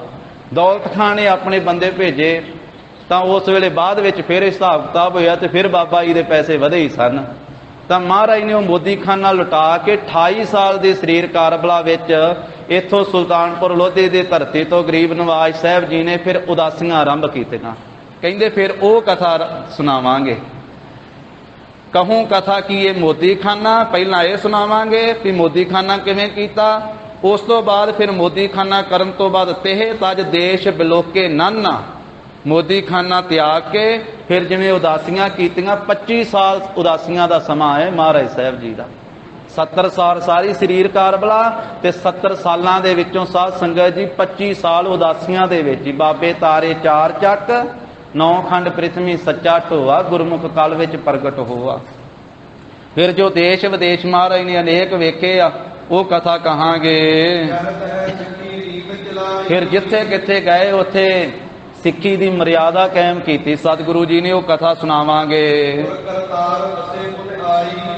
ਦੌਲਤ ਖਾਨ ਨੇ ਆਪਣੇ ਬੰਦੇ ਭੇਜੇ, ਤਾਂ ਉਸ ਵੇਲੇ ਬਾਅਦ ਵਿੱਚ ਫਿਰ ਹਿਸਾਬ ਕਿਤਾਬ ਹੋਇਆ ਤੇ ਫਿਰ ਬਾਬਾ ਜੀ ਦੇ ਪੈਸੇ ਵਧੇ ਹੀ ਸਨ। ਤਾਂ ਮਹਾਰਾਜ ਨੇ ਉਹ ਮੋਦੀ ਖਾਨਾ ਲੁਟਾ ਕੇ 28 ਸਾਲ ਦੇ ਸਰੀਰ ਕਾਰਬਲਾ ਵਿੱਚ ਇੱਥੋਂ ਸੁਲਤਾਨਪੁਰ ਲੋਧੀ ਦੀ ਧਰਤੀ ਤੋਂ ਗਰੀਬ ਨਵਾਜ਼ ਸਾਹਿਬ ਜੀ ਨੇ ਫਿਰ ਉਦਾਸੀਆਂ ਆਰੰਭ ਕੀਤੀਆਂ। ਕਹਿੰਦੇ ਫਿਰ ਉਹ ਕਥਾ ਸੁਣਾਵਾਂਗੇ। ਕਹੂੰ ਕਥਾ ਕੀ ਇਹ ਮੋਦੀ ਖਾਨਾ, ਪਹਿਲਾਂ ਇਹ ਸੁਣਾਵਾਂਗੇ ਵੀ ਮੋਦੀ ਖਾਨਾ ਕਿਵੇਂ ਕੀਤਾ। ਉਸ ਤੋਂ ਬਾਅਦ ਫਿਰ ਮੋਦੀ ਖਾਨਾ ਕਰਨ ਤੋਂ ਬਾਅਦ ਤੇਹ ਤਜ ਦੇਸ਼ ਬਿਲੋਕੇ ਨਾਨਾ, ਮੋਦੀ ਖਾਨਾ ਤਿਆਗ ਕੇ ਫਿਰ ਜਿਵੇਂ ਉਦਾਸੀਆਂ ਕੀਤੀਆਂ। 25 ਸਾਲ ਉਦਾਸੀਆਂ ਦਾ ਸਮਾਂ ਹੈ ਮਹਾਰਾਜ ਸਾਹਿਬ ਜੀ ਦਾ। 70 ਸਾਲ ਸਾਰੀ ਸਰੀਰ ਕਾਰਬਲਾ ਤੇ 70 ਸਾਲਾਂ ਦੇ ਵਿੱਚੋਂ ਸਾਧ ਸੰਗਤ ਜੀ 25 ਸਾਲ ਉਦਾਸੀਆਂ ਦੇ ਵਿੱਚ ਹੀ ਬਾਬੇ ਤਾਰੇ 4 ਚੱਕ, 9 ਖੰਡ ਪ੍ਰਿਥਵੀ ਸੱਚਾ ਢੋਆ, ਗੁਰਮੁਖ ਕਲ ਵਿੱਚ ਪ੍ਰਗਟ ਹੋਆ। ਫਿਰ ਜੋ ਦੇਸ਼ ਵਿਦੇਸ਼ ਮਹਾਰਾਜ ਨੇ ਅਨੇਕ ਵੇਖੇ ਆ, ਉਹ ਕਥਾ ਕਹਾਂਗੇ। ਫਿਰ ਜਿੱਥੇ ਕਿੱਥੇ ਗਏ ਉੱਥੇ ਸਿੱਖੀ ਦੀ ਮਰਿਆਦਾ ਕਾਇਮ ਕੀਤੀ ਸਤਿਗੁਰੂ ਜੀ ਨੇ, ਉਹ ਕਥਾ ਸੁਣਾਵਾਂਗੇ।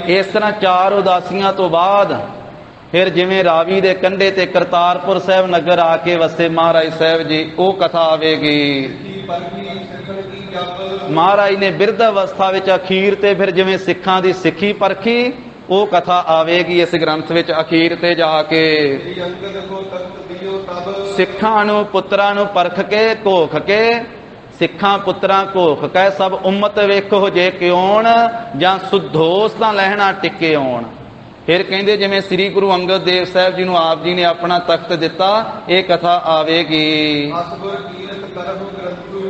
ਇਸ ਤਰ੍ਹਾਂ 4 ਉਦਾਸੀਆਂ ਤੋਂ ਬਾਅਦ ਫਿਰ ਜਿਵੇਂ ਰਾਵੀ ਦੇ ਕੰਢੇ ਤੇ ਕਰਤਾਰਪੁਰ ਸਾਹਿਬ ਨਗਰ ਆ ਕੇ ਵਸੇ ਮਹਾਰਾਜ ਸਾਹਿਬ ਜੀ, ਉਹ ਕਥਾ ਆਵੇਗੀ। ਮਹਾਰਾਜ ਨੇ ਬਿਰਧ ਅਵਸਥਾ ਵਿੱਚ ਅਖੀਰ ਤੇ ਫਿਰ ਜਿਵੇਂ ਸਿੱਖਾਂ ਦੀ ਸਿੱਖੀ ਪਰਖੀ, ਉਹ ਕਥਾ ਆਵੇਗੀ ਇਸ ਗ੍ਰੰਥ ਵਿੱਚ ਅਖੀਰ ਤੇ ਜਾ ਕੇ। ਸਿੱਖਾਂ ਨੂੰ ਪੁੱਤਰਾਂ ਨੂੰ ਪਰਖ ਕੇ ਘੋਖ ਕੇ, ਸਿੱਖਾਂ ਪੁੱਤਰਾਂ ਘੋਖ ਕੇ ਸਭ ਉਮਤ ਵੇਖੋ ਜੇ ਕਿਉਣ, ਜਾਂ ਸੁਧੋਸ ਤਾਂ ਲਹਿਣਾ ਟਿੱਕੇ ਆਉਣ। ਫਿਰ ਕਹਿੰਦੇ ਜਿਵੇਂ ਸ੍ਰੀ ਗੁਰੂ ਅੰਗਦ ਦੇਵ ਸਾਹਿਬ ਜੀ ਨੂੰ ਆਪ ਜੀ ਨੇ ਆਪਣਾ ਤਖਤ ਦਿੱਤਾ, ਇਹ ਕਥਾ ਆਵੇਗੀ।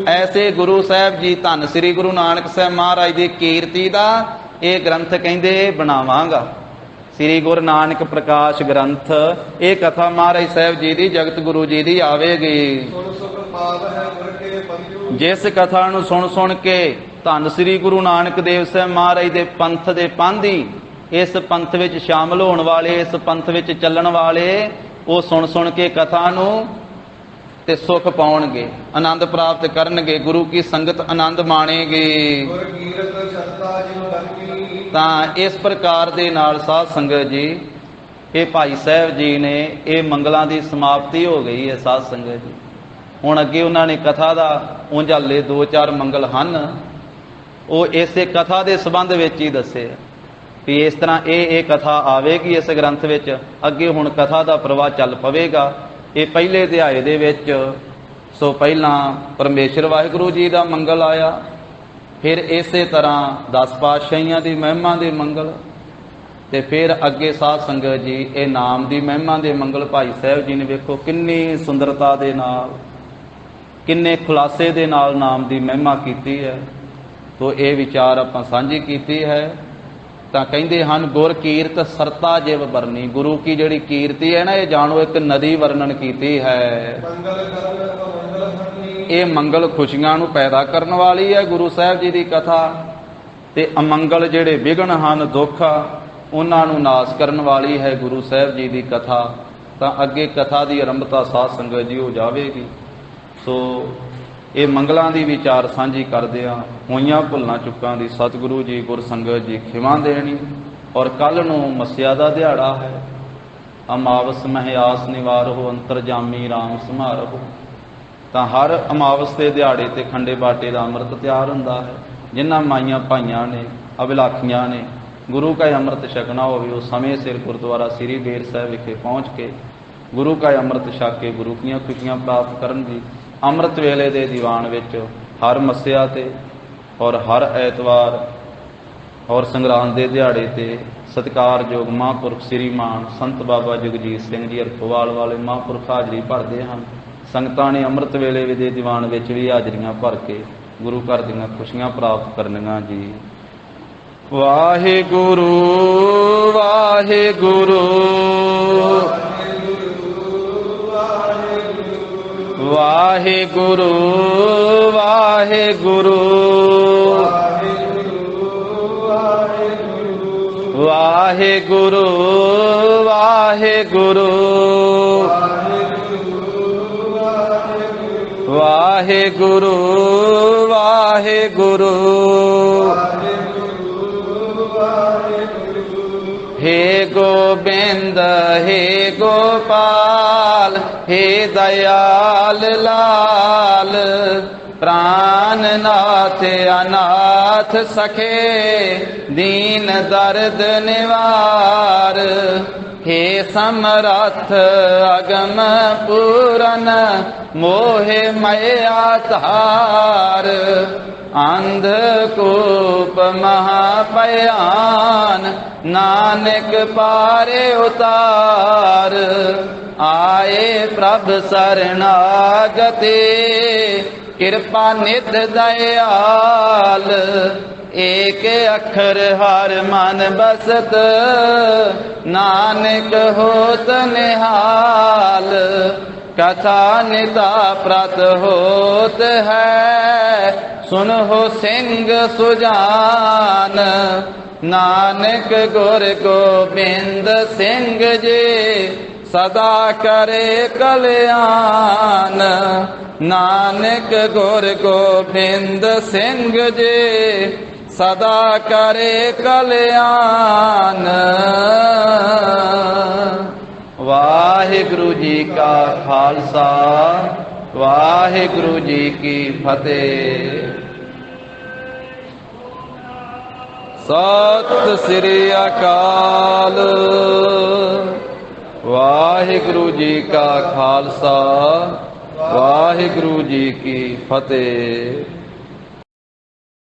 ਐਸੇ ਗੁਰੂ ਸਾਹਿਬ ਜੀ ਧੰਨ ਸ੍ਰੀ ਗੁਰੂ ਨਾਨਕ ਸਾਹਿਬ ਮਹਾਰਾਜ ਦੀ ਕੀਰਤੀ ਦਾ ਇਹ ਗ੍ਰੰਥ ਕਹਿੰਦੇ ਬਣਾਵਾਂਗਾ। ਸ੍ਰੀ ਗੁਰੂ ਨਾਨਕ ਪ੍ਰਕਾਸ਼ ਗ੍ਰੰਥ, ਇਹ ਕਥਾ ਮਹਾਰਾਜ ਸਾਹਿਬ ਜੀ ਦੀ ਜਗਤ ਗੁਰੂ ਜੀ ਦੀ ਆਵੇਗੀ। ਜਿਸ ਕਥਾ ਨੂੰ ਸੁਣ ਕੇ ਧੰਨ ਸ੍ਰੀ ਗੁਰੂ ਨਾਨਕ ਦੇਵ ਸਾਹਿਬ ਮਹਾਰਾਜ ਦੇ ਪੰਥ ਦੇ ਪਾਂਧੀ, ਇਸ ਪੰਥ ਵਿੱਚ ਸ਼ਾਮਲ ਹੋਣ ਵਾਲੇ, ਇਸ ਪੰਥ ਵਿੱਚ ਚੱਲਣ ਵਾਲੇ, ਉਹ ਸੁਣ ਕੇ ਕਥਾ ਨੂੰ ਤੇ ਸੁਖ ਪਾਉਣਗੇ, ਆਨੰਦ ਪ੍ਰਾਪਤ ਕਰਨਗੇ, ਗੁਰੂ ਕੀ ਸੰਗਤ ਆਨੰਦ ਮਾਣੇਗੀ। ਤਾਂ ਇਸ ਪ੍ਰਕਾਰ ਦੇ ਨਾਲ ਸਾਧ ਸੰਗਤ ਜੀ, ਇਹ ਭਾਈ ਸਾਹਿਬ ਜੀ ਨੇ ਇਹ ਮੰਗਲਾਂ ਦੀ ਸਮਾਪਤੀ ਹੋ ਗਈ ਹੈ ਸਾਧ ਸੰਗਤ ਜੀ। ਹੁਣ ਅੱਗੇ ਉਹਨਾਂ ਨੇ ਕਥਾ ਦਾ ਉਂਝ ਹਾਲੇ 2-4 ਮੰਗਲ ਹਨ, ਉਹ ਇਸੇ ਕਥਾ ਦੇ ਸੰਬੰਧ ਵਿੱਚ ਹੀ ਦੱਸੇ ਵੀ ਇਸ ਤਰ੍ਹਾਂ ਇਹ ਕਥਾ ਆਵੇਗੀ ਇਸ ਗ੍ਰੰਥ ਵਿੱਚ। ਅੱਗੇ ਹੁਣ ਕਥਾ ਦਾ ਪ੍ਰਵਾਹ ਚੱਲ ਪਵੇਗਾ। ਇਹ ਪਹਿਲੇ ਅਧਿਆਏ ਦੇ ਵਿੱਚ ਸੋ ਪਹਿਲਾਂ ਪਰਮੇਸ਼ਰ ਵਾਹਿਗੁਰੂ ਜੀ ਦਾ ਮੰਗਲ ਆਇਆ, ਫਿਰ ਇਸੇ ਤਰ੍ਹਾਂ 10 ਪਾਤਸ਼ਾਹੀਆਂ ਦੀ ਮਹਿਮਾ ਦੇ ਮੰਗਲ, ਤੇ ਫਿਰ ਅੱਗੇ ਸਾਧ ਸੰਗਤ ਜੀ ਇਹ ਨਾਮ ਦੀ ਮਹਿਮਾ ਦੇ ਮੰਗਲ। ਭਾਈ ਸਾਹਿਬ ਜੀ ਨੇ ਵੇਖੋ ਕਿੰਨੀ ਸੁੰਦਰਤਾ ਦੇ ਨਾਲ, ਕਿੰਨੇ ਖੁਲਾਸੇ ਦੇ ਨਾਲ ਨਾਮ ਦੀ ਮਹਿਮਾ ਕੀਤੀ ਹੈ। ਤੋ ਇਹ ਵਿਚਾਰ ਆਪਾਂ ਸਾਂਝੀ ਕੀਤੀ ਹੈ। ਤਾਂ ਕਹਿੰਦੇ ਹਨ ਗੁਰ ਕੀਰਤ ਸਰਤਾ ਜਿਵ ਵਰਨੀ, ਗੁਰੂ ਕੀ ਜਿਹੜੀ ਕੀਰਤੀ ਹੈ ਨਾ, ਇਹ ਜਾਣੋ ਇੱਕ ਨਦੀ ਵਰਣਨ ਕੀਤੀ ਹੈ। ਇਹ ਮੰਗਲ ਖੁਸ਼ੀਆਂ ਨੂੰ ਪੈਦਾ ਕਰਨ ਵਾਲੀ ਹੈ ਗੁਰੂ ਸਾਹਿਬ ਜੀ ਦੀ ਕਥਾ, ਤੇ ਅਮੰਗਲ ਜਿਹੜੇ ਵਿਘਨ ਹਨ, ਦੁੱਖ, ਉਹਨਾਂ ਨੂੰ ਨਾਸ ਕਰਨ ਵਾਲੀ ਹੈ ਗੁਰੂ ਸਾਹਿਬ ਜੀ ਦੀ ਕਥਾ। ਤਾਂ ਅੱਗੇ ਕਥਾ ਦੀ ਆਰੰਭਤਾ ਸਾਧ ਸੰਗਤ ਜੀ ਹੋ ਜਾਵੇਗੀ। ਸੋ ਇਹ ਮੰਗਲਾਂ ਦੀ ਵਿਚਾਰ ਸਾਂਝੀ ਕਰਦਿਆਂ ਹੋਈਆਂ ਭੁੱਲਾਂ ਚੁੱਕਾਂ ਦੀ ਸਤਿਗੁਰੂ ਜੀ ਗੁਰ ਸੰਗਤ ਜੀ ਖਿਮਾ ਦੇਣੀ। ਔਰ ਕੱਲ ਨੂੰ ਮੱਸਿਆ ਦਾ ਦਿਹਾੜਾ ਹੈ, ਅਮਾਵਸ ਮਹਿ ਆਸ ਨਿਵਾਰੋ, ਅੰਤਰਜਾਮੀ ਰਾਮ ਸਮਾਰੋ। ਤਾਂ ਹਰ ਅਮਾਵਸ ਦੇ ਦਿਹਾੜੇ ਤੇ ਖੰਡੇ ਬਾਟੇ ਦਾ ਅੰਮ੍ਰਿਤ ਤਿਆਰ ਹੁੰਦਾ ਹੈ। ਜਿਨ੍ਹਾਂ ਮਾਈਆਂ ਭਾਈਆਂ ਨੇ, ਅਭਿਲਾਖੀਆਂ ਨੇ ਗੁਰੂ ਕਾ ਅੰਮ੍ਰਿਤ ਛਕਣਾ ਹੋਵੇ, ਉਹ ਸਮੇਂ ਸਿਰ ਗੁਰਦੁਆਰਾ ਸ੍ਰੀ ਬੇਰ ਸਾਹਿਬ ਵਿਖੇ ਪਹੁੰਚ ਕੇ गुरु का अमृत छक के गुरु की खुशियां प्राप्त करनगे। अमृत वेले दे दीवान विच हर मस्या ते और हर ऐतवार और संगरांद के दिहाड़े ते सत्कारयोग महापुरख श्रीमान संत बाबा जगजीत सिंह जी हरखोवाल वाले महापुरख हाजरी भरते हैं। संगतां ने अमृत वेले दे दीवान विच भी हाजरियां भर के गुरु घर दीआं खुशियां प्राप्त करनियां जी। वाहिगुरु वाहिगुरु वाहिगुरु वाहिगुरु वाहिगुरु वाहिगुरु वाहिगुरु वाहिगुरु। हे गोबिंद हे गोपाल हे दयाल लाल प्राणनाथ अनाथ सखे दीन दर्द निवार। हे समरथ अगम पूरन मोहे मया तार। अंधकूप महाभयान नानक पारे उतार। आए प्रभ शरणागति कृपा निध दयाल। एक अखर हर मन बसत नानक होत निहाल। कथा निता प्रत होत है सुनहो सिंह सुजान। नानक गुर गोबिंद सिंह जी सदा करे कल्याण। नानक गुर गोबिंद सिंह जी सदा करे कल्याण। वाहिगुरु जी का खालसा वाहिगुरु जी की फतेह। सत श्री अकाल। वाहिगुरु जी का खालसा वाहिगुरु जी की फतेह।